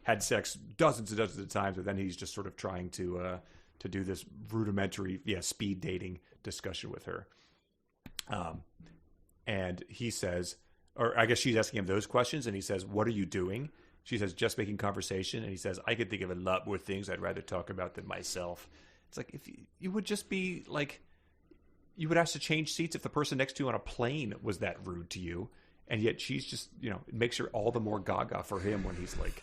had sex dozens and dozens of times, but then he's just sort of trying to do this rudimentary, speed dating discussion with her. And he says, or I guess she's asking him those questions, and he says, "What are you doing?" She says, "Just making conversation." And he says, "I could think of a lot more things I'd rather talk about than myself." It's like, if you would just be like, you would ask to change seats if the person next to you on a plane was that rude to you. And yet she's just, it makes her all the more gaga for him when he's like,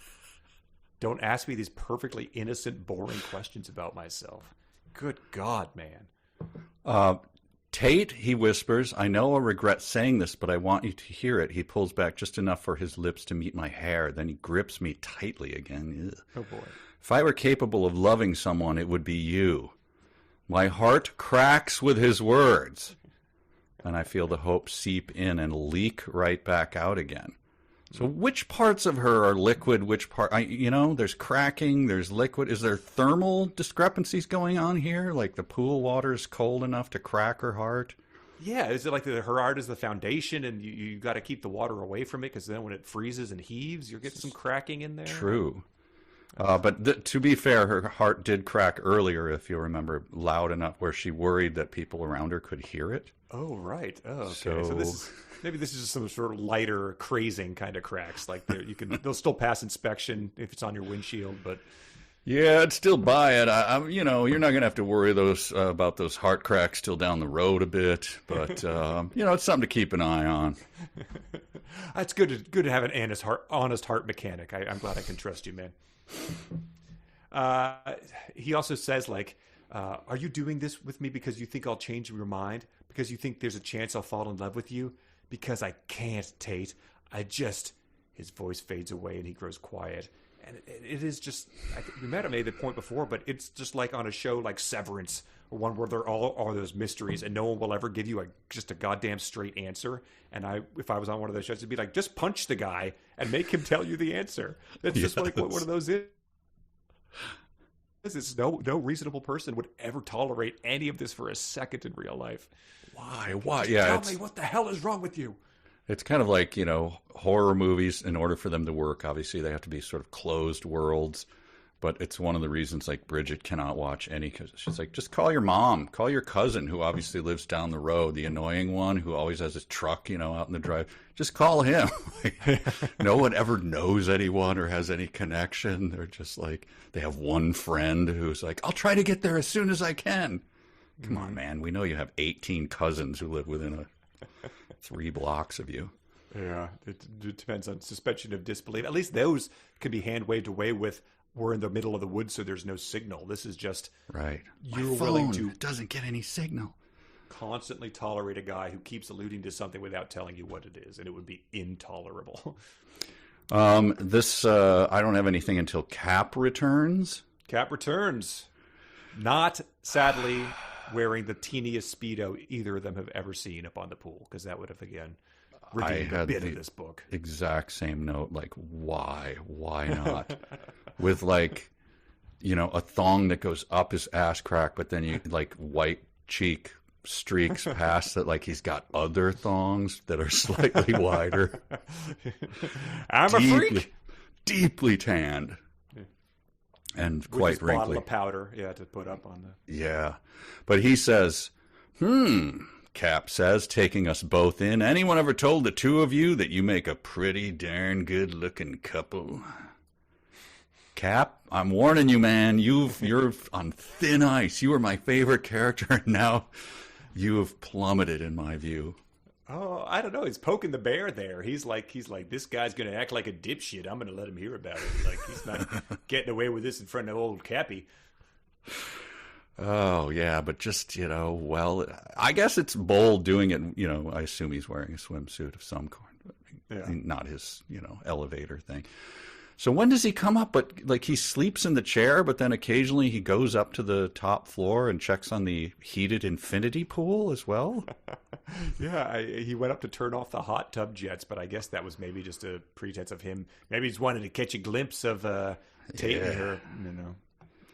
don't ask me these perfectly innocent, boring questions about myself. Good God, man. Tate, he whispers, "I know I'll regret saying this, but I want you to hear it." He pulls back just enough for his lips to meet my hair. Then he grips me tightly again. Ugh. Oh, boy. If I were capable of loving someone, it would be you. My heart cracks with his words. And I feel the hope seep in and leak right back out again. So which parts of her are liquid? Which part, there's cracking, there's liquid. Is there thermal discrepancies going on here? Like the pool water is cold enough to crack her heart? Yeah, is it like her heart is the foundation and you got to keep the water away from it because then when it freezes and heaves, you're getting some cracking in there? True. But to be fair, her heart did crack earlier, if you remember, loud enough where she worried that people around her could hear it. Oh, right. Oh, okay. So maybe this is just some sort of lighter crazing kind of cracks. Like they'll still pass inspection if it's on your windshield, but yeah, I'd still buy it. You're not going to have to worry about those heart cracks till down the road a bit, but it's something to keep an eye on. It's good to have an honest heart mechanic. I'm glad I can trust you, man. He also says, like, are you doing this with me because you think I'll change your mind? Because you think there's a chance I'll fall in love with you? Because I can't, Tate. His voice fades away and he grows quiet. And it is just, we might have made the point before, but it's just like on a show like Severance, or one where there all are those mysteries and no one will ever give you just a goddamn straight answer. And if I was on one of those shows, it'd be like, just punch the guy and make him tell you the answer. That's just like what one of those is. It's no reasonable person would ever tolerate any of this for a second in real life. Why? Yeah, tell me what the hell is wrong with you? It's kind of like, horror movies, in order for them to work, obviously they have to be sort of closed worlds. But it's one of the reasons, like, Bridget cannot watch any, because she's like, just call your mom, call your cousin, who obviously lives down the road, the annoying one who always has his truck, out in the drive. Just call him. No one ever knows anyone or has any connection. They're just like, they have one friend who's like, I'll try to get there as soon as I can. Come on, man. We know you have 18 cousins who live within 3 blocks of you. Yeah, it depends on suspension of disbelief. At least those can be hand waved away with. We're in the middle of the woods, so there's no signal. This is just right. You're willing to doesn't get any signal. Constantly tolerate a guy who keeps alluding to something without telling you what it is, and it would be intolerable. I don't have anything until Cap returns. Cap returns, not sadly wearing the teeniest Speedo either of them have ever seen up on the pool, because that would have again redeemed a bit of this book. Exact same note, like why not? With like, a thong that goes up his ass crack, but then you like white cheek streaks past it, like he's got other thongs that are slightly wider. I'm a freak. Deeply tanned. And with quite his wrinkly. Bottle of powder, to put up on the. Yeah, but he says, Cap says, taking us both in. Anyone ever told the two of you that you make a pretty darn good-looking couple? Cap, I'm warning you, man. You're on thin ice. You were my favorite character, and now you have plummeted in my view. Oh, I don't know. He's poking the bear there. He's like, this guy's going to act like a dipshit. I'm going to let him hear about it. Like, he's not getting away with this in front of old Cappy. Oh, yeah, but just, well, I guess it's bold doing it. I assume he's wearing a swimsuit of some kind, not his, elevator thing. So when does he come up? But like he sleeps in the chair, but then occasionally he goes up to the top floor and checks on the heated infinity pool as well. Yeah, he went up to turn off the hot tub jets, but I guess that was maybe just a pretense of him. Maybe he's wanted to catch a glimpse of Tate and her,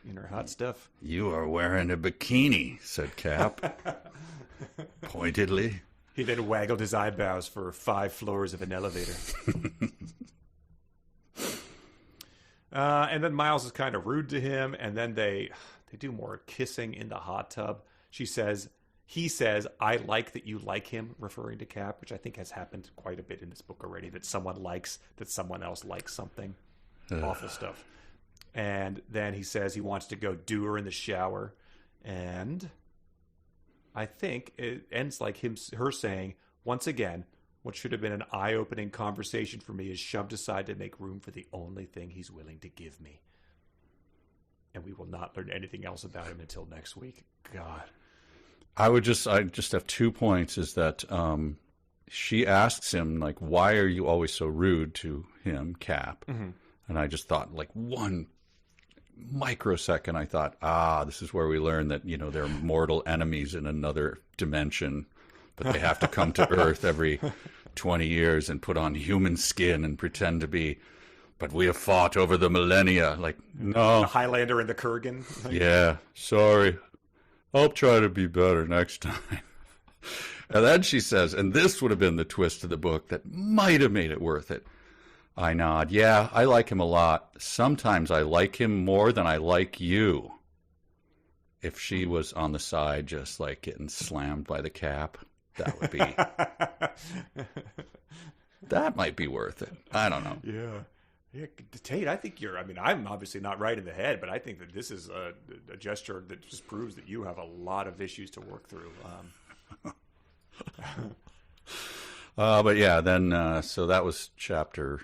in her hot stuff. You are wearing a bikini, said Cap, pointedly. He then waggled his eyebrows for 5 floors of an elevator. And then Miles is kind of rude to him, and then they do more kissing in the hot tub. He says, I like that you like him, referring to Cap, which I think has happened quite a bit in this book already, that someone likes that someone else likes something. Awful stuff. And then he says he wants to go do her in the shower. And I think it ends like her saying, once again, what should have been an eye-opening conversation for me is shoved aside to make room for the only thing he's willing to give me. And we will not learn anything else about him until next week. God. I just have 2 points, is that she asks him, like, why are you always so rude to him, Cap? Mm-hmm. And I just thought, like, 1 microsecond, I thought, this is where we learn that, they're mortal enemies in another dimension, but they have to come to Earth every 20 years and put on human skin and pretend to be, but we have fought over the millennia. Like, no. The Highlander and the Kurgan. Yeah, sorry. I'll try to be better next time. And then she says, and this would have been the twist of the book that might have made it worth it, I nod. Yeah, I like him a lot. Sometimes I like him more than I like you. If she was on the side just like getting slammed by the cap, that would be... that might be worth it. I don't know. Yeah. Yeah, Tate, I think I'm obviously not right in the head, but I think that this is a gesture that just proves that you have a lot of issues to work through. But yeah, then, so that was chapter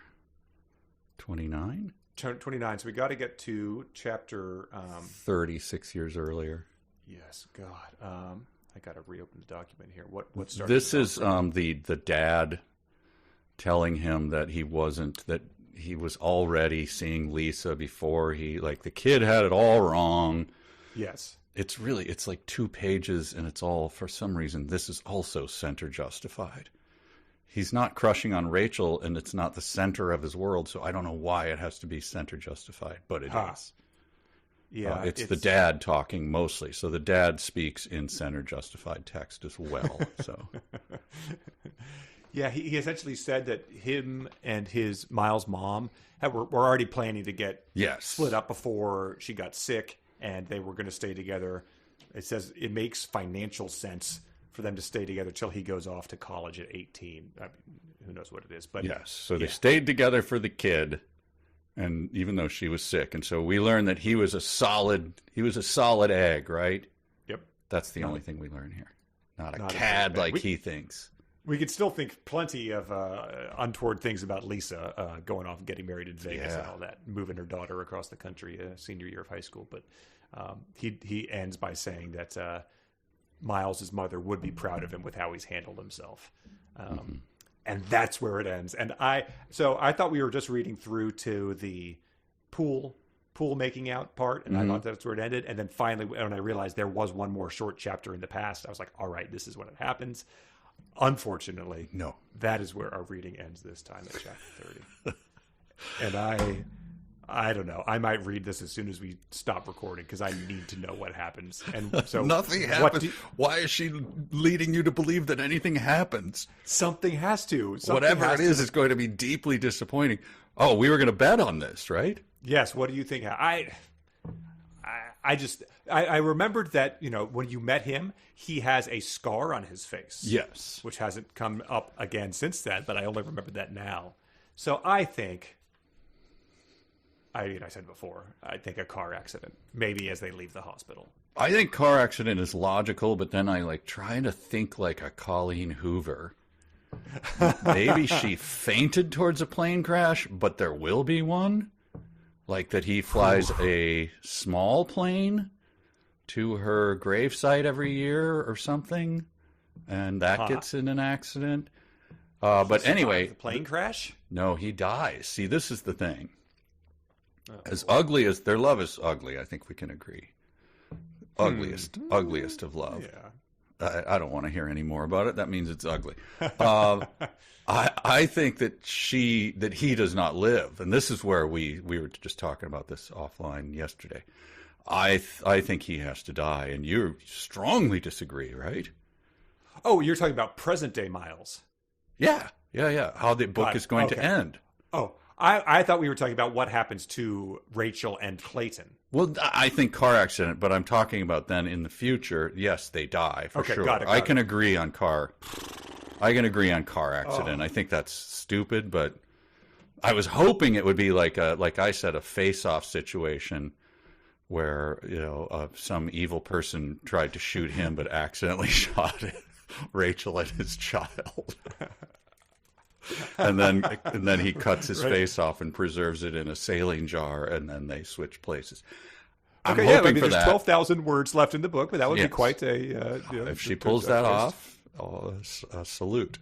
29? 29. So we got to get to chapter 36 years earlier. Yes, God. I got to reopen the document here. What starts? This is the dad telling him that he was already seeing Lisa before the kid had it all wrong. Yes. It's like 2 pages, and it's all, for some reason, this is also center justified. He's not crushing on Rachel, and it's not the center of his world, so I don't know why it has to be center justified, but it is. Yeah, it's the dad talking mostly, so the dad speaks in center justified text as well. So, yeah, he essentially said that him and his Miles' mom were already planning to get split up before she got sick, and they were going to stay together. It says it makes financial sense for them to stay together till he goes off to college at 18. I mean, who knows what it is, but yes. So they stayed together for the kid, and even though she was sick, and so we learned that he was a solid egg, right? Yep. That's the only thing we learn here. Not a cad like he thinks. We could still think plenty of untoward things about Lisa going off and getting married in Vegas and all that, moving her daughter across the country senior year of high school. But he ends by saying that Miles' mother would be proud of him with how he's handled himself. And that's where it ends. And I thought we were just reading through to the pool making out part, and I thought that's where it ended. And then finally, when I realized there was one more short chapter in the past, I was like, all right, this is when it happens. Unfortunately, no. That is where our reading ends this time at chapter 30. And I don't know. I might read this as soon as we stop recording because I need to know what happens. And so nothing happens. Why is she leading you to believe that anything happens? Something has to. Whatever it is going to be deeply disappointing. Oh, we were going to bet on this, right? Yes. What do you think? I remembered that, when you met him, he has a scar on his face. Yes. Which hasn't come up again since then, but I only remember that now. So I think, I said before, I think a car accident, maybe as they leave the hospital. I think car accident is logical, but then I trying to think like a Colleen Hoover. Maybe she fainted towards a plane crash, but there will be one. Like that he flies a small plane to her gravesite every year or something, and that gets in an accident. But anyway... The plane crash? No, he dies. See, this is the thing. As ugly as... Their love is ugly, I think we can agree. Ugliest of love. Yeah. I don't want to hear any more about it. That means it's ugly. I think that he does not live, and this is where we were just talking about this offline yesterday. I think he has to die, and you strongly disagree, right? Oh, you're talking about present day Miles. Yeah. How the book is going to end. Oh, I thought we were talking about what happens to Rachel and Clayton. Well, I think car accident, but I'm talking about then in the future. Yes, they die for sure. Got it. I can agree on car. I can agree on car accident. I think that's stupid, but I was hoping it would be like I said, a face-off situation where some evil person tried to shoot him but accidentally shot Rachel and his child. and then he cuts his face off and preserves it in a saline jar, and then they switch places. I'm hoping for there's that. 12,000 words left in the book, but that would be quite a... if she pulls that off, salute.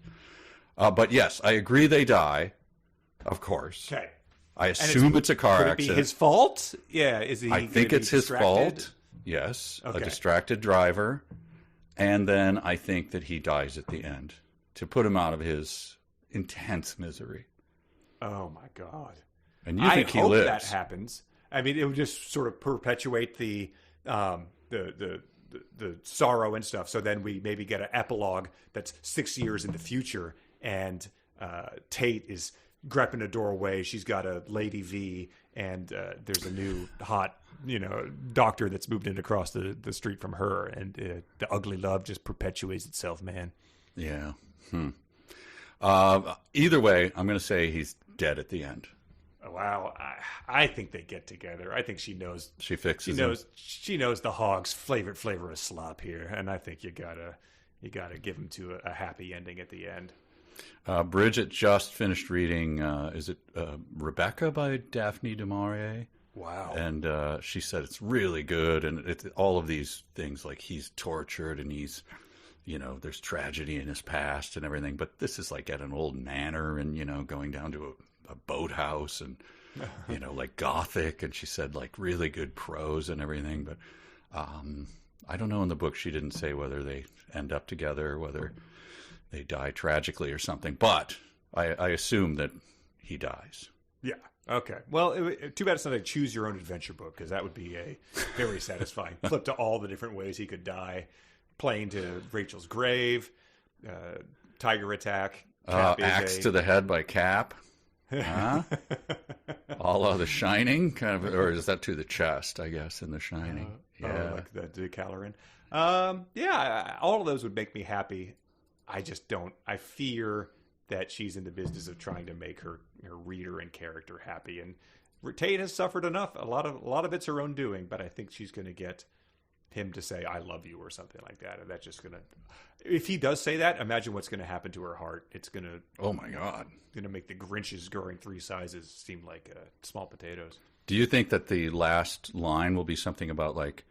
But yes, I agree they die, of course. Okay. I assume it's a car accident. Could it be his fault? Yeah. I think it's his fault. Yes. Okay. A distracted driver. And then I think that he dies at the end to put him out of his intense misery. Oh, my God. And you think he lives. I hope that happens. I mean, it would just sort of perpetuate the sorrow and stuff. So then we maybe get an epilogue that's 6 years in the future, and Tate is grepping a doorway. She's got a Lady V, and there's a new hot, doctor that's moved in across the street from her, and the ugly love just perpetuates itself, man. Yeah. Either way, I'm going to say he's dead at the end. Wow, I think they get together. I think she knows. She fixes. She knows the hog's favorite flavor of slop here, and I think you gotta give him to a happy ending at the end. Bridget just finished reading. Is it Rebecca by Daphne du Maurier? Wow. And she said it's really good, and it's all of these things like he's tortured and he's, there's tragedy in his past and everything. But this is like at an old manor and going down to a boathouse and like gothic, and she said like really good prose and everything, but I don't know, in the book she didn't say whether they end up together, whether they die tragically or something, but I assume that he dies. Yeah. Okay. Well, too bad it's not a choose your own adventure book, because that would be a very satisfying flip to all the different ways he could die. Plane to Rachel's grave, tiger attack, axe to the head by Cap. Huh? All of The Shining, kind of, or is that to the chest? I guess in The Shining. Like the Decaloran. Yeah, all of those would make me happy. I just don't. I fear that she's in the business of trying to make her reader and character happy, and Tate has suffered enough. A lot of it's her own doing, but I think she's going to get him to say "I love you" or something like that, and that's just going to. If he does say that, imagine what's going to happen to her heart. It's going to. Oh my God! Going to make the Grinches growing 3 sizes seem like small potatoes. Do you think that the last line will be something about like,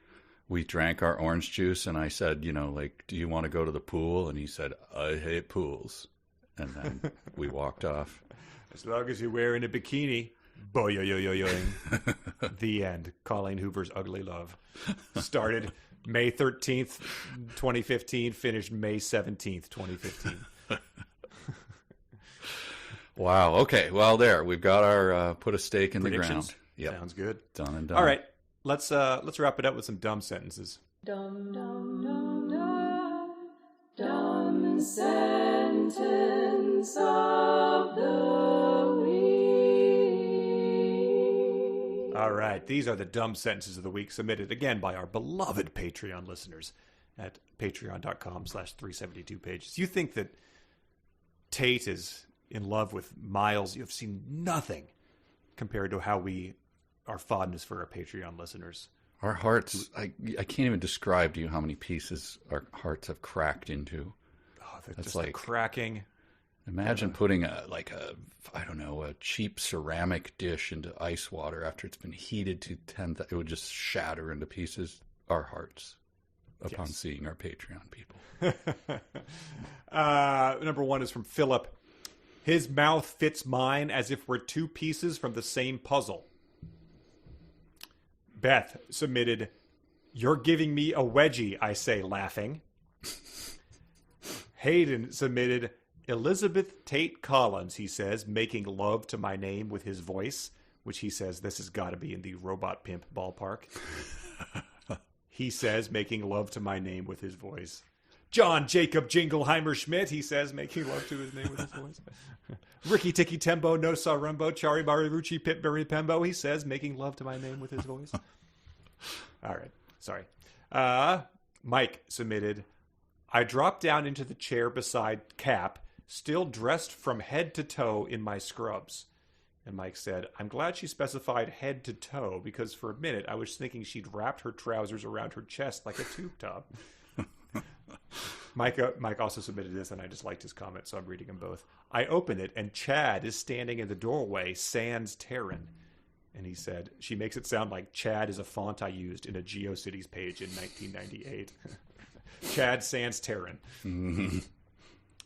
we drank our orange juice and I said, like, do you want to go to the pool? And he said, I hate pools. And then we walked off. As long as you're wearing a bikini. Boy-yo-yo-yo-yoing. The end. Colleen Hoover's Ugly Love. Started May 13th, 2015. Finished May 17th, 2015. Wow. Okay. Well, there. We've got our put a stake in the ground. Yep. Sounds good. Done and done. All right. Let's wrap it up with some dumb sentences. Dumb, dumb, dumb, dumb. Dumb sentence of the week. All right. These are the dumb sentences of the week, submitted again by our beloved Patreon listeners at patreon.com/372pages. You think that Tate is in love with Miles? You have seen nothing compared to how our fondness for our Patreon listeners. Our hearts, I can't even describe to you how many pieces our hearts have cracked into. Oh, that's just like cracking. Imagine putting a cheap ceramic dish into ice water after it's been heated to 10,000. It would just shatter into pieces. Our hearts upon seeing our Patreon people. Number 1 is from Philip. His mouth fits mine as if we're 2 pieces from the same puzzle. Beth submitted, "You're giving me a wedgie," I say, laughing. Hayden submitted, "Elizabeth Tate Collins," he says, "making love to my name with his voice," which he says this has got to be in the robot pimp ballpark. He says, "making love to my name with his voice." John Jacob Jingleheimer Schmidt, he says, making love to his name with his voice. Ricky Tiki Tembo No Sarumbo Chari Bariruchi Pitberry Pembo, he says, making love to my name with his voice. All right. Sorry. Mike submitted, "I dropped down into the chair beside Cap, still dressed from head to toe in my scrubs." And Mike said, "I'm glad she specified head to toe, because for a minute I was thinking she'd wrapped her trousers around her chest like a tube top." Mike also submitted this, and I just liked his comment, so I'm reading them both. "I open it, and Chad is standing in the doorway, sans Terran." And he said, "She makes it sound like Chad is a font I used in a GeoCities page in 1998. Chad sans Terran.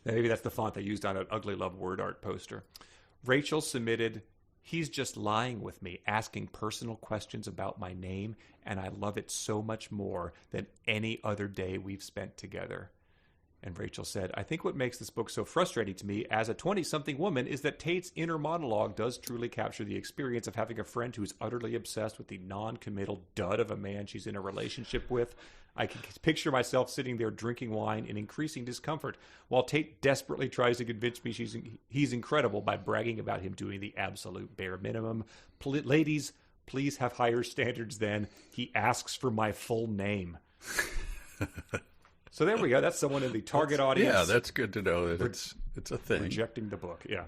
Maybe that's the font they used on an Ugly Love word art poster. Rachel submitted, "He's just lying with me, asking personal questions about my name, and I love it so much more than any other day we've spent together." And Rachel said, "I think what makes this book so frustrating to me as a 20-something woman is that Tate's inner monologue does truly capture the experience of having a friend who is utterly obsessed with the non-committal dud of a man she's in a relationship with. I can picture myself sitting there drinking wine in increasing discomfort while Tate desperately tries to convince me he's incredible by bragging about him doing the absolute bare minimum. Ladies, please have higher standards than he asks for my full name. So there we go. That's someone in the target audience. Yeah, that's good to know that it's a thing. Rejecting the book, yeah.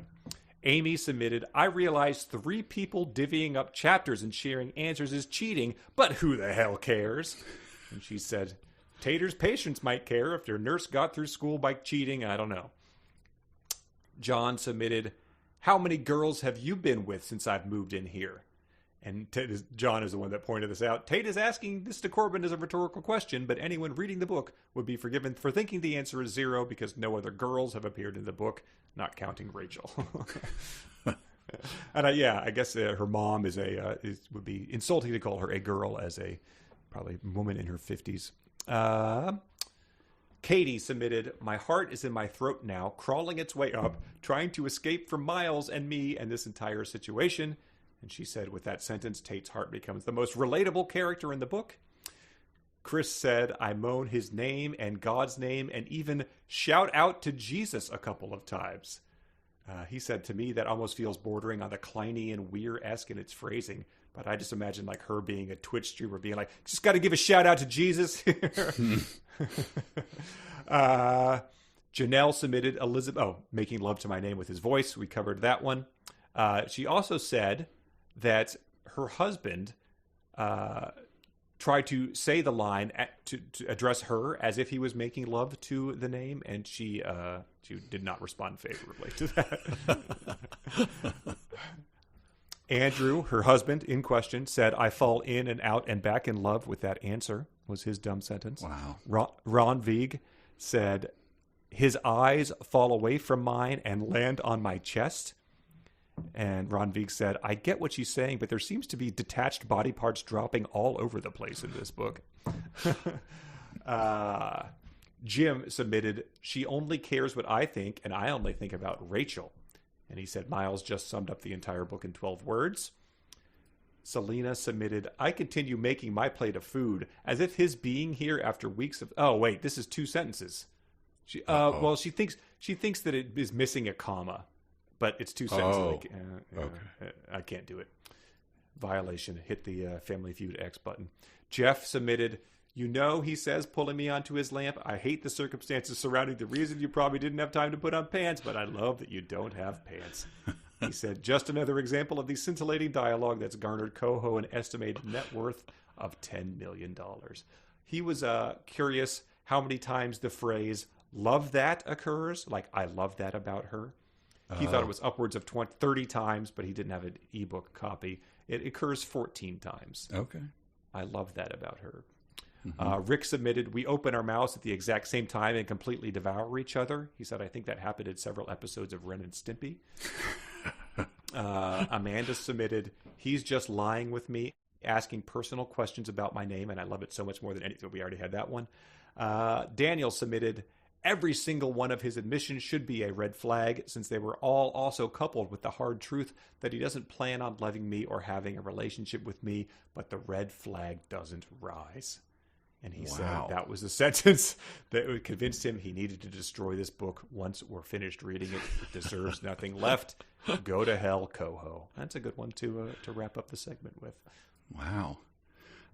Amy submitted, I realized 3 people divvying up chapters and sharing answers is cheating, but who the hell cares? And she said, Tater's patients might care if their nurse got through school by cheating. I don't know. John submitted, how many girls have you been with since I've moved in here? And John is the one that pointed this out. Tate is asking this to Corbin as a rhetorical question, but anyone reading the book would be forgiven for thinking the answer is 0 because no other girls have appeared in the book, not counting Rachel. And I guess her mom would be insulting to call her a girl as a probably woman in her 50s. Katie submitted, my heart is in my throat now, crawling its way up, trying to escape from Miles and me and this entire situation. And she said, with that sentence, Tate's heart becomes the most relatable character in the book. Chris said, I moan his name and God's name and even shout out to Jesus a couple of times. He said to me that almost feels bordering on the Kleinian Weir-esque in its phrasing. But I just imagine like her being a Twitch streamer being like, just got to give a shout out to Jesus. Janelle submitted making love to my name with his voice. We covered that one. She also said that her husband tried to say the line to address her as if he was making love to the name, and she did not respond favorably to that. Andrew, her husband in question, said, I fall in and out and back in love with that answer, was his dumb sentence. Wow. Ron Vieg said, his eyes fall away from mine and land on my chest. And Ron Vieg said, I get what she's saying, but there seems to be detached body parts dropping all over the place in this book. Jim submitted, she only cares what I think, and I only think about Rachel. And he said, Miles just summed up the entire book in 12 words. Selena submitted, I continue making my plate of food, as if his being here after weeks of... Oh, wait, this is 2 sentences. She thinks that it is missing a comma. But it's 2 sentences. Okay. I can't do it. Violation. Hit the Family Feud X button. Jeff submitted, he says, pulling me onto his lamp. I hate the circumstances surrounding the reason you probably didn't have time to put on pants, but I love that you don't have pants. He said, just another example of the scintillating dialogue that's garnered Coho an estimated net worth of $10 million. He was curious how many times the phrase, love that occurs. Like, I love that about her. He thought it was upwards of 30 times, but he didn't have an ebook copy. It occurs 14 times. Okay. I love that about her. Rick submitted, we open our mouths at the exact same time and completely devour each other. He said, I think that happened in several episodes of Ren and Stimpy. Amanda submitted, he's just lying with me, asking personal questions about my name, and I love it so much more than anything. We already had that one. Daniel submitted, every single one of his admissions should be a red flag, since they were all also coupled with the hard truth that he doesn't plan on loving me or having a relationship with me, but the red flag doesn't rise. And he said that was a sentence that convinced him he needed to destroy this book once we're finished reading it. It deserves nothing left. Go to hell, Coho. That's a good one to wrap up the segment with. Wow.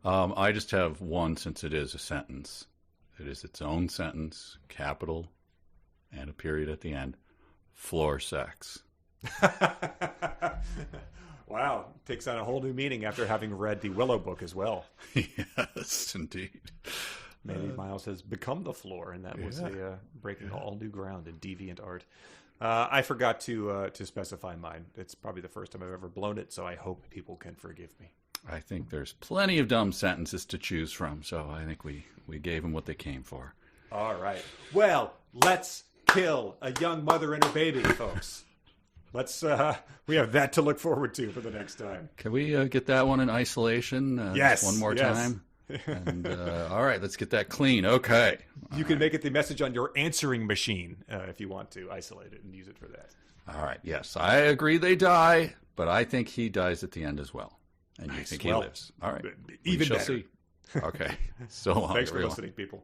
I just have one, since it is a sentence. It is its own sentence, capital, and a period at the end. Floor sex. Wow. Takes on a whole new meaning after having read the Willow book as well. Yes, indeed. Maybe Miles has become the floor, and that was breaking all new ground in deviant art. I forgot to specify mine. It's probably the first time I've ever blown it, so I hope people can forgive me. I think there's plenty of dumb sentences to choose from, so I think we gave them what they came for. All right. Well, let's kill a young mother and her baby, folks. Let's. We have that to look forward to for the next time. Can we get that one in isolation? Yes. Just one more time. And all right, let's get that clean. Okay. You can make it the message on your answering machine if you want to isolate it and use it for that. All right. Yes, I agree they die, but I think he dies at the end as well. And you think he lives. All right. Even better. See. Okay. So long, Thanks for everyone. listening, people.